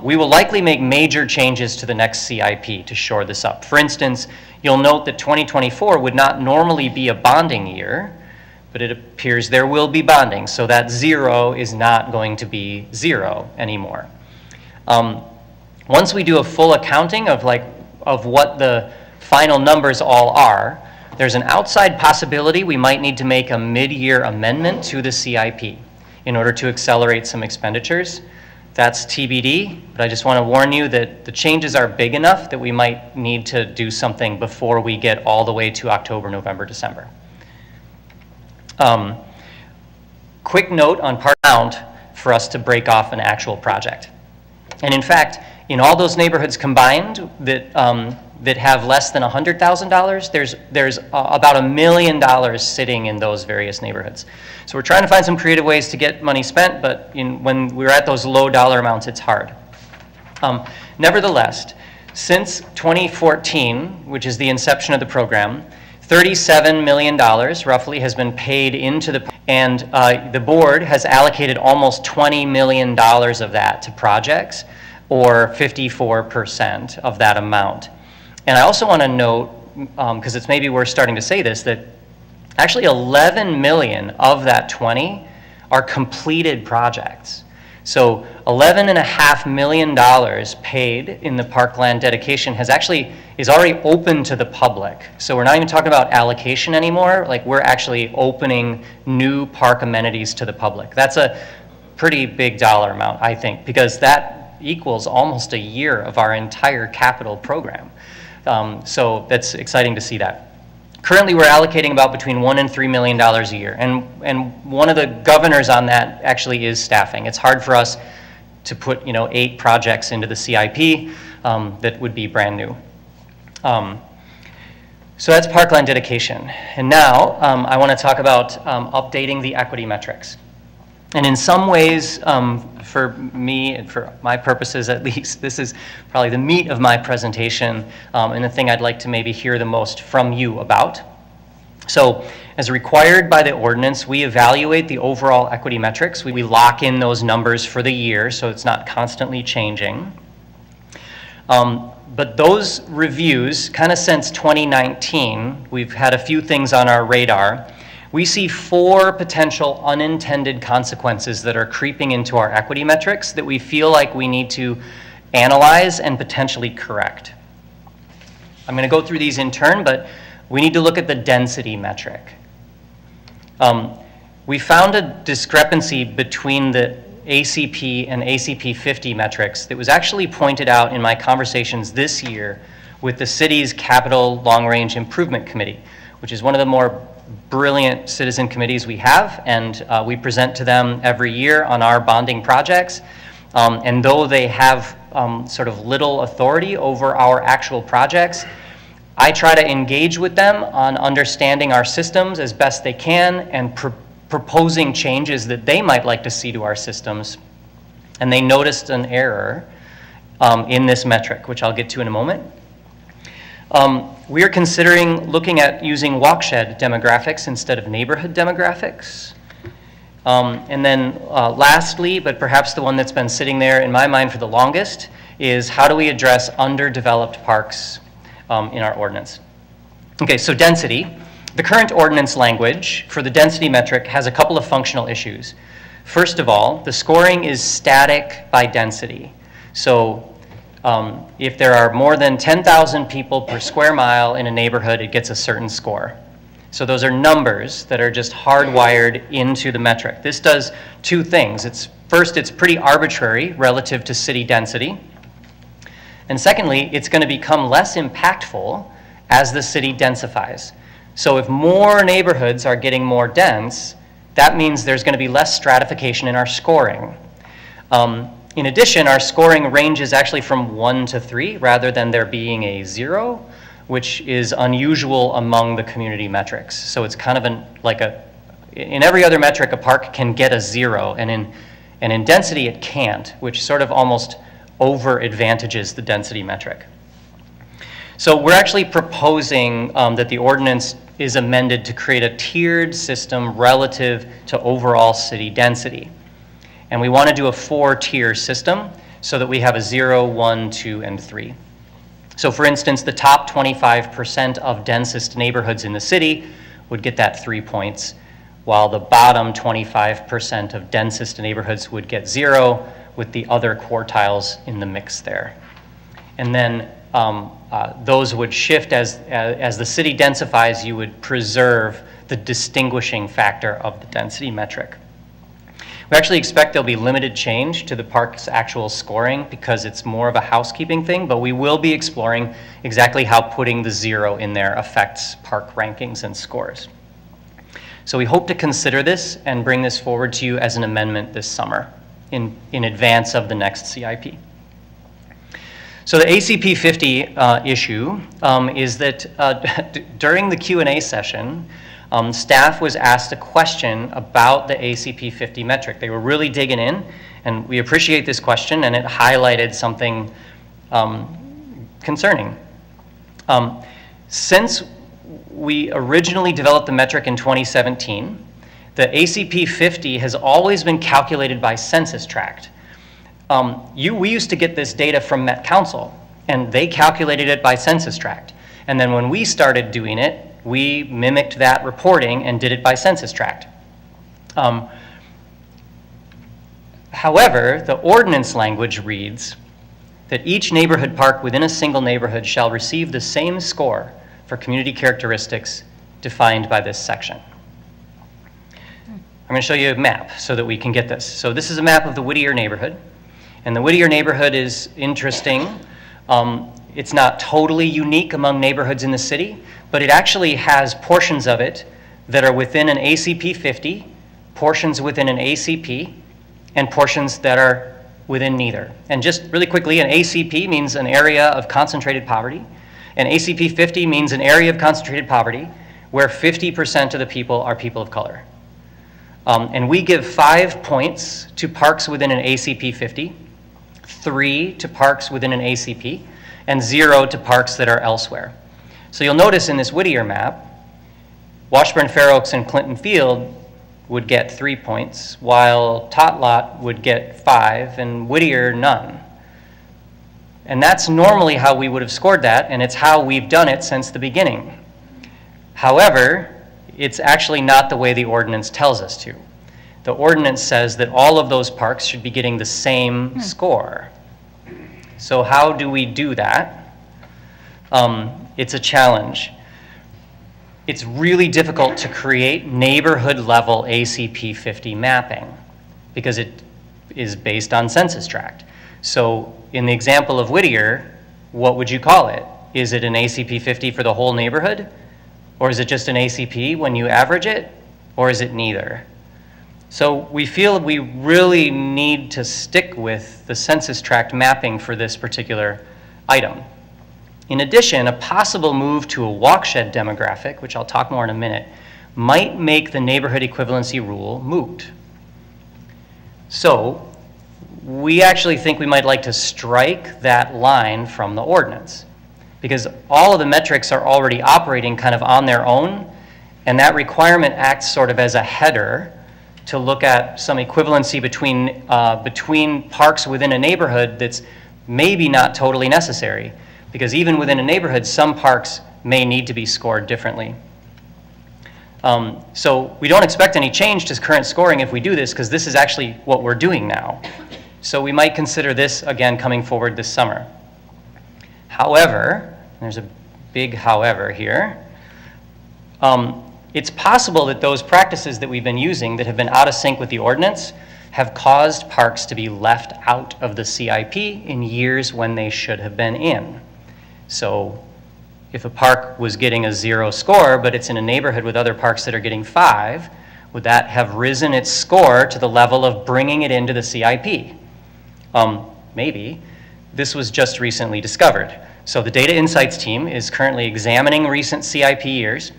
we will likely make major changes to the next CIP to shore this up. For instance, you'll note that 2024 would not normally be a bonding year, but it appears there will be bonding, so that 0 is not going to be 0 anymore. Once we do a full accounting of what the final numbers all are, there's an outside possibility we might need to make a mid-year amendment to the CIP in order to accelerate some expenditures. That's TBD, but I just want to warn you that the changes are big enough that we might need to do something before we get all the way to October, November, December. Quick note on part amount for us to break off an actual project. And in fact, in all those neighborhoods combined that have less than $100,000, there's about $1 million sitting in those various neighborhoods. So we're trying to find some creative ways to get money spent, but when we're at those low dollar amounts, it's hard. Nevertheless, since 2014, which is the inception of the program, $37 million roughly has been paid into the, and the board has allocated almost $20 million of that to projects, or 54% of that amount. And I also want to note, because it's maybe we're starting to say this, that actually 11 million of that 20 are completed projects. So $11.5 million paid in the parkland dedication is already open to the public. So we're not even talking about allocation anymore. Like, we're actually opening new park amenities to the public. That's a pretty big dollar amount, I think, because that equals almost a year of our entire capital program. So that's exciting to see that. Currently, we're allocating about between $1 and $3 million a year, and one of the governors on that actually is staffing. It's hard for us to put 8 projects into the CIP that would be brand new. So that's parkland dedication. And now I want to talk about updating the equity metrics. And in some ways, for me and for my purposes at least, this is probably the meat of my presentation and the thing I'd like to maybe hear the most from you about. So as required by the ordinance, we evaluate the overall equity metrics. We lock in those numbers for the year so it's not constantly changing. But those reviews, kind of since 2019, we've had a few things on our radar. We see 4 potential unintended consequences that are creeping into our equity metrics that we feel like we need to analyze and potentially correct. I'm going to go through these in turn, but we need to look at the density metric. We found a discrepancy between the ACP and ACP 50 metrics that was actually pointed out in my conversations this year with the city's Capital Long Range Improvement Committee, which is one of the more brilliant citizen committees we have, and we present to them every year on our bonding projects. And though they have sort of little authority over our actual projects, I try to engage with them on understanding our systems as best they can and proposing changes that they might like to see to our systems. And they noticed an error in this metric, which I'll get to in a moment. We are considering looking at using watershed demographics instead of neighborhood demographics. And then lastly, but perhaps the one that's been sitting there in my mind for the longest, is how do we address underdeveloped parks in our ordinance? Okay, so density. The current ordinance language for the density metric has a couple of functional issues. First of all, the scoring is static by density. So if there are more than 10,000 people per square mile in a neighborhood, it gets a certain score. So those are numbers that are just hardwired into the metric. This does two things. First, it's pretty arbitrary relative to city density. And secondly, it's going to become less impactful as the city densifies. So if more neighborhoods are getting more dense, that means there's going to be less stratification in our scoring. In addition, our scoring ranges actually from 1 to 3 rather than there being a 0, which is unusual among the community metrics. So it's kind of in every other metric, a park can get a 0, and in density it can't, which sort of almost over advantages the density metric. So we're actually proposing that the ordinance is amended to create a tiered system relative to overall city density. And we want to do a 4-tier system so that we have a 0, 1, 2, and 3. So for instance, the top 25% of densest neighborhoods in the city would get that 3 points, while the bottom 25% of densest neighborhoods would get 0, with the other quartiles in the mix there. And then those would shift as the city densifies. You would preserve the distinguishing factor of the density metric. We actually expect there'll be limited change to the park's actual scoring because it's more of a housekeeping thing, but we will be exploring exactly how putting the 0 in there affects park rankings and scores. So we hope to consider this and bring this forward to you as an amendment this summer in advance of the next CIP. So the ACP 50 issue is that during the Q&A session, staff was asked a question about the ACP 50 metric. They were really digging in, and we appreciate this question, and it highlighted something concerning. Since we originally developed the metric in 2017, the ACP 50 has always been calculated by census tract. We used to get this data from Met Council, and they calculated it by census tract. And then when we started doing it, we mimicked that reporting and did it by census tract. However, the ordinance language reads that each neighborhood park within a single neighborhood shall receive the same score for community characteristics defined by this section. I'm going to show you a map so that we can get this. So this is a map of the Whittier neighborhood. And the Whittier neighborhood is interesting. It's not totally unique among neighborhoods in the city, but it actually has portions of it that are within an ACP 50, portions within an ACP, and portions that are within neither. And just really quickly, an ACP means an area of concentrated poverty. An ACP 50 means an area of concentrated poverty where 50% of the people are people of color. And we give 5 points to parks within an ACP 50, 3 to parks within an ACP, and 0 to parks that are elsewhere. So you'll notice in this Whittier map, Washburn, Fair Oaks, and Clinton Field would get 3 points, while Totlot would get 5, and Whittier none. And that's normally how we would have scored that, and it's how we've done it since the beginning. However, it's actually not the way the ordinance tells us to. The ordinance says that all of those parks should be getting the same score. So how do we do that? It's a challenge. It's really difficult to create neighborhood level ACP 50 mapping because it is based on census tract. So in the example of Whittier, what would you call it? Is it an ACP 50 for the whole neighborhood? Or is it just an ACP when you average it? Or is it neither? So we feel we really need to stick with the census tract mapping for this particular item. In addition, a possible move to a walkshed demographic, which I'll talk more in a minute, might make the neighborhood equivalency rule moot. So we actually think we might like to strike that line from the ordinance because all of the metrics are already operating kind of on their own, and that requirement acts sort of as a header to look at some equivalency between parks within a neighborhood that's maybe not totally necessary, because even within a neighborhood, some parks may need to be scored differently. So we don't expect any change to current scoring if we do this, because this is actually what we're doing now. So we might consider this, again, coming forward this summer. However, there's a big however here, it's possible that those practices that we've been using that have been out of sync with the ordinance have caused parks to be left out of the CIP in years when they should have been in. So if a park was getting a 0 score, but it's in a neighborhood with other parks that are getting 5, would that have risen its score to the level of bringing it into the CIP? Maybe. This was just recently discovered. So the Data Insights team is currently examining recent CIP years,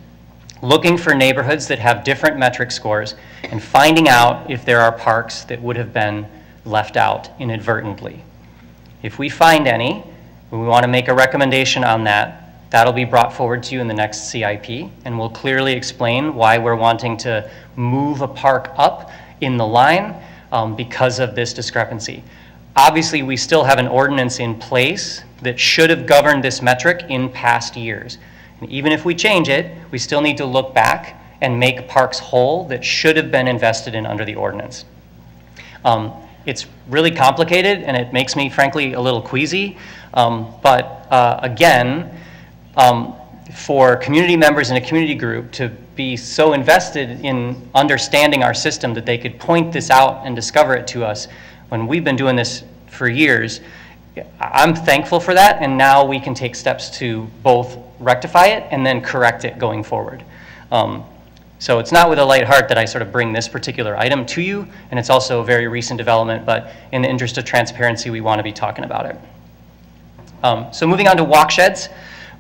looking for neighborhoods that have different metric scores, and finding out if there are parks that would have been left out inadvertently. If we find any, we want to make a recommendation on that. That'll be brought forward to you in the next CIP, and we'll clearly explain why we're wanting to move a park up in the line because of this discrepancy. Obviously, we still have an ordinance in place that should have governed this metric in past years. And even if we change it, we still need to look back and make parks whole that should have been invested in under the ordinance. It's really complicated, and it makes me, frankly, a little queasy. Again, for community members in a community group to be so invested in understanding our system that they could point this out and discover it to us when we've been doing this for years, I'm thankful for that, and now we can take steps to both rectify it and then correct it going forward. So it's not with a light heart that I sort of bring this particular item to you, and it's also a very recent development, but in the interest of transparency, we want to be talking about it. So moving on to walk sheds.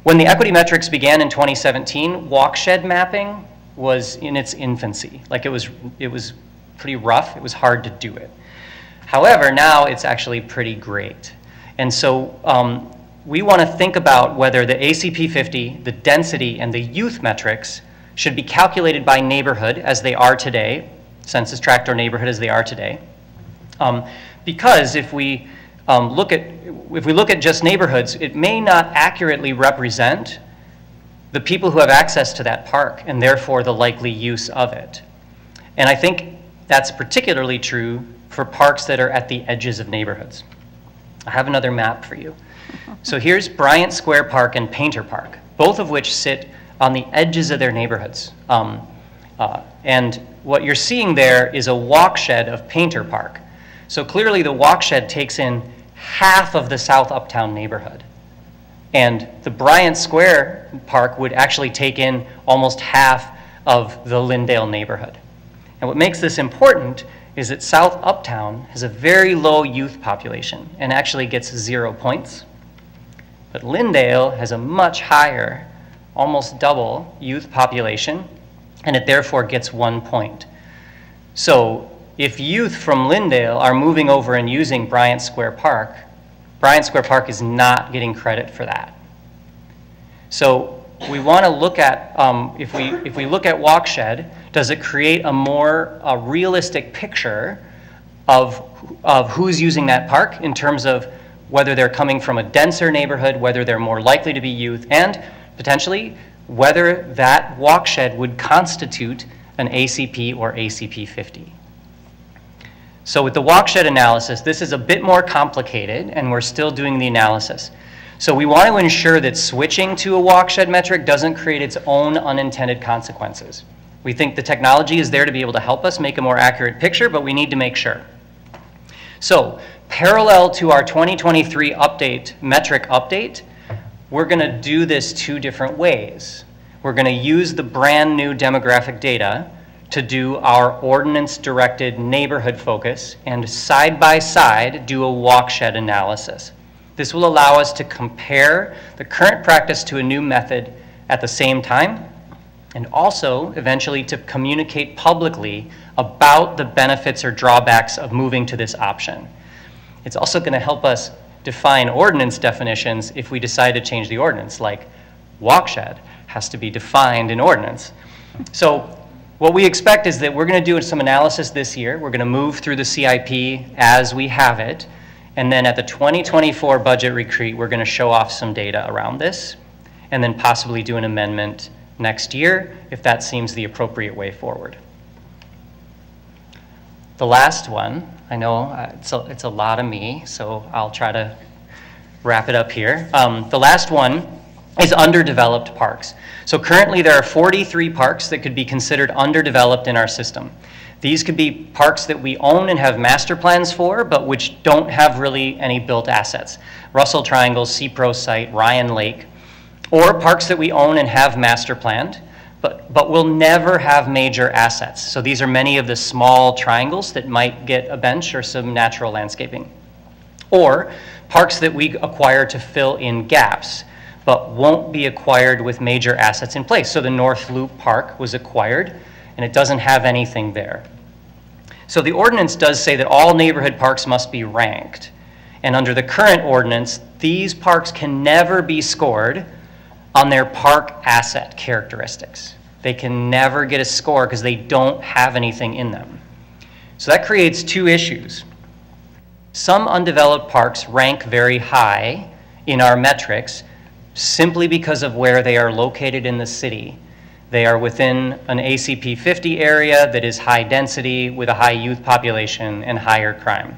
When the equity metrics began in 2017, walk shed mapping was in its infancy. Like it was pretty rough. It was hard to do it. However, now it's actually pretty great. And so we want to think about whether the ACP 50, the density, and the youth metrics should be calculated by neighborhood as they are today, census tract or neighborhood as they are today. Because if we look at just neighborhoods, it may not accurately represent the people who have access to that park and therefore the likely use of it. And I think that's particularly true for parks that are at the edges of neighborhoods. I have another map for you. So here's Bryant Square Park and Painter Park, both of which sit on the edges of their neighborhoods. And what you're seeing there is a walk shed of Painter Park. So clearly the walk shed takes in half of the South Uptown neighborhood. And the Bryant Square Park would actually take in almost half of the Lyndale neighborhood. And what makes this important is that South Uptown has a very low youth population and actually gets 0 points. But Lyndale has a much higher, almost double youth population, and it therefore gets 1 point. So if youth from Lyndale are moving over and using Bryant Square Park is not getting credit for that. So we want to look at, if we look at walk shed, does it create a more realistic picture of who's using that park in terms of whether they're coming from a denser neighborhood, whether they're more likely to be youth, and potentially whether that walk shed would constitute an ACP or ACP 50. So with the walk shed analysis, this is a bit more complicated, and we're still doing the analysis. So we want to ensure that switching to a walk shed metric doesn't create its own unintended consequences. We think the technology is there to be able to help us make a more accurate picture, but we need to make sure. So parallel to our 2023 metric update, we're going to do this 2 different ways. We're going to use the brand new demographic data to do our ordinance-directed neighborhood focus and side by side do a walk shed analysis. This will allow us to compare the current practice to a new method at the same time, and also eventually to communicate publicly about the benefits or drawbacks of moving to this option. It's also going to help us define ordinance definitions if we decide to change the ordinance, like walk shed has to be defined in ordinance. So what we expect is that we're going to do some analysis this year. We're going to move through the CIP as we have it, And then at the 2024 budget retreat, we're going to show off some data around this, and then possibly do an amendment next year if that seems the appropriate way forward. The last one, I know it's a lot of me, so I'll try to wrap it up here. The last one is underdeveloped parks. So currently there are 43 parks that could be considered underdeveloped in our system. These could be parks that we own and have master plans for, but which don't have really any built assets. Russell Triangle, CPRO site, Ryan Lake, or parks that we own and have master planned, but will never have major assets. So these are many of the small triangles that might get a bench or some natural landscaping. Or parks that we acquire to fill in gaps, but won't be acquired with major assets in place. So the North Loop Park was acquired, and it doesn't have anything there. So the ordinance does say that all neighborhood parks must be ranked. And under the current ordinance, these parks can never be scored on their park asset characteristics. They can never get a score because they don't have anything in them. So that creates two issues. Some undeveloped parks rank very high in our metrics simply because of where they are located in the city. They are within an ACP 50 area that is high density with a high youth population and higher crime.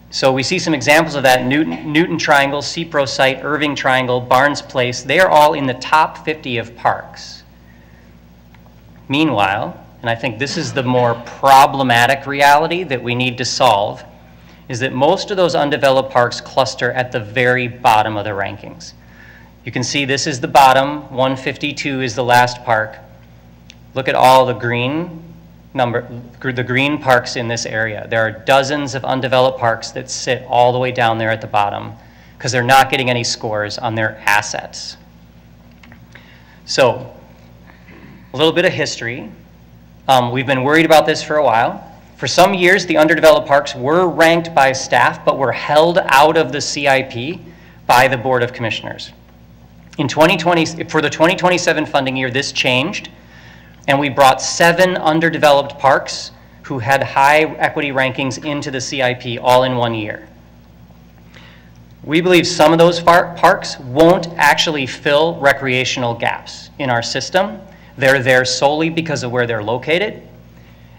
So we see some examples of that. Newton Triangle, CPRO site, Irving Triangle, Barnes Place, they are all in the top 50 of parks. Meanwhile, and I think this is the more problematic reality that we need to solve, is that most of those undeveloped parks cluster at the very bottom of the rankings. You can see this is the bottom, 152 is the last park. Look at all the green parks in this area. There are dozens of undeveloped parks that sit all the way down there at the bottom because they're not getting any scores on their assets. So, a little bit of history. We've been worried about this for a while. For some years, the underdeveloped parks were ranked by staff, but were held out of the CIP by the Board of Commissioners. In 2020, for the 2027 funding year, this changed, and we brought 7 underdeveloped parks who had high equity rankings into the CIP all in 1 year. We believe some of those parks won't actually fill recreational gaps in our system. They're there solely because of where they're located.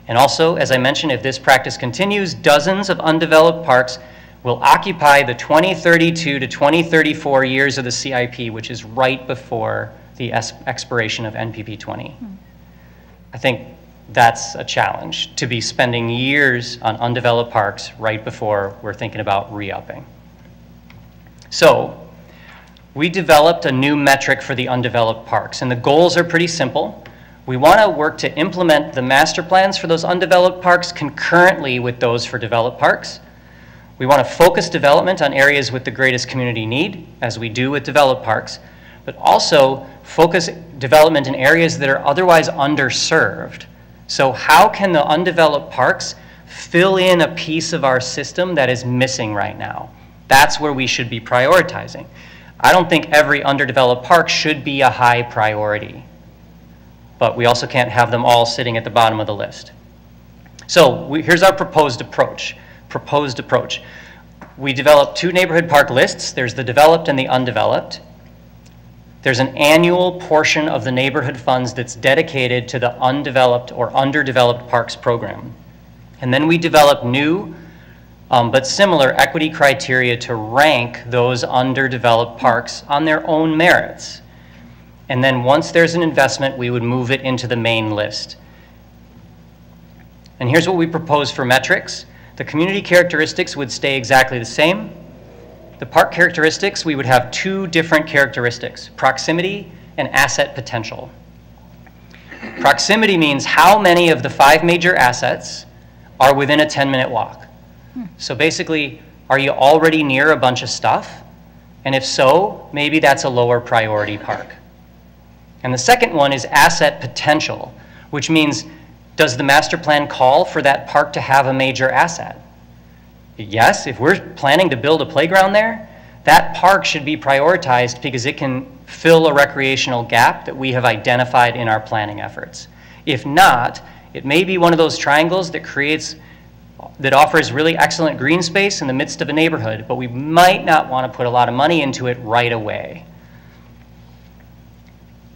And also, as I mentioned, if this practice continues, dozens of undeveloped parks will occupy the 2032 to 2034 years of the CIP, which is right before the expiration of NPP 20. I think that's a challenge, to be spending years on undeveloped parks right before we're thinking about re-upping. So, we developed a new metric for the undeveloped parks, and the goals are pretty simple. We want to work to implement the master plans for those undeveloped parks concurrently with those for developed parks. We want to focus development on areas with the greatest community need, as we do with developed parks, but also focus development in areas that are otherwise underserved. So how can the undeveloped parks fill in a piece of our system that is missing right now? That's where we should be prioritizing. I don't think every underdeveloped park should be a high priority, but we also can't have them all sitting at the bottom of the list. So here's our proposed approach. We developed 2 neighborhood park lists. There's the developed and the undeveloped. There's an annual portion of the neighborhood funds that's dedicated to the undeveloped or underdeveloped parks program. And then we develop new but similar equity criteria to rank those underdeveloped parks on their own merits. And then once there's an investment, we would move it into the main list. And here's what we propose for metrics. The community characteristics would stay exactly the same. The park characteristics, we would have 2 different characteristics, proximity and asset potential. Proximity means how many of the 5 major assets are within a 10-minute walk. So basically, are you already near a bunch of stuff? And if so, maybe that's a lower priority park. And the second one is asset potential, which means, does the master plan call for that park to have a major asset? Yes, if we're planning to build a playground there, that park should be prioritized because it can fill a recreational gap that we have identified in our planning efforts. If not, it may be one of those triangles that creates that offers really excellent green space in the midst of a neighborhood, but we might not want to put a lot of money into it right away.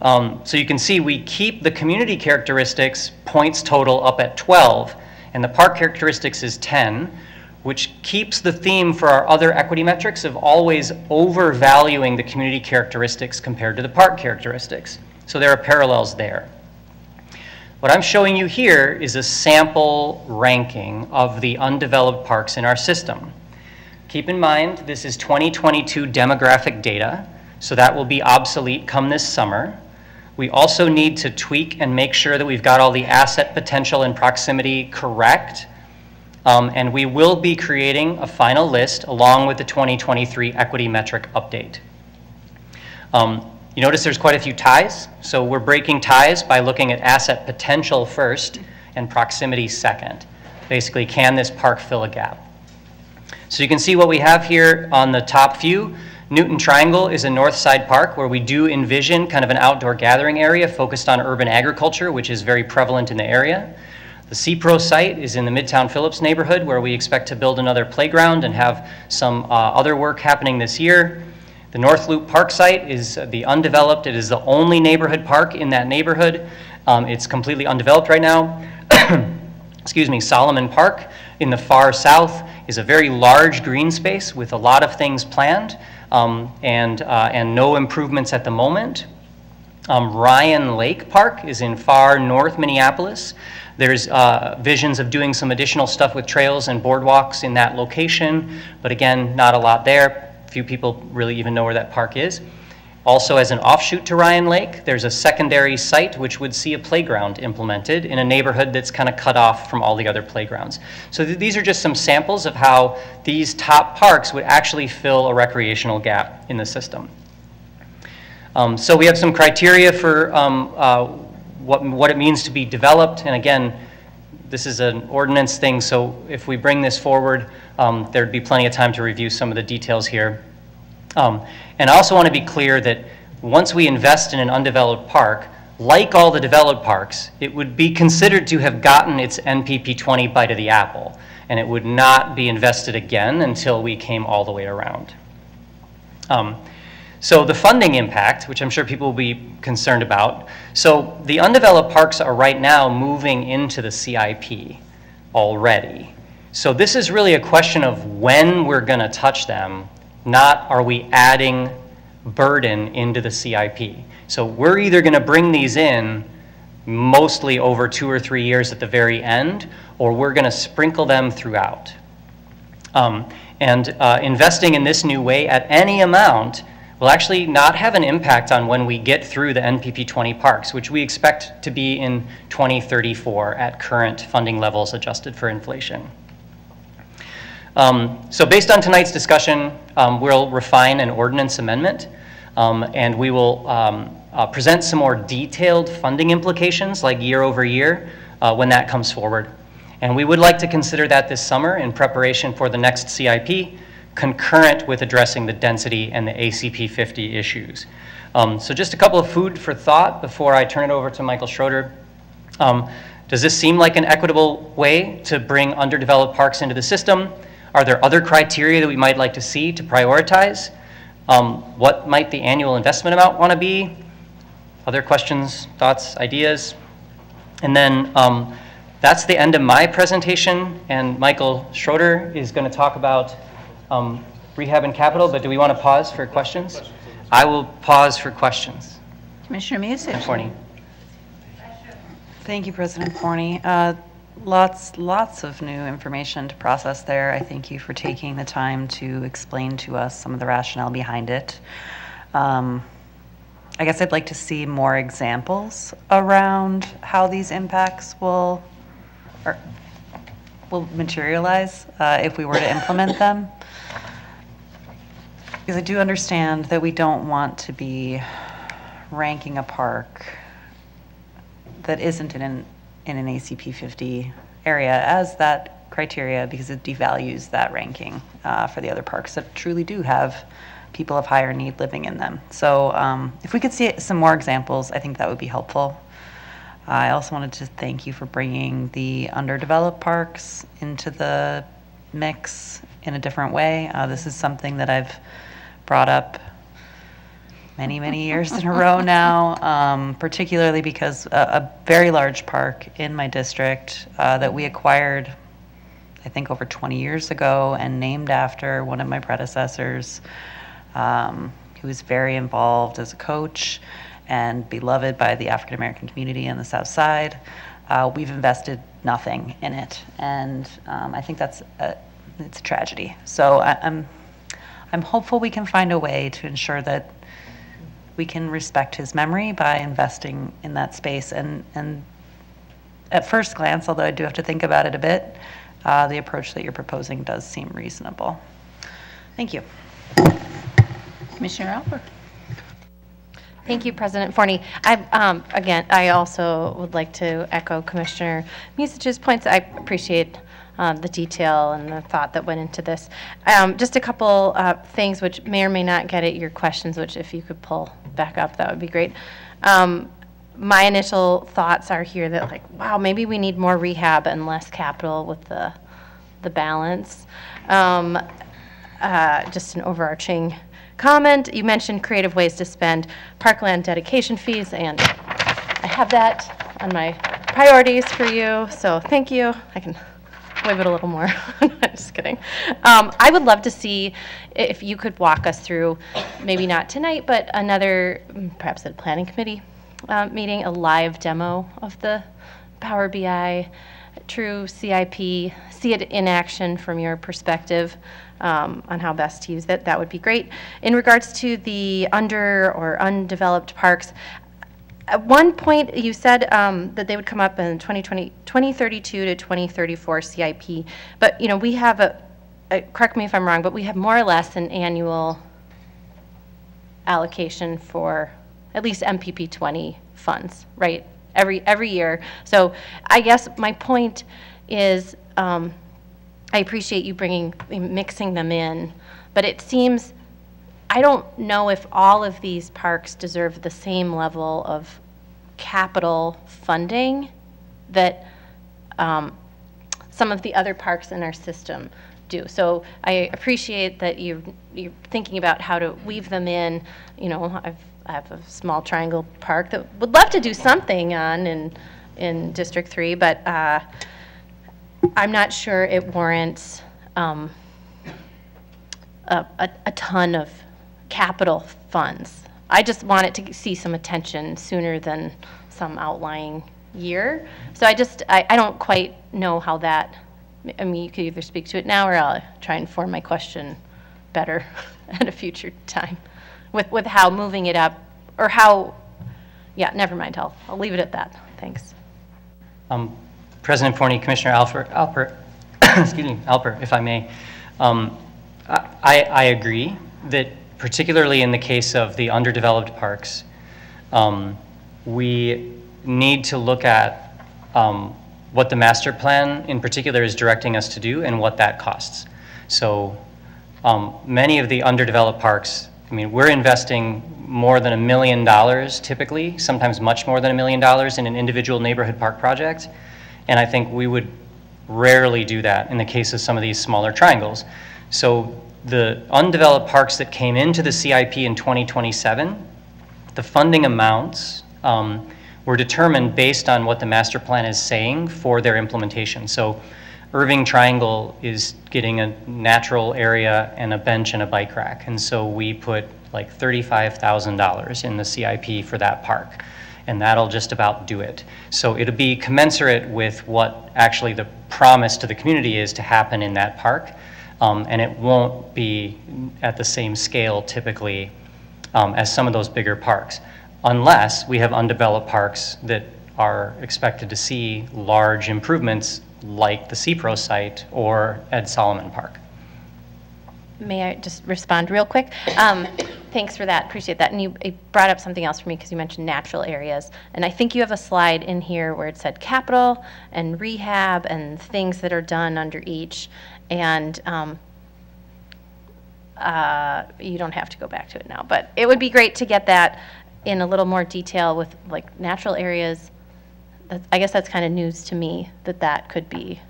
So you can see we keep the community characteristics points total up at 12, and the park characteristics is 10, which keeps the theme for our other equity metrics of always overvaluing the community characteristics compared to the park characteristics. So there are parallels there. What I'm showing you here is a sample ranking of the undeveloped parks in our system. Keep in mind, this is 2022 demographic data, so that will be obsolete come this summer. We also need to tweak and make sure that we've got all the asset potential and proximity correct. And we will be creating a final list along with the 2023 equity metric update. You notice there's quite a few ties. So we're breaking ties by looking at asset potential first and proximity second. Basically, can this park fill a gap? So you can see what we have here on the top view. Newton Triangle is a north side park where we do envision kind of an outdoor gathering area focused on urban agriculture, which is very prevalent in the area. The CPRO site is in the Midtown Phillips neighborhood where we expect to build another playground and have some other work happening this year. The North Loop Park site is the undeveloped. It is the only neighborhood park in that neighborhood. It's completely undeveloped right now. Excuse me, Solomon Park in the far south is a very large green space with a lot of things planned and no improvements at the moment. Ryan Lake Park is in far north Minneapolis. There's visions of doing some additional stuff with trails and boardwalks in that location, but again, not a lot there. Few people really even know where that park is. Also, as an offshoot to Ryan Lake, there's a secondary site which would see a playground implemented in a neighborhood that's kind of cut off from all the other playgrounds. So these are just some samples of how these top parks would actually fill a recreational gap in the system. So we have some criteria for what it means to be developed, and again, this is an ordinance thing, so if we bring this forward, there'd be plenty of time to review some of the details here. And I also want to be clear that once we invest in an undeveloped park, like all the developed parks, it would be considered to have gotten its NPP 20 bite of the apple, and it would not be invested again until we came all the way around. So the funding impact, which I'm sure people will be concerned about. So the undeveloped parks are right now moving into the CIP already. So this is really a question of when we're going to touch them, not are we adding burden into the CIP. So we're either going to bring these in mostly over 2 or 3 years at the very end, or we're going to sprinkle them throughout. Investing in this new way at any amount will actually not have an impact on when we get through the NPP 20 parks, which we expect to be in 2034 at current funding levels adjusted for inflation. So based on tonight's discussion, we'll refine an ordinance amendment, and we will present some more detailed funding implications, like year over year, when that comes forward. And we would like to consider that this summer in preparation for the next CIP, concurrent with addressing the density and the ACP 50 issues. So just a couple of food for thought before I turn it over to Michael Schroeder. Does this seem like an equitable way to bring underdeveloped parks into the system? Are there other criteria that we might like to see to prioritize? What might the annual investment amount want to be? Other questions, thoughts, ideas? And then that's the end of my presentation, and Michael Schroeder is going to talk about rehab and capital, but do we want to pause for questions? I will pause for questions. Commissioner Music. Forney. Thank you, President Forney. Lots of new information to process there. I thank you for taking the time to explain to us some of the rationale behind it. I guess I'd like to see more examples around how these impacts will materialize if we were to implement them. Because I do understand that we don't want to be ranking a park that isn't in an ACP 50 area as that criteria, because it devalues that ranking for the other parks that truly do have people of higher need living in them. So if we could see some more examples, I think that would be helpful. I also wanted to thank you for bringing the underdeveloped parks into the mix in a different way. This is something that I've brought up many years in a row now, particularly because a very large park in my district that we acquired, I think, over 20 years ago and named after one of my predecessors, who was very involved as a coach and beloved by the African American community in the South Side. We've invested nothing in it, and I think it's a tragedy. So I'm hopeful we can find a way to ensure that we can respect his memory by investing in that space. And at first glance, although I do have to think about it a bit, the approach that you're proposing does seem reasonable. Thank you. Commissioner Alper. Thank you, President Forney. I also would like to echo Commissioner Musage's points. I appreciate the detail and the thought that went into this. Just a couple things which may or may not get at your questions, which if you could pull back up, that would be great. My initial thoughts are here that, like, wow, maybe we need more rehab and less capital with the balance. Just an overarching comment. You mentioned creative ways to spend parkland dedication fees, and I have that on my priorities for you, so thank you. I can wave it a little more. Just kidding. I would love to see if you could walk us through, maybe not tonight, but another, perhaps at a planning committee meeting, a live demo of the Power BI, true CIP, see it in action from your perspective on how best to use it. That would be great. In regards to the under or undeveloped parks, at one point you said that they would come up in 2032 to 2034 CIP, but we have correct me if I'm wrong, but we have more or less an annual allocation for at least MPP 20 funds, right? Every year. So I guess my point is, I appreciate you mixing them in, but it seems, I don't know if all of these parks deserve the same level of capital funding that some of the other parks in our system do. So I appreciate that you're thinking about how to weave them in. I have a small triangle park that would love to do something on in District 3, but I'm not sure it warrants a ton of capital funds. I just want it to see some attention sooner than some outlying year. So I don't quite know how that, I mean, you could either speak to it now or I'll try and form my question better at a future time with how moving it up or how, yeah, never mind. I'll leave it at that. Thanks. President Forney, Commissioner Alper, excuse me, Alper, if I may. I agree that particularly in the case of the underdeveloped parks, we need to look at what the master plan in particular is directing us to do and what that costs. So many of the underdeveloped parks, I mean, we're investing more than $1 million typically, sometimes much more than $1 million in an individual neighborhood park project. And I think we would rarely do that in the case of some of these smaller triangles. So the undeveloped parks that came into the CIP in 2027, the funding amounts were determined based on what the master plan is saying for their implementation. So Irving Triangle is getting a natural area and a bench and a bike rack. And so we put like $35,000 in the CIP for that park. And that'll just about do it. So it'll be commensurate with what actually the promise to the community is to happen in that park. And it won't be at the same scale typically as some of those bigger parks, unless we have undeveloped parks that are expected to see large improvements like the CPRO site or Ed Solomon Park. May I just respond real quick? Thanks for that, appreciate that. And you brought up something else for me because you mentioned natural areas. And I think you have a slide in here where it said capital and rehab and things that are done under each. And you don't have to go back to it now, but it would be great to get that in a little more detail with like natural areas, I guess that's kind of news to me, that could be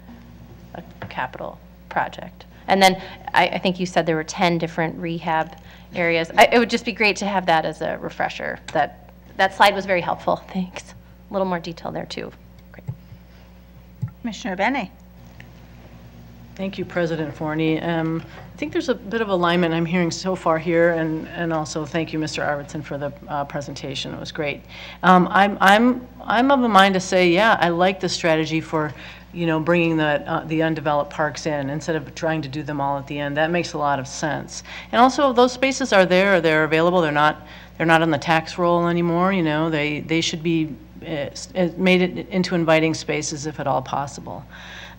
a capital project. And then I think you said there were 10 different rehab areas. It would just be great to have that as a refresher. That slide was very helpful. Thanks. A little more detail there, too. Great. Commissioner Bennett. Thank you, President Forney. I think there's a bit of alignment I'm hearing so far here, and also thank you, Mr. Arvidsson, for the presentation. It was great. I'm of a mind to say, yeah, I like the strategy for, bringing the undeveloped parks in instead of trying to do them all at the end. That makes a lot of sense. And also, those spaces are there, they're available. They're not on the tax roll anymore. They should be made into inviting spaces if at all possible.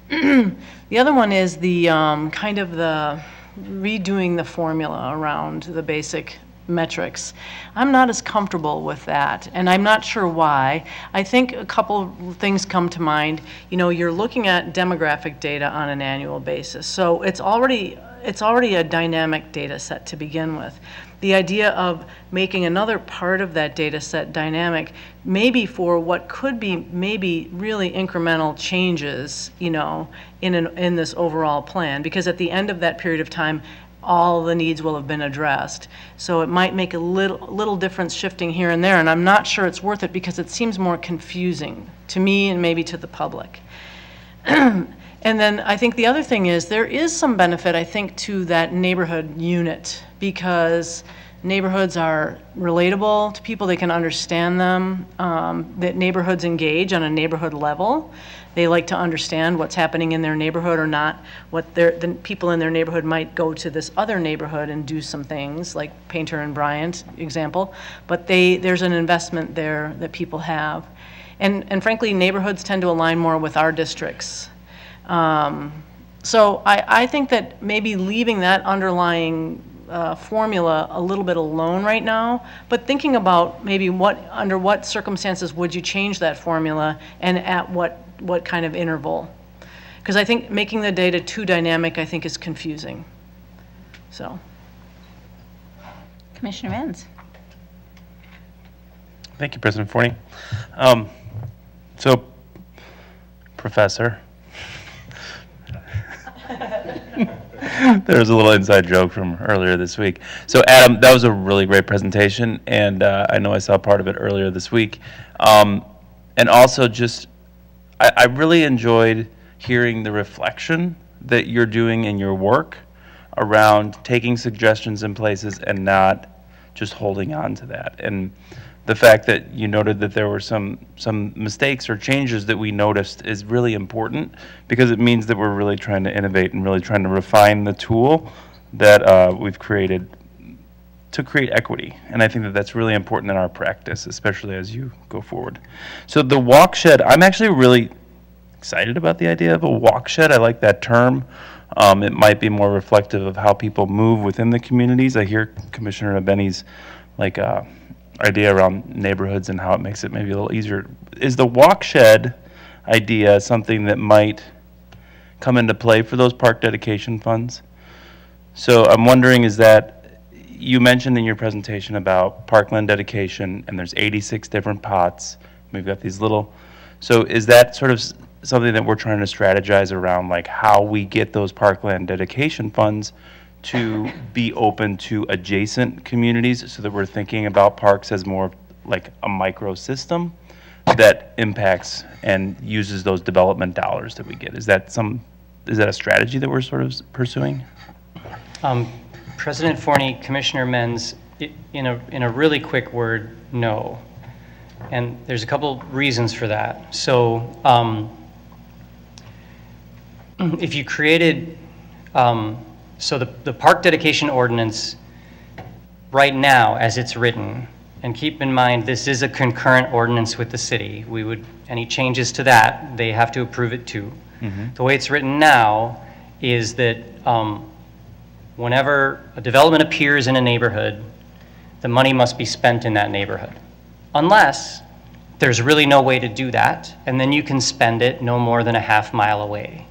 The other one is the kind of the redoing the formula around the basic metrics. I'm not as comfortable with that, and I'm not sure why. I think a couple things come to mind. You're looking at demographic data on an annual basis, so it's already a dynamic data set to begin with. The idea of making another part of that data set dynamic, maybe for what could be maybe really incremental changes, in this overall plan, because at the end of that period of time, all the needs will have been addressed. So it might make a little difference shifting here and there, and I'm not sure it's worth it because it seems more confusing to me and maybe to the public. And then I think the other thing is there is some benefit, I think, to that neighborhood unit, because neighborhoods are relatable to people, they can understand them, that neighborhoods engage on a neighborhood level. They like to understand what's happening in their neighborhood or not, the people in their neighborhood might go to this other neighborhood and do some things, like Painter and Bryant example, but there's an investment there that people have. And frankly, neighborhoods tend to align more with our districts. So I think that maybe leaving that underlying formula a little bit alone right now, but thinking about maybe under what circumstances would you change that formula and at what kind of interval? Because I think making the data too dynamic, I think, is confusing. So. Commissioner Vance. Thank you, President Forney. So, Professor, there's a little inside joke from earlier this week. So, Adam, that was a really great presentation, and I know I saw part of it earlier this week. And also, I really enjoyed hearing the reflection that you're doing in your work around taking suggestions in places and not just holding on to that. And the fact that you noted that there were some mistakes or changes that we noticed is really important, because it means that we're really trying to innovate and really trying to refine the tool that we've created to create equity. And I think that that's really important in our practice, especially as you go forward. So the walk shed, I'm actually really excited about the idea of a walk shed. I like that term. It might be more reflective of how people move within the communities. I hear Commissioner Benny's idea around neighborhoods and how it makes it maybe a little easier. Is the walk shed idea something that might come into play for those park dedication funds? So I'm wondering, is that, you mentioned in your presentation about parkland dedication, and there's 86 different pots. We've got these little, so is that sort of something that we're trying to strategize around, like how we get those parkland dedication funds to be open to adjacent communities, so that we're thinking about parks as more like a micro system that impacts and uses those development dollars that we get? Is that a strategy that we're sort of pursuing? President Forney, Commissioner Menz, in a really quick word, no. And there's a couple reasons for that. So if you created, so the park dedication ordinance right now, as it's written, and keep in mind this is a concurrent ordinance with the city. Any changes to that, they have to approve it too. Mm-hmm. The way it's written now is that whenever a development appears in a neighborhood, the money must be spent in that neighborhood. Unless there's really no way to do that, and then you can spend it no more than a half mile away.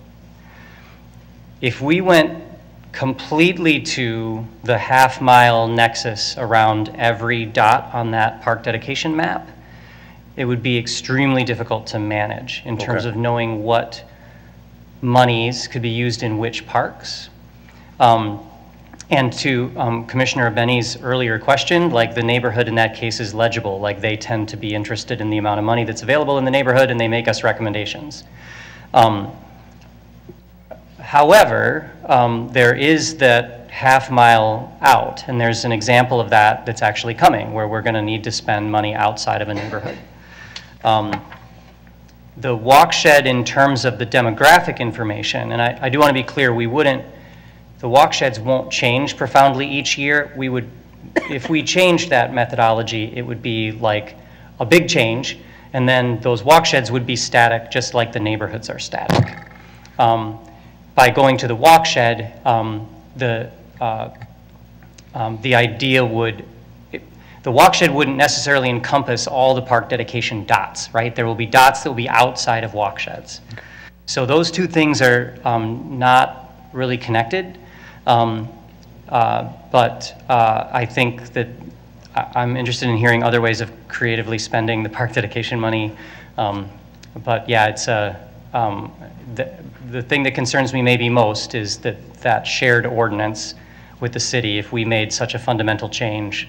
If we went completely to the half-mile nexus around every dot on that park dedication map, it would be extremely difficult to manage in terms Okay. of knowing what monies could be used in which parks. And to Commissioner Benny's earlier question, like the neighborhood in that case is legible, like they tend to be interested in the amount of money that's available in the neighborhood and they make us recommendations. However, there is that half mile out, and there's an example of that that's actually coming, where we're gonna need to spend money outside of a neighborhood. The walk shed in terms of the demographic information, and I do want to be clear, the walk sheds won't change profoundly each year. We would, if we changed that methodology, it would be like a big change, and then those walk sheds would be static, just like the neighborhoods are static. By going to the walk shed, the idea would, the walk shed wouldn't necessarily encompass all the park dedication dots, right? There will be dots that will be outside of walk sheds. So those two things are not really connected. But I think that I'm interested in hearing other ways of creatively spending the park dedication money. But yeah, it's the thing that concerns me maybe most is that shared ordinance with the city. If we made such a fundamental change,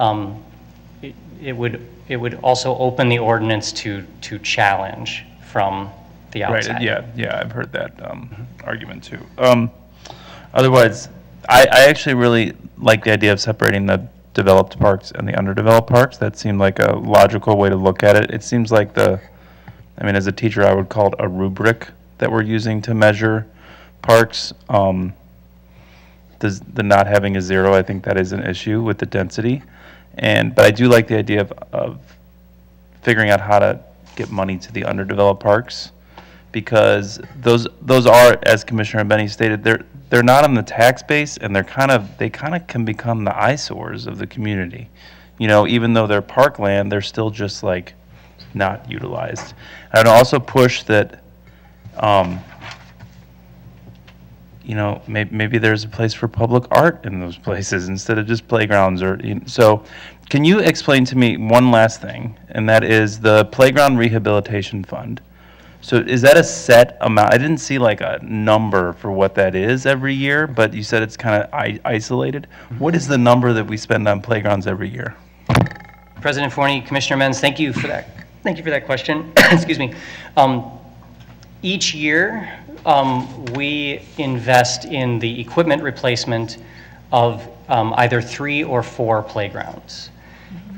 it would also open the ordinance to challenge from the outside. Right, yeah, I've heard that argument too. Otherwise, I actually really like the idea of separating the developed parks and the underdeveloped parks. That seemed like a logical way to look at it. It seems like as a teacher, I would call it a rubric that we're using to measure parks. The not having a zero, I think that is an issue with the density. But I do like the idea of figuring out how to get money to the underdeveloped parks, because those are, as Commissioner Benny stated, they're not on the tax base, and they kind of can become the eyesores of the community. Even though they're parkland, they're still just like not utilized. I'd also push that, maybe there's a place for public art in those places instead of just playgrounds. So can you explain to me one last thing, and that is the Playground Rehabilitation Fund. So is that a set amount? I didn't see like a number for what that is every year, but you said it's kind of isolated. What is the number that we spend on playgrounds every year? President Forney, Commissioner Menz, thank you for that. Thank you for that question. Excuse me. Each year, we invest in the equipment replacement of either 3 or 4 playgrounds.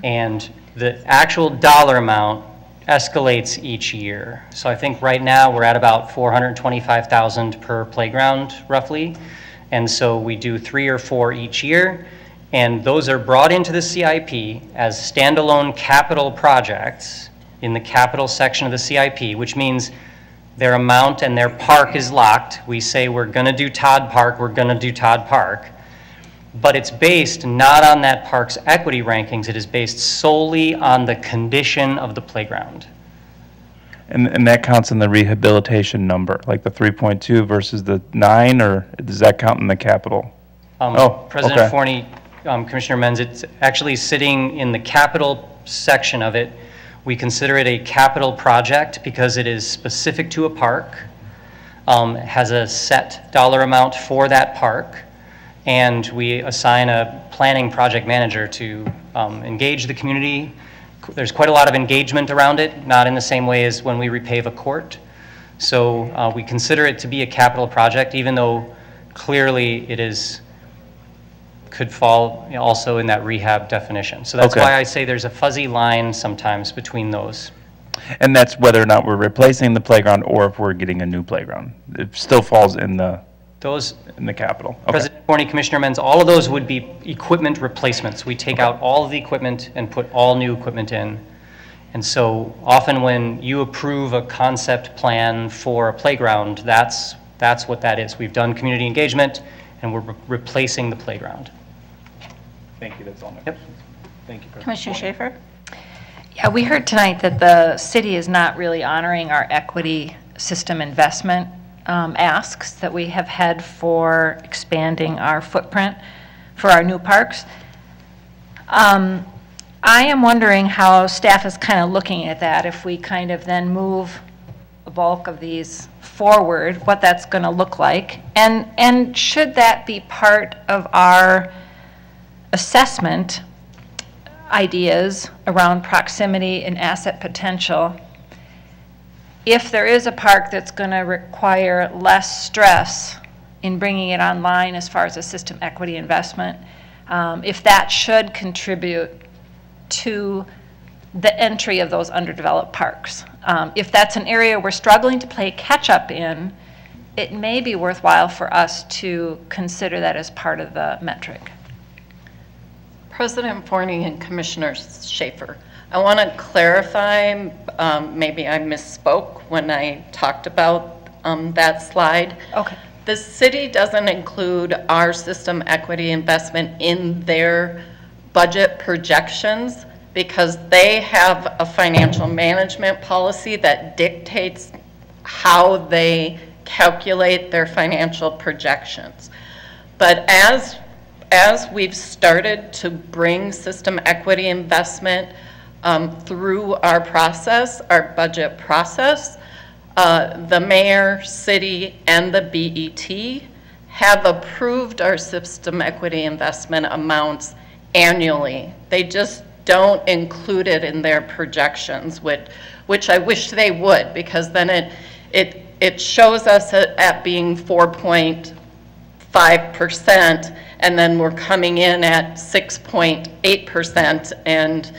And the actual dollar amount escalates each year. So I think right now we're at about $425,000 per playground, roughly. And so we do 3 or 4 each year. And those are brought into the CIP as standalone capital projects in the capital section of the CIP, which means their amount and their park is locked. We say we're going to do Todd Park, we're going to do Todd Park. But it's based not on that park's equity rankings, it is based solely on the condition of the playground. And that counts in the rehabilitation number, like the 3.2 versus the 9, or does that count in the capital? President okay. Forney, Commissioner Menz, it's actually sitting in the capital section of it. We consider it a capital project because it is specific to a park, has a set dollar amount for that park, and we assign a planning project manager to engage the community. There's quite a lot of engagement around it, not in the same way as when we repave a court. So we consider it to be a capital project, even though clearly it could fall also in that rehab definition. So that's why I say there's a fuzzy line sometimes between those. And that's whether or not we're replacing the playground or if we're getting a new playground. It still falls in the capital. Okay. President Forney, Commissioner Menz, all of those would be equipment replacements. We take out all of the equipment and put all new equipment in. And so often when you approve a concept plan for a playground, that's what that is. We've done community engagement and we're replacing the playground. Thank you, that's all my questions. Thank you, President. Commissioner Schaefer? Yeah, we heard tonight that the city is not really honoring our equity system investment asks that we have had for expanding our footprint for our new parks. I am wondering how staff is kind of looking at that, if we kind of then move a bulk of these forward, what that's going to look like. And should that be part of our assessment ideas around proximity and asset potential? If there is a park that's going to require less stress in bringing it online as far as a system equity investment, if that should contribute to the entry of those underdeveloped parks. If that's an area we're struggling to play catch-up in, it may be worthwhile for us to consider that as part of the metric. President Forney and Commissioner Schaefer, I want to clarify, maybe I misspoke when I talked about that slide. Okay. The city doesn't include our system equity investment in their budget projections because they have a financial management policy that dictates how they calculate their financial projections. But as we've started to bring system equity investment through our process, our budget process, the mayor, city, and the BET have approved our system equity investment amounts annually. They just don't include it in their projections, which I wish they would, because then it shows us at being 4.5%, and then we're coming in at 6.8%, and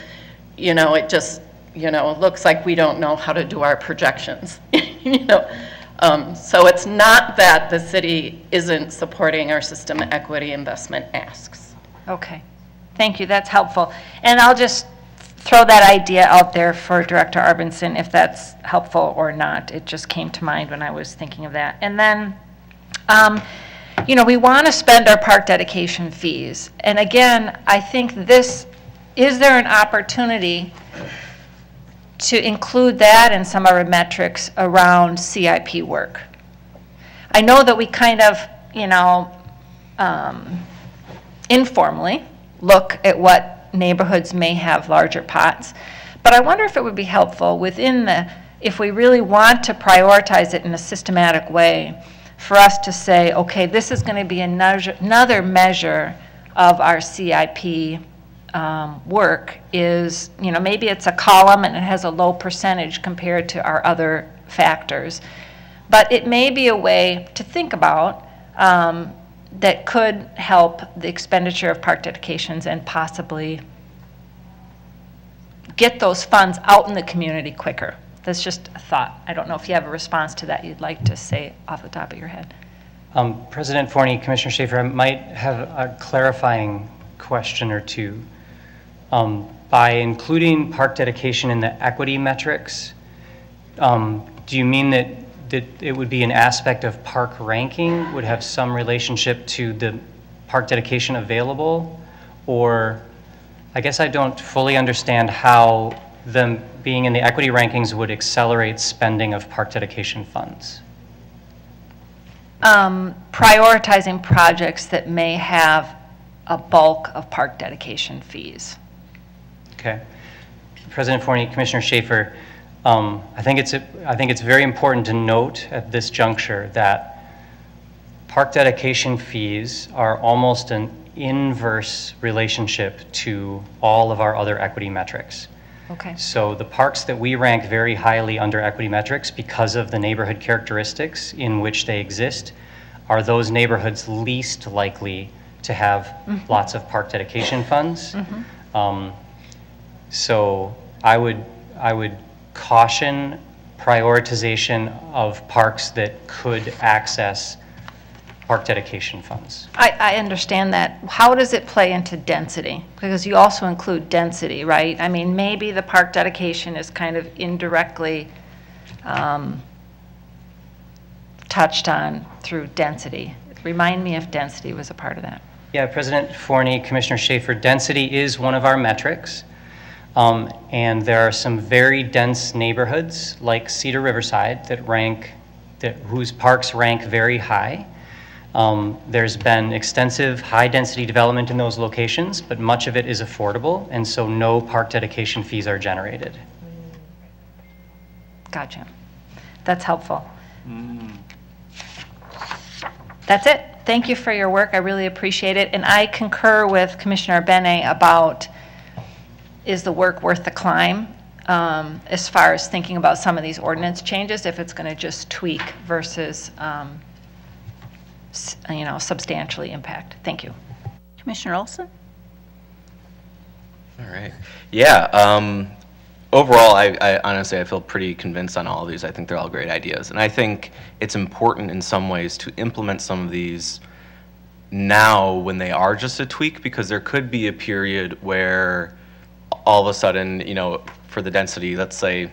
it just looks like we don't know how to do our projections. So it's not that the city isn't supporting our system equity investment asks. Okay. Thank you, that's helpful. And I'll just throw that idea out there for Director Arbinson, if that's helpful or not. It just came to mind when I was thinking of that. And then, we want to spend our park dedication fees. And again, I think is there an opportunity to include that in some of our metrics around CIP work? I know that we kind of, informally look at what neighborhoods may have larger pots, but I wonder if it would be helpful if we really want to prioritize it in a systematic way, for us to say, okay, this is going to be another measure of our CIP work is, maybe it's a column and it has a low percentage compared to our other factors. But it may be a way to think about that could help the expenditure of park dedications and possibly get those funds out in the community quicker. That's just a thought. I don't know if you have a response to that you'd like to say off the top of your head. President Forney, Commissioner Schaefer, I might have a clarifying question or two. By including park dedication in the equity metrics, do you mean that it would be an aspect of park ranking, would have some relationship to the park dedication available? Or I guess I don't fully understand how them being in the equity rankings would accelerate spending of park dedication funds. Prioritizing projects that may have a bulk of park dedication fees. Okay. President Forney, Commissioner Schaefer, I think it's very important to note at this juncture that park dedication fees are almost an inverse relationship to all of our other equity metrics. Okay. So the parks that we rank very highly under equity metrics because of the neighborhood characteristics in which they exist are those neighborhoods least likely to have lots of park dedication funds. So I would caution prioritization of parks that could access park dedication funds. I understand that. How does it play into density? Because you also include density, right? I mean, maybe the park dedication is kind of indirectly touched on through density. Remind me if density was a part of that. Yeah, President Forney, Commissioner Schaefer, density is one of our metrics. And there are some very dense neighborhoods like Cedar Riverside whose parks rank very high. There's been extensive high-density development in those locations, but much of it is affordable, and so no park dedication fees are generated. Gotcha. That's helpful. That's it. Thank you for your work. I really appreciate it. And I concur with Commissioner Bene about, is the work worth the climb? As far as thinking about some of these ordinance changes, if it's going to just tweak versus, substantially impact. Thank you. Commissioner Olson? All right. Yeah. Overall, I honestly, I feel pretty convinced on all of these. I think they're all great ideas. And I think it's important in some ways to implement some of these now when they are just a tweak, because there could be a period where all of a sudden, for the density, let's say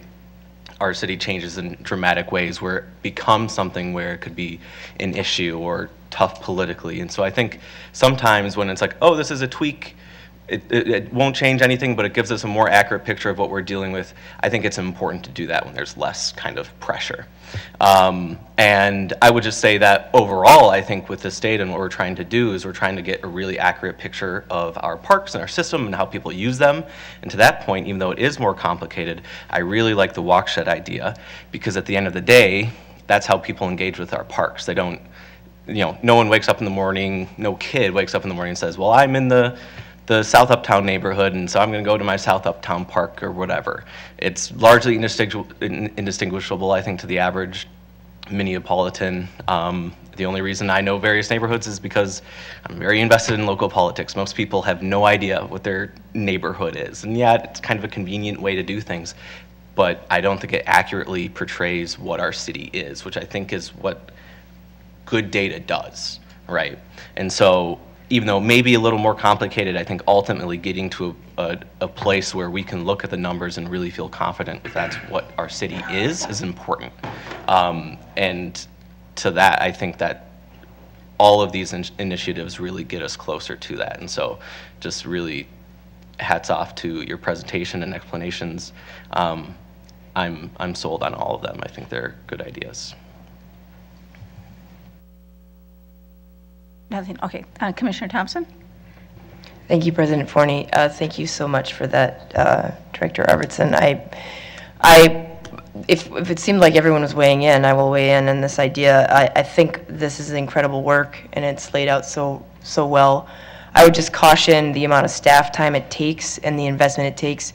our city changes in dramatic ways where it becomes something where it could be an issue or tough politically. And so I think sometimes when it's like, oh, this is a tweak, it won't change anything, but it gives us a more accurate picture of what we're dealing with. I think it's important to do that when there's less kind of pressure. And I would just say that overall, I think with the state and what we're trying to do is we're trying to get a really accurate picture of our parks and our system and how people use them. And to that point, even though it is more complicated, I really like the walk shed idea, because at the end of the day, that's how people engage with our parks. They don't, no one wakes up in the morning, no kid wakes up in the morning and says, well, I'm in the South Uptown neighborhood, and so I'm going to go to my South Uptown park or whatever. It's largely indistinguishable, I think, to the average Minneapolitan. The only reason I know various neighborhoods is because I'm very invested in local politics. Most people have no idea what their neighborhood is. And yeah, it's kind of a convenient way to do things, but I don't think it accurately portrays what our city is, which I think is what good data does, right? And so even though it may be a little more complicated, I think ultimately getting to a place where we can look at the numbers and really feel confident if that's what our city is important. And to that, I think that all of these initiatives really get us closer to that. And so just really hats off to your presentation and explanations. I'm sold on all of them. I think they're good ideas. Nothing, okay. Commissioner Thompson? Thank you, President Forney. Thank you so much for that, Director Arvidsson. If it seemed like everyone was weighing in, I will weigh in this idea. I think this is incredible work, and it's laid out so well. I would just caution the amount of staff time it takes and the investment it takes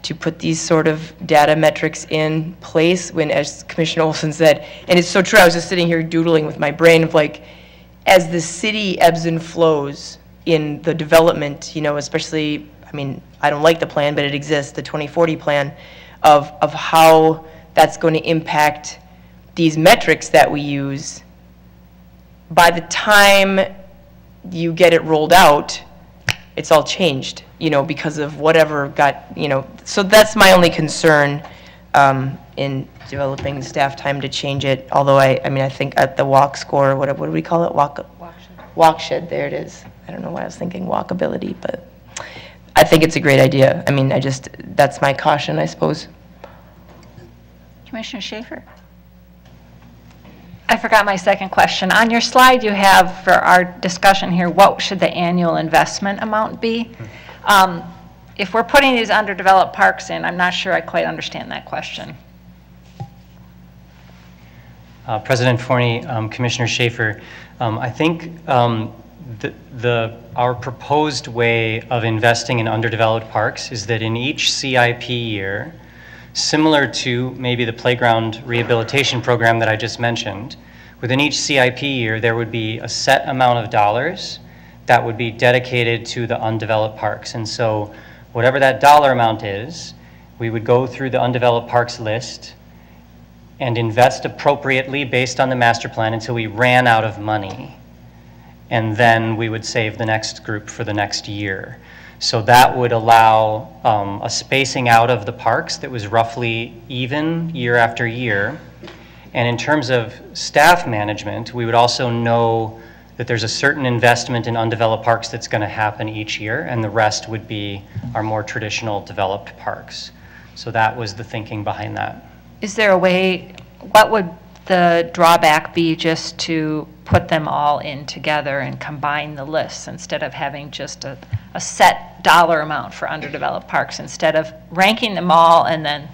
to put these sort of data metrics in place when, as Commissioner Olson said, and it's so true, I was just sitting here doodling with my brain of like, as the city ebbs and flows in the development, especially, I don't like the plan, but it exists, the 2040 plan, of how that's going to impact these metrics that we use. By the time you get it rolled out, it's all changed, because of whatever got, so that's my only concern in developing staff time to change it. Although I think at the walk score, what do we call it? Walk shed, there it is. I don't know why I was thinking walkability, but I think it's a great idea. That's my caution, I suppose. Commissioner Schaefer? I forgot my second question. On your slide you have for our discussion here, what should the annual investment amount be? If we're putting these underdeveloped parks in, I'm not sure I quite understand that question. President Forney, Commissioner Schaefer, I think our proposed way of investing in underdeveloped parks is that in each CIP year, similar to maybe the playground rehabilitation program that I just mentioned, within each CIP year there would be a set amount of dollars that would be dedicated to the undeveloped parks. And so whatever that dollar amount is, we would go through the undeveloped parks list and invest appropriately based on the master plan until we ran out of money. And then we would save the next group for the next year. So that would allow a spacing out of the parks that was roughly even year after year. And in terms of staff management, we would also know that there's a certain investment in undeveloped parks that's going to happen each year, and the rest would be our more traditional developed parks. So that was the thinking behind that. Is there a way, what would the drawback be just to put them all in together and combine the lists instead of having just a set dollar amount for underdeveloped parks, instead of ranking them all and then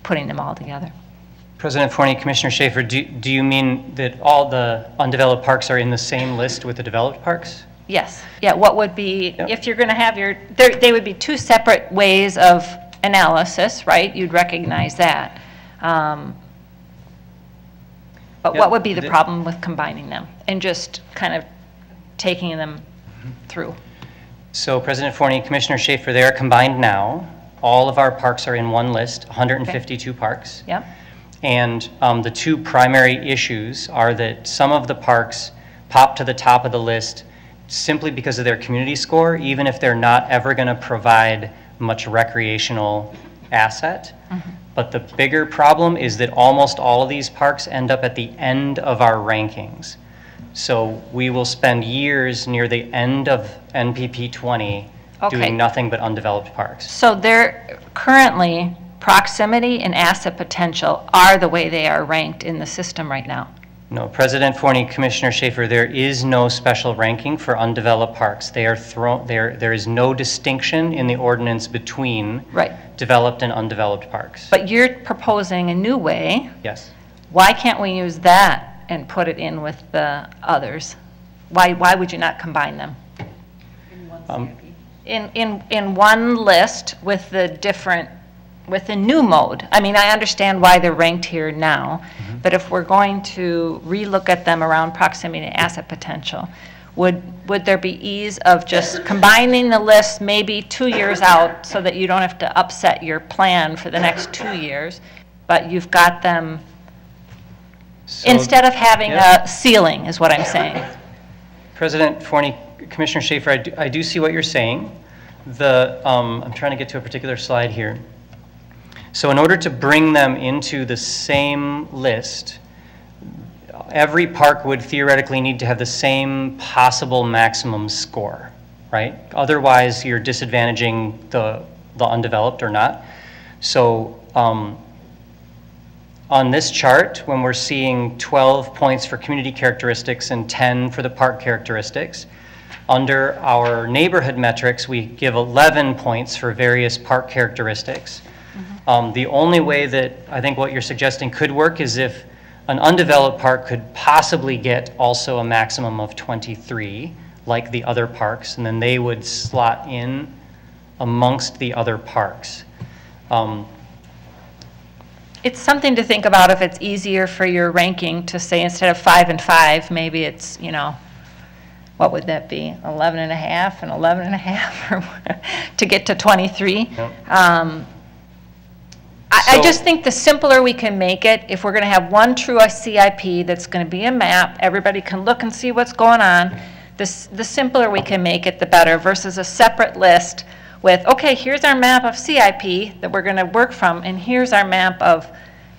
putting them all together? President Forney, Commissioner Schaefer, do you mean that all the undeveloped parks are in the same list with the developed parks? Yes. Yeah, what would be, if you're going to have they would be two separate ways of analysis, right? You'd recognize that. But what would be the problem with combining them and just kind of taking them through? So President Forney, Commissioner Schaefer, they are combined now. All of our parks are in one list, 152 parks. Yep. And the two primary issues are that some of the parks pop to the top of the list simply because of their community score, even if they're not ever going to provide much recreational asset. Mm-hmm. But the bigger problem is that almost all of these parks end up at the end of our rankings. So we will spend years near the end of NPP 20 doing nothing but undeveloped parks. So they're currently, proximity and asset potential are the way they are ranked in the system right now. No, President Forney, Commissioner Schaefer, there is no special ranking for undeveloped parks. They are there is no distinction in the ordinance between developed and undeveloped parks. But you're proposing a new way. Yes. Why can't we use that and put it in with the others? Why would you not combine them? In one list with the new mode. I mean, I understand why they're ranked here now, but if we're going to relook at them around proximity and asset potential, would there be ease of just combining the list maybe 2 years out so that you don't have to upset your plan for the next 2 years, but you've got them, instead of having a ceiling, is what I'm saying. President Forney, Commissioner Schaefer, I do see what you're saying. I'm trying to get to a particular slide here. So in order to bring them into the same list, every park would theoretically need to have the same possible maximum score, right? Otherwise, you're disadvantaging the undeveloped or not. So on this chart, when we're seeing 12 points for community characteristics and 10 for the park characteristics, under our neighborhood metrics, we give 11 points for various park characteristics. The only way that I think what you're suggesting could work is if an undeveloped park could possibly get also a maximum of 23, like the other parks, and then they would slot in amongst the other parks. It's something to think about if it's easier for your ranking to say instead of 5 and 5, maybe it's, what would that be? 11 and a half and 11 and a half to get to 23. Yep. I just think the simpler we can make it, if we're going to have one true CIP that's going to be a map, everybody can look and see what's going on, the simpler we can make it, the better, versus a separate list with, okay, here's our map of CIP that we're going to work from, and here's our map of,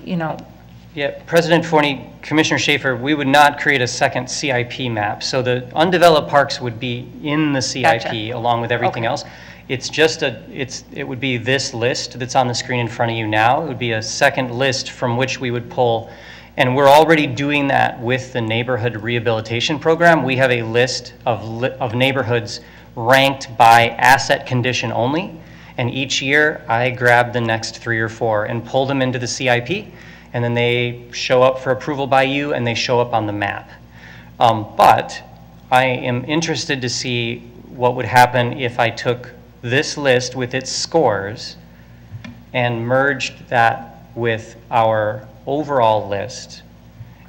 Yeah, President Forney, Commissioner Schaefer, we would not create a second CIP map. So the undeveloped parks would be in the CIP along with everything else. It's just it would be this list that's on the screen in front of you now. It would be a second list from which we would pull, and we're already doing that with the neighborhood rehabilitation program. We have a list of neighborhoods ranked by asset condition only, and each year I grab the next 3 or 4 and pull them into the CIP, and then they show up for approval by you and they show up on the map. But I am interested to see what would happen if I took this list with its scores and merged that with our overall list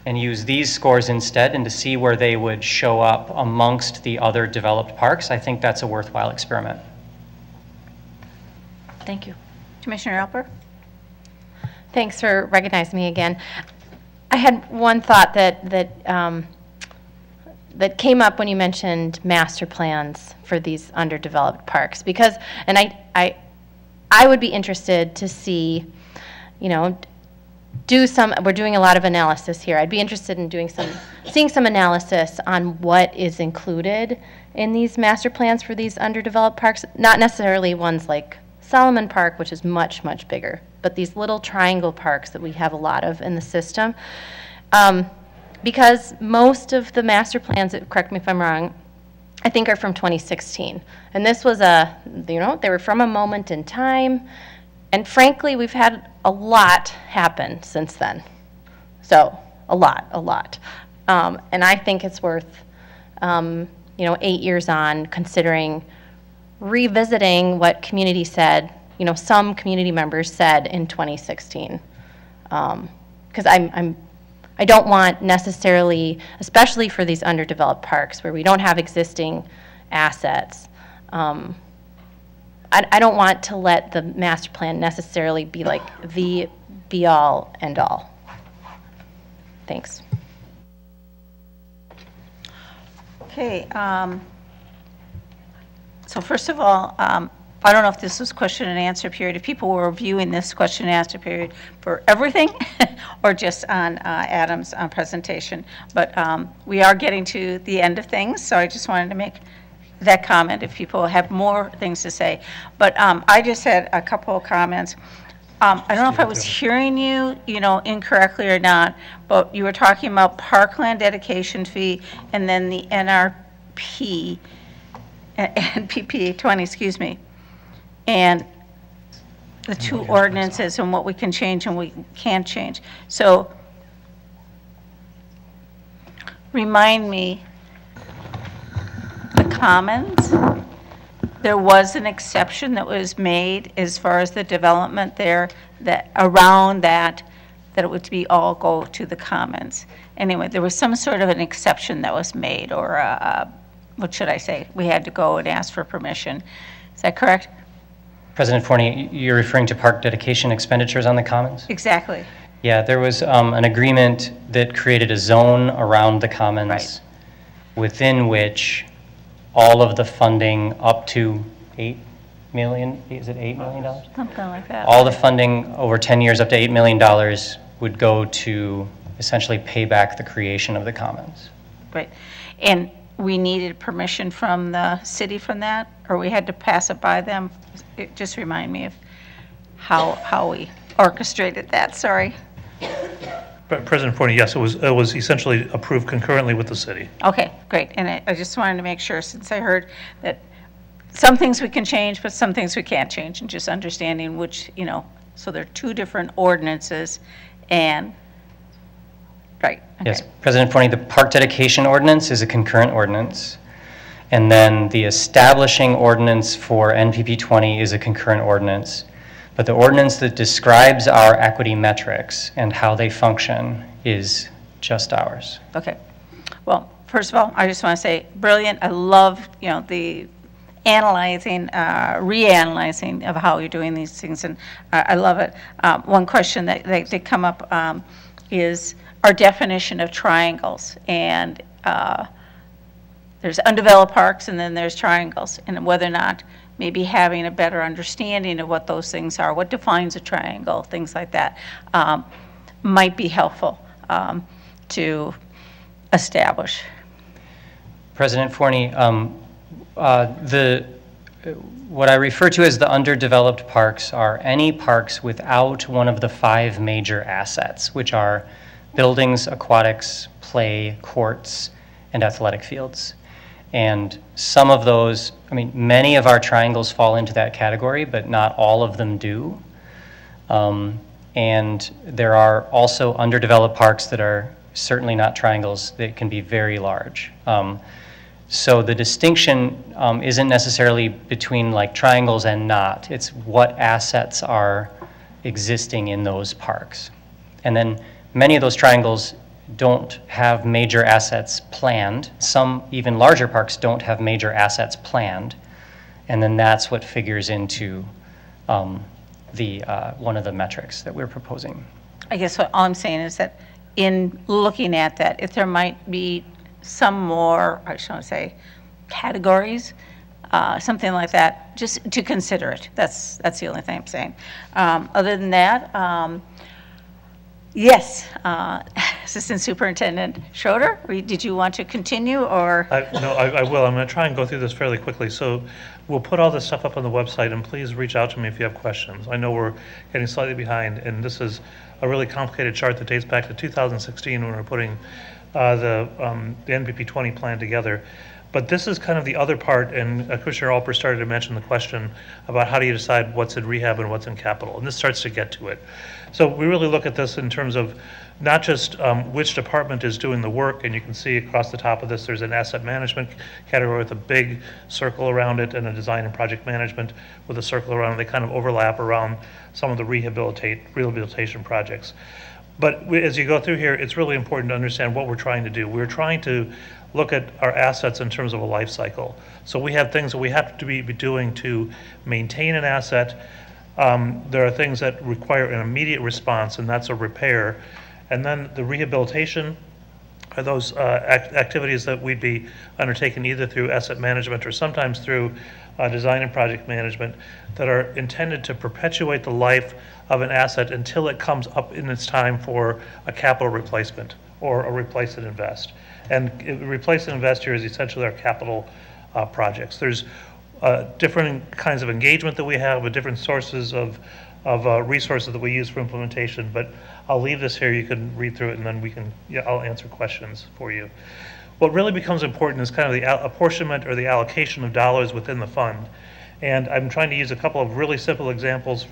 and use these scores instead, and to see where they would show up amongst the other developed parks. I think that's a worthwhile experiment. Thank you. Commissioner Alper? Thanks for recognizing me again. I had one thought that came up when you mentioned master plans for these underdeveloped parks, because, and I would be interested to see, we're doing a lot of analysis here. I'd be interested in seeing some analysis on what is included in these master plans for these underdeveloped parks, not necessarily ones like Solomon Park, which is much, much bigger. But these little triangle parks that we have a lot of in the system, because most of the master plans, correct me if I'm wrong, I think are from 2016. And this was they were from a moment in time. And frankly, we've had a lot happen since then. So, a lot. And I think it's worth, 8 years on, considering revisiting what community said, some community members said in 2016. Because I don't want necessarily, especially for these underdeveloped parks where we don't have existing assets, I don't want to let the master plan necessarily be like the be-all, end-all. Thanks. Okay, so first of all, I don't know if this was question and answer period, if people were viewing this question and answer period for everything or just on Adam's presentation. But we are getting to the end of things, so I just wanted to make that comment if people have more things to say. But I just had a couple of comments. I don't know if I was hearing you, incorrectly or not, but you were talking about parkland dedication fee and then the NRP, NPP 20, excuse me, and the two ordinances and what we can change and we can't change. So remind me, the commons, there was an exception that was made as far as the development there, that around that it would be all go to the commons. Anyway, there was some sort of an exception that was made, or what should I say? We had to go and ask for permission. Is that correct? President Forney, you're referring to park dedication expenditures on the commons? Exactly. Yeah, there was an agreement that created a zone around the commons, Right, within which all of the funding up to $8 million, is it $8 million? something like that. All the funding over 10 years up to $8 million would go to essentially pay back the creation of the commons. Right. And we needed permission from the city from that, or we had to pass it by them? Just remind me of how we orchestrated that, sorry. President Forney, yes, it was essentially approved concurrently with the city. Okay, great. And I just wanted to make sure, since I heard that some things we can change, but some things we can't change, and just understanding which, so there are two different ordinances, and, right. Okay. Yes, President Forney, the park dedication ordinance is a concurrent ordinance. And then the establishing ordinance for NPP 20 is a concurrent ordinance. But the ordinance that describes our equity metrics and how they function is just ours. Okay. Well, first of all, I just want to say, brilliant. I love, the analyzing, reanalyzing of how you're doing these things, and I love it. One question that did come up is our definition of triangles, and there's undeveloped parks and then there's triangles, and whether or not maybe having a better understanding of what those things are, what defines a triangle, things like that, might be helpful to establish. President Forney, what I refer to as the underdeveloped parks are any parks without one of the 5 major assets, which are buildings, aquatics, play, courts, and athletic fields. And some of those, many of our triangles fall into that category, but not all of them do. And there are also underdeveloped parks that are certainly not triangles that can be very large. So the distinction isn't necessarily between like triangles and not. It's what assets are existing in those parks. And then many of those triangles don't have major assets planned. Some even larger parks don't have major assets planned. And then that's what figures into one of the metrics that we're proposing. I guess what all I'm saying is that in looking at that, if there might be some more, I just want to say, categories, something like that, just to consider it. That's the only thing I'm saying. Other than that, Yes, Assistant Superintendent Schroeder, did you want to continue, or? No, I will. I'm going to try and go through this fairly quickly. So we'll put all this stuff up on the website, and please reach out to me if you have questions. I know we're getting slightly behind, and this is a really complicated chart that dates back to 2016 when we were putting the NPP 20 plan together. But this is kind of the other part, and Commissioner Alper started to mention the question about how do you decide what's in rehab and what's in capital, and this starts to get to it. So we really look at this in terms of not just which department is doing the work, and you can see across the top of this there's an asset management category with a big circle around it, and a design and project management with a circle around it. They kind of overlap around some of the rehabilitation projects. But as you go through here, it's really important to understand what we're trying to do. We're trying to look at our assets in terms of a life cycle. So we have things that we have to be doing to maintain an asset. There are things that require an immediate response, and that's a repair. And then the rehabilitation are those activities that we'd be undertaking either through asset management or sometimes through design and project management that are intended to perpetuate the life of an asset until it comes up in its time for a capital replacement or a replace and invest. And replace and invest here is essentially our capital projects. There's different kinds of engagement that we have with different sources of resources that we use for implementation, but I'll leave this here. You can read through it, and then I'll answer questions for you. What really becomes important is kind of the apportionment or the allocation of dollars within the fund. And I'm trying to use a couple of really simple examples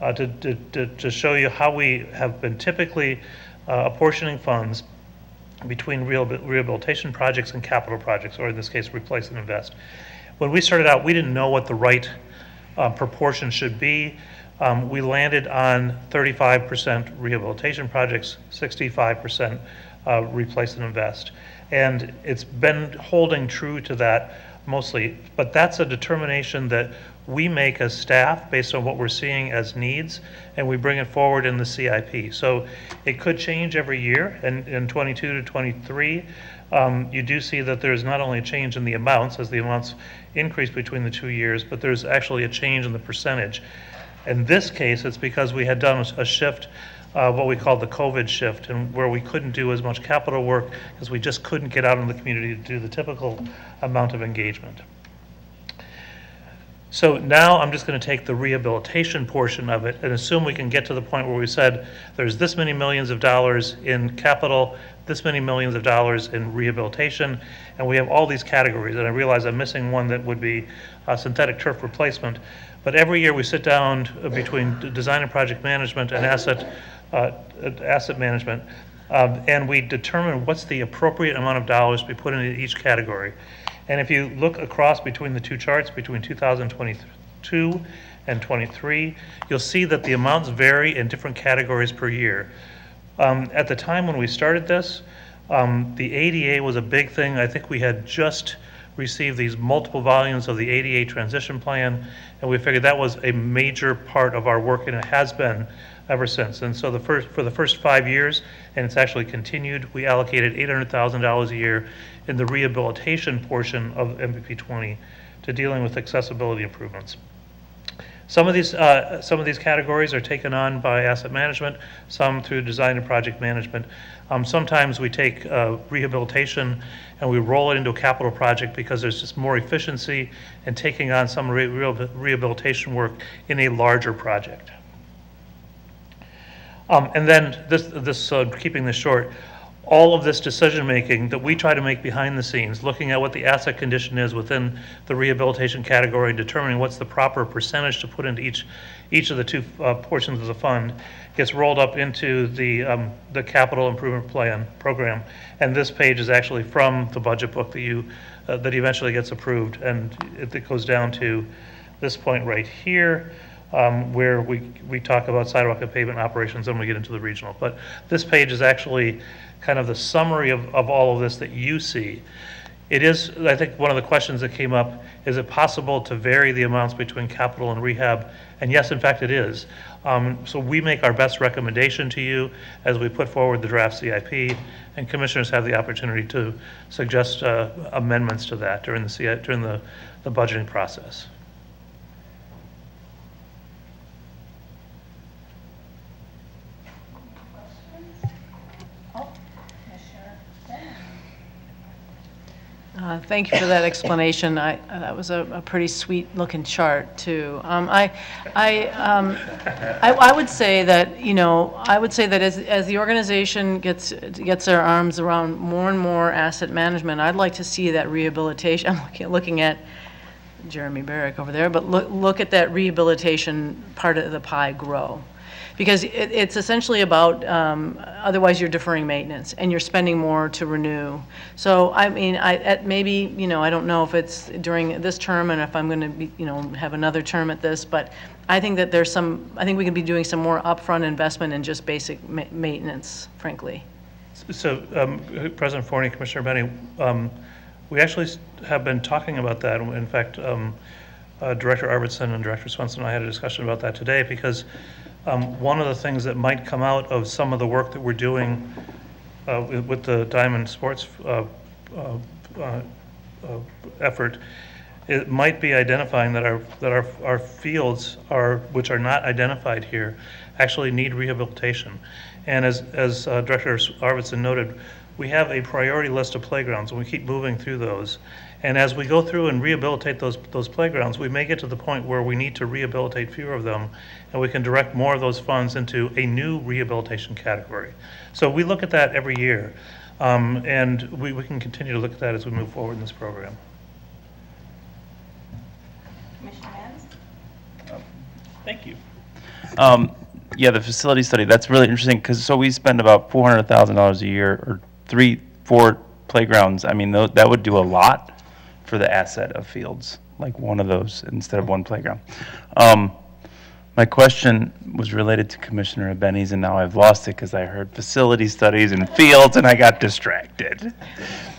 to show you how we have been typically apportioning funds between rehabilitation projects and capital projects, or in this case, replace and invest. When we started out, we didn't know what the right proportion should be. We landed on 35% rehabilitation projects, 65% replace and invest. And it's been holding true to that mostly, but that's a determination that we make as staff based on what we're seeing as needs, and we bring it forward in the CIP. So it could change every year, and in 22 to 23, you do see that there's not only a change in the amounts as the amounts increase between the 2 years, but there's actually a change in the percentage. In this case, it's because we had done a shift, what we called the COVID shift, and where we couldn't do as much capital work because we just couldn't get out in the community to do the typical amount of engagement. So now I'm just going to take the rehabilitation portion of it and assume we can get to the point where we said there's this many millions of dollars in capital, this many millions of dollars in rehabilitation, and we have all these categories. And I realize I'm missing one that would be synthetic turf replacement. But every year we sit down between design and project management and asset management, and we determine what's the appropriate amount of dollars to be put into each category. And if you look across between the two charts, between 2022 and 23, you'll see that the amounts vary in different categories per year. At the time when we started this, the ADA was a big thing. I think we had just received these multiple volumes of the ADA transition plan, and we figured that was a major part of our work, and it has been ever since. And so for the first 5 years, and it's actually continued, we allocated $800,000 a year in the rehabilitation portion of MPP 20 to dealing with accessibility improvements. Some of these categories are taken on by asset management, some through design and project management. Sometimes we take rehabilitation and we roll it into a capital project because there's just more efficiency in taking on some rehabilitation work in a larger project. And then keeping this short, all of this decision-making that we try to make behind the scenes, looking at what the asset condition is within the rehabilitation category, determining what's the proper percentage to put into each of the two portions of the fund, gets rolled up into the capital improvement program. And this page is actually from the budget book that eventually gets approved, and it goes down to this point right here, where we talk about sidewalk and pavement operations, and we get into the regional. But this page is actually kind of the summary of all of this that you see. It is, I think one of the questions that came up, is it possible to vary the amounts between capital and rehab? And yes, in fact, it is. So we make our best recommendation to you as we put forward the draft CIP, and commissioners have the opportunity to suggest amendments to that during the budgeting process. Thank you for that explanation. That was a pretty sweet-looking chart, too. I would say that, as the organization gets their arms around more and more asset management, I'd like to see that rehabilitation. I'm looking at Jeremy Barrick over there, but look at that rehabilitation part of the pie grow. Because it's essentially about, otherwise you're deferring maintenance and you're spending more to renew. So, I mean, maybe, I don't know if it's during this term and if I'm going to be, have another term at this, but I think that I think we can be doing some more upfront investment in just basic maintenance, frankly. So, President Forney, Commissioner Benny, we actually have been talking about that. In fact, Director Arvidsson and Director Swenson and I had a discussion about that today because one of the things that might come out of some of the work that we're doing with the Diamond Sports effort, it might be identifying that our fields which are not identified here actually need rehabilitation. And as Director Arvidsson noted, we have a priority list of playgrounds and we keep moving through those. And as we go through and rehabilitate those playgrounds, we may get to the point where we need to rehabilitate fewer of them, and we can direct more of those funds into a new rehabilitation category. So we look at that every year, and we can continue to look at that as we move forward in this program. Commissioner Mans? Thank you. Yeah, the facility study, that's really interesting, because so we spend about $400,000 a year, or 3-4 playgrounds. I mean, that would do a lot for the asset of fields, like one of those instead of one playground. My question was related to Commissioner Benny's, and now I've lost it because I heard facility studies and fields, and I got distracted.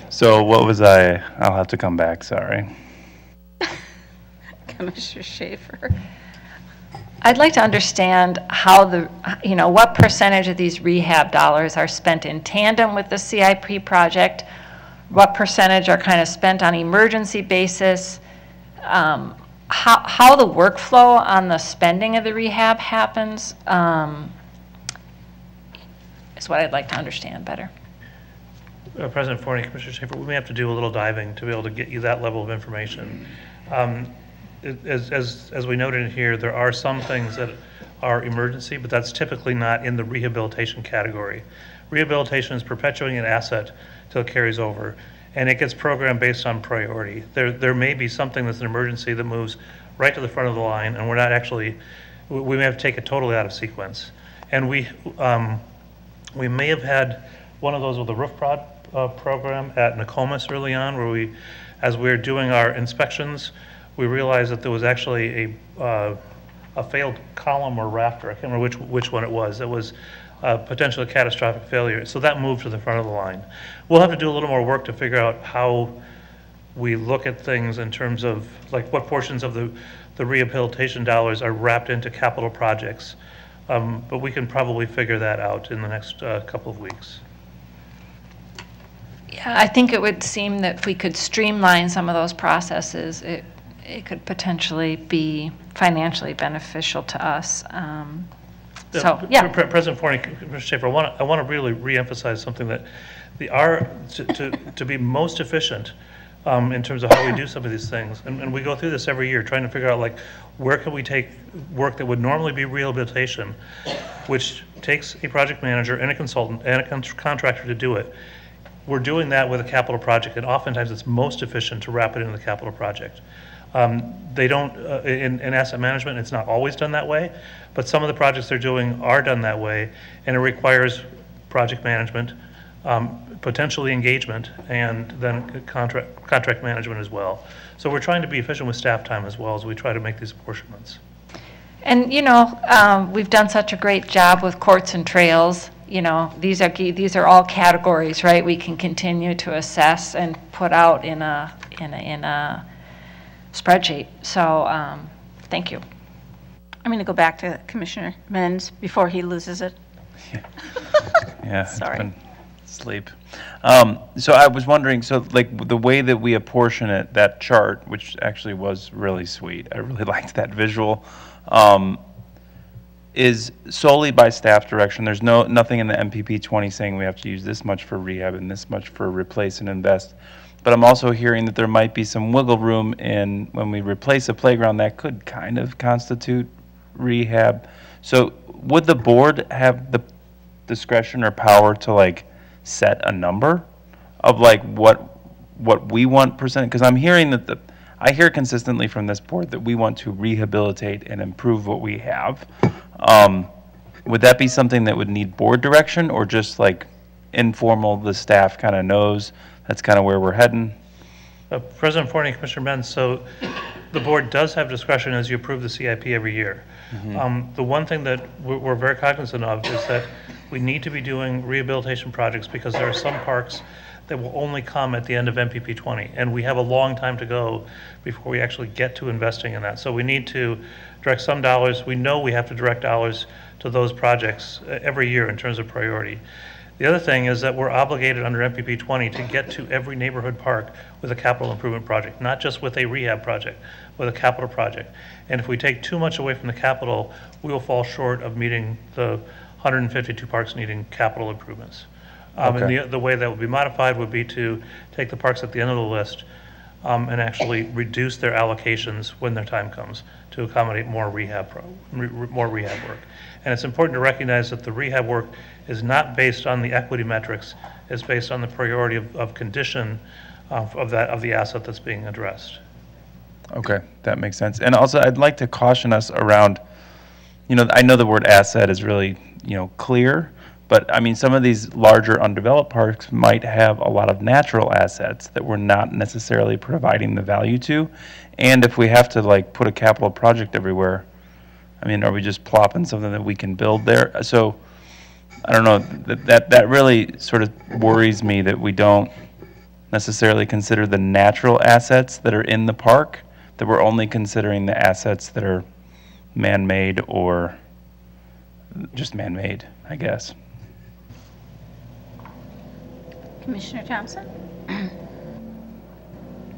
So what was I'll have to come back, sorry. Commissioner Schaefer? I'd like to understand how what percentage of these rehab dollars are spent in tandem with the CIP project, what percentage are kind of spent on emergency basis, how the workflow on the spending of the rehab happens is what I'd like to understand better. President Forney, Commissioner Schaefer, we may have to do a little diving to be able to get you that level of information. As we noted in here, there are some things that are emergency, but that's typically not in the rehabilitation category. Rehabilitation is perpetuating an asset till it carries over, and it gets programmed based on priority. There may be something that's an emergency that moves right to the front of the line, and we may have to take it totally out of sequence. And we may have had one of those with the roof prod program at Nokomis early on, where as we were doing our inspections, we realized that there was actually a failed column or rafter. I can't remember which one it was. It was potentially a catastrophic failure. So that moved to the front of the line. We'll have to do a little more work to figure out how we look at things in terms of like what portions of the rehabilitation dollars are wrapped into capital projects. But we can probably figure that out in the next couple of weeks. Yeah, I think it would seem that if we could streamline some of those processes, it could potentially be financially beneficial to us. President Forney, Commissioner Schaefer, I want to really reemphasize something that to be most efficient in terms of how we do some of these things, and we go through this every year trying to figure out like where can we take work that would normally be rehabilitation, which takes a project manager and a consultant and a contractor to do it. We're doing that with a capital project, and oftentimes it's most efficient to wrap it into the capital project. They don't, in asset management, it's not always done that way, but some of the projects they're doing are done that way, and it requires project management, potentially engagement, and then contract management as well. So we're trying to be efficient with staff time as well as we try to make these apportionments. And, we've done such a great job with courts and trails. These are all categories, right? We can continue to assess and put out in a spreadsheet. So, thank you. I'm going to go back to Commissioner Mens before he loses it. Yeah, Sorry. it's been sleep. So I was wondering, so like the way that we apportion it, that chart, which actually was really sweet, I really liked that visual, is solely by staff direction. There's nothing in the MPP 20 saying we have to use this much for rehab and this much for replace and invest. but I'm also hearing that there might be some wiggle room in when we replace a playground that could kind of constitute rehab. So would the board have the discretion or power to like set a number of like what we want percent? Because I'm hearing that I hear consistently from this board that we want to rehabilitate and improve what we have. Would that be something that would need board direction, or just like informal, the staff kind of knows that's kind of where we're heading? President Forney, Commissioner Benz, so the board does have discretion as you approve the CIP every year. The one thing that we're very cognizant of is that we need to be doing rehabilitation projects because there are some parks that will only come at the end of MPP 20, and we have a long time to go before we actually get to investing in that. So we need to direct some dollars. We know we have to direct dollars to those projects every year in terms of priority. The other thing is that we're obligated under MPP 20 to get to every neighborhood park with a capital improvement project, not just with a rehab project, with a capital project. And if we take too much away from the capital, we will fall short of meeting the 152 parks needing capital improvements. And the way that would be modified would be to take the parks at the end of the list and actually reduce their allocations when their time comes to accommodate more rehab work. And it's important to recognize that the rehab work is not based on the equity metrics, it's based on the priority of condition of the asset that's being addressed. Okay, that makes sense. And also, I'd like to caution us around, I know the word asset is really, clear, but I mean, some of these larger undeveloped parks might have a lot of natural assets that we're not necessarily providing the value to. And if we have to like put a capital project everywhere, I mean, are we just plopping something that we can build there? So I don't know, that really sort of worries me that we don't necessarily consider the natural assets that are in the park, that we're only considering the assets that are man-made or just man-made, I guess. Commissioner Thompson?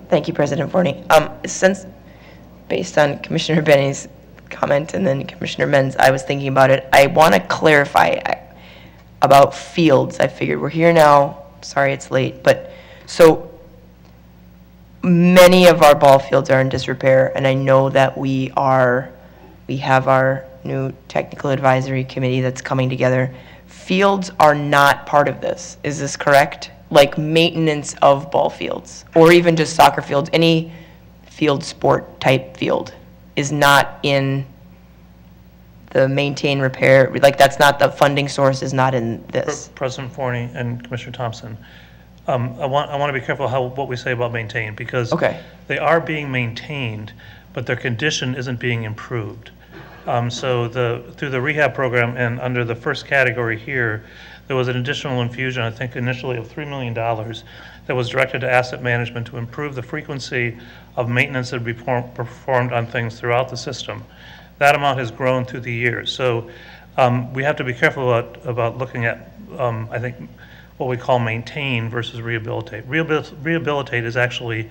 Thank you, President Forney. Since, based on Commissioner Benny's comment and then Commissioner Menz, I was thinking about it. I want to clarify about fields. I figured we're here now. Sorry it's late, but so many of our ball fields are in disrepair, and I know that we have our new technical advisory committee that's coming together. Fields are not part of this. Is this correct? Like maintenance of ball fields, or even just soccer fields, any field sport type field is not in the maintain, repair, like that's not, the funding source is not in this. President Forney and Commissioner Thompson, I want to be careful what we say about maintain, because they are being maintained, but their condition isn't being improved. So through the rehab program and under the first category here, there was an additional infusion, I think initially of $3 million, that was directed to asset management to improve the frequency of maintenance that would be performed on things throughout the system. That amount has grown through the years. So we have to be careful about looking at, I think, what we call maintain versus rehabilitate. Rehabilitate is actually,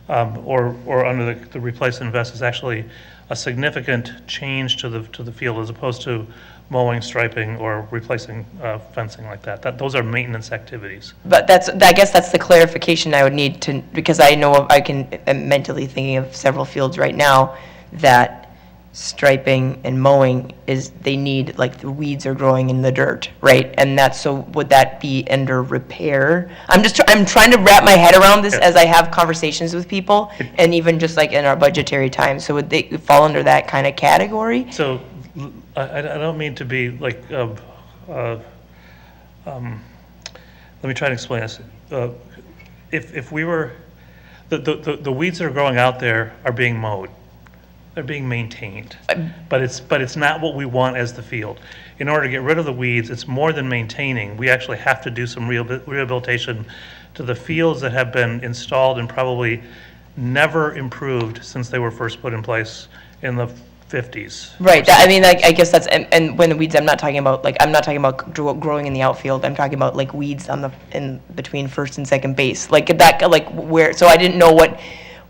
or under the replace and invest, is actually a significant change to the field as opposed to mowing, striping, or replacing fencing like that. Those are maintenance activities. But I guess that's the clarification I would need to, because I know I'm mentally thinking of several fields right now that striping and mowing they need, like the weeds are growing in the dirt, right? And so would that be under repair? I'm trying to wrap my head around this as I have conversations with people, and even just like in our budgetary time. So would they fall under that kind of category? So I don't mean to be like, let me try to explain this. If we were, the weeds that are growing out there are being mowed. They're being maintained, but it's not what we want as the field. In order to get rid of the weeds, it's more than maintaining. We actually have to do some rehabilitation to the fields that have been installed and probably never improved since they were first put in place in the 50s. Right. I mean, I guess that's, and when the weeds, I'm not talking about growing in the outfield. I'm talking about like weeds in between first and second base, like that, like where. So I didn't know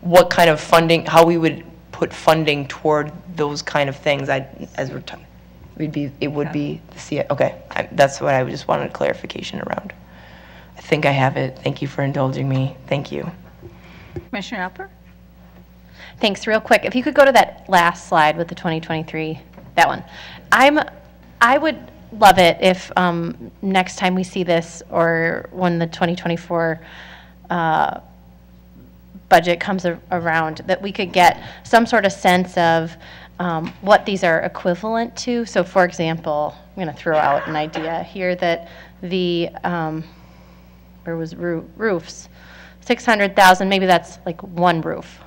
what kind of funding, how we would put funding toward those kind of things. It would be okay. That's what I just wanted clarification around. I think I have it. Thank you for indulging me. Thank you. Commissioner Alper? Thanks, real quick. If you could go to that last slide with the 2023, that one. I would love it if next time we see this or when the 2024 budget comes around, that we could get some sort of sense of what these are equivalent to. So for example, I'm going to throw out an idea here that the, where was roofs? 600,000, maybe that's like one roof.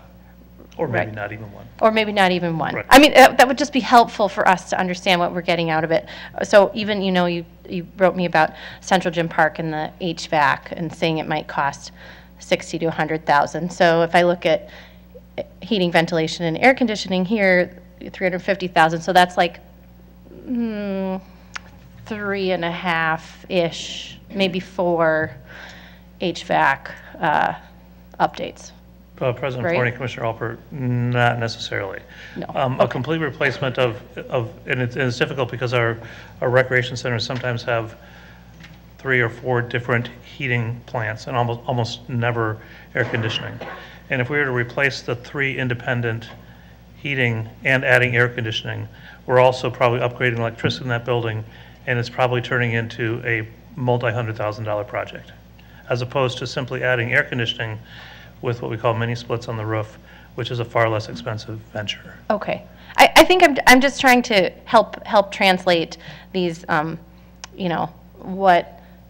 Or maybe Right. not even one. Or maybe not even one. Right. I mean, that would just be helpful for us to understand what we're getting out of it. So even, you wrote me about Central Gym Park and the HVAC and saying it might cost 60 to 100,000. So if I look at heating, ventilation, and air conditioning here, 350,000. So that's like 3.5-ish, maybe 4 HVAC updates. President Right? Forney, Commissioner Alper, not necessarily. No. A complete replacement of and it's difficult because our recreation centers sometimes have 3 or 4 different heating plants and almost never air conditioning. And if we were to replace the 3 independent heating and adding air conditioning, we're also probably upgrading electricity in that building, and it's probably turning into a multi-$100,000 project, as opposed to simply adding air conditioning with what we call mini splits on the roof, which is a far less expensive venture. Okay. I think I'm just trying to help translate these, what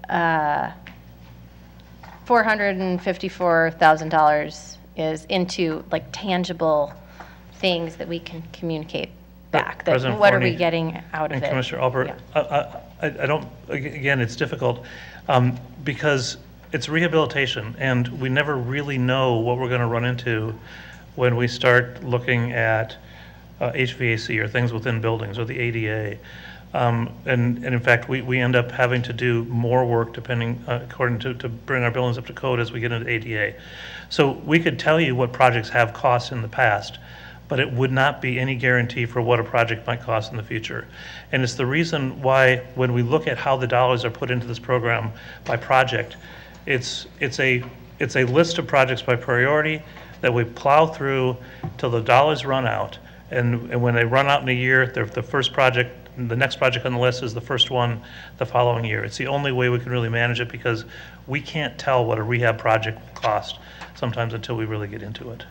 $454,000 is into like tangible things that we can communicate back. That President what are Forney we getting out of and it? Commissioner Alpert, I don't, again, it's difficult because it's rehabilitation, and we never really know what we're going to run into when we start looking at HVAC or things within buildings or the ADA. And in fact, we end up having to do more work depending, according to bring our buildings up to code as we get into ADA. So we could tell you what projects have costs in the past, but it would not be any guarantee for what a project might cost in the future. And it's the reason why when we look at how the dollars are put into this program by project, it's a list of projects by priority that we plow through till the dollars run out. And when they run out in a year, the first project, the next project on the list is the first one the following year. It's the only way we can really manage it because we can't tell what a rehab project will cost sometimes until we really get into it.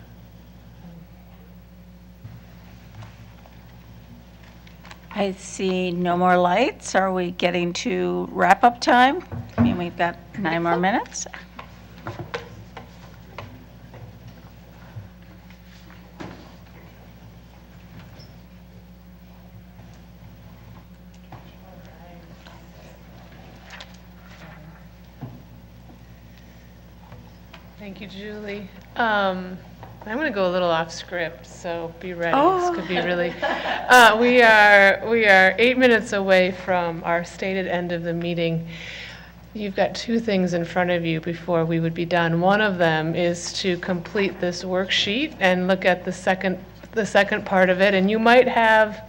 I see no more lights. Are we getting to wrap-up time? I mean, we've got 9 more minutes. Thank you, Julie. I'm going to go a little off script, so be ready. This could be really. We are 8 minutes away from our stated end of the meeting. You've got 2 things in front of you before we would be done. One of them is to complete this worksheet and look at the second part of it. And you might have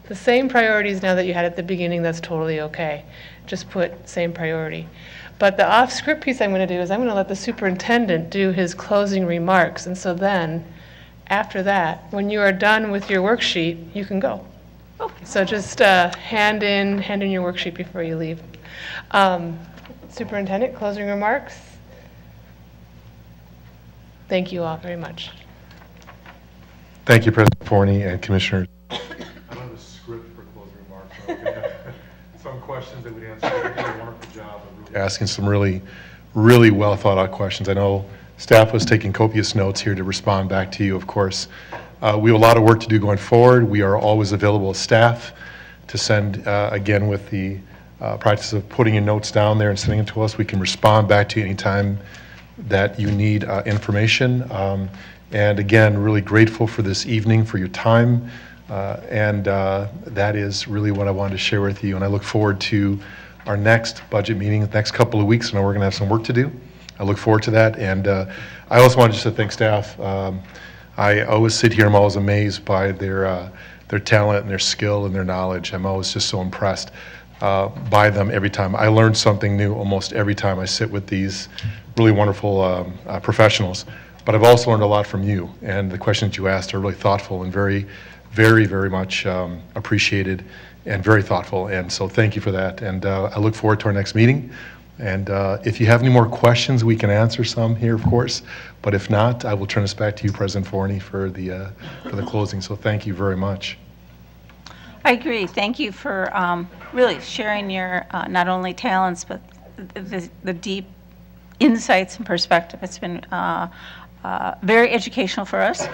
the same priorities now that you had at the beginning. That's totally okay. Just put same priority. But the off-script piece I'm going to do is I'm going to let the superintendent do his closing remarks. And so then, after that, when you are done with your worksheet, you can go. So just hand in your worksheet before you leave. Superintendent, closing remarks? Thank you all very much. Thank you, President Forney and Commissioners. I don't have a script for closing remarks. So we have some questions that we'd answer. We did a wonderful job of really asking some really well thought out questions. I know staff was taking copious notes here to respond back to you, of course. We have a lot of work to do going forward. We are always available as staff to send, again, with the practice of putting your notes down there and sending them to us. We can respond back to you anytime that you need information. And again, really grateful for this evening, for your time. And that is really what I wanted to share with you. And I look forward to our next budget meeting the next couple of weeks. I know we're going to have some work to do. I look forward to that. And I also wanted just to thank staff. I always sit here and I'm always amazed by their talent and their skill and their knowledge. I'm always just so impressed by them every time. I learn something new almost every time I sit with these really wonderful professionals. but I've also learned a lot from you, and the questions you asked are really thoughtful and very, very, very much appreciated and very thoughtful, and so thank you for that. And I look forward to our next meeting. And if you have any more questions, we can answer some here, of course. But if not, I will turn this back to you, President Forney, for the closing. So thank you very much. I agree. Thank you for really sharing your not only talents, but the deep insights and perspective. It's been very educational for us.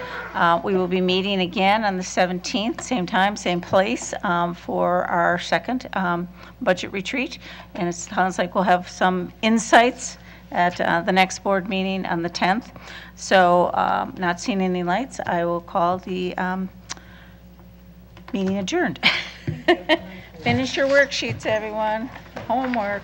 We will be meeting again on the 17th, same time, same place, for our second budget retreat. And it sounds like we'll have some insights at the next board meeting on the 10th. So not seeing any lights, I will call the meeting adjourned. Finish your worksheets, everyone. Homework.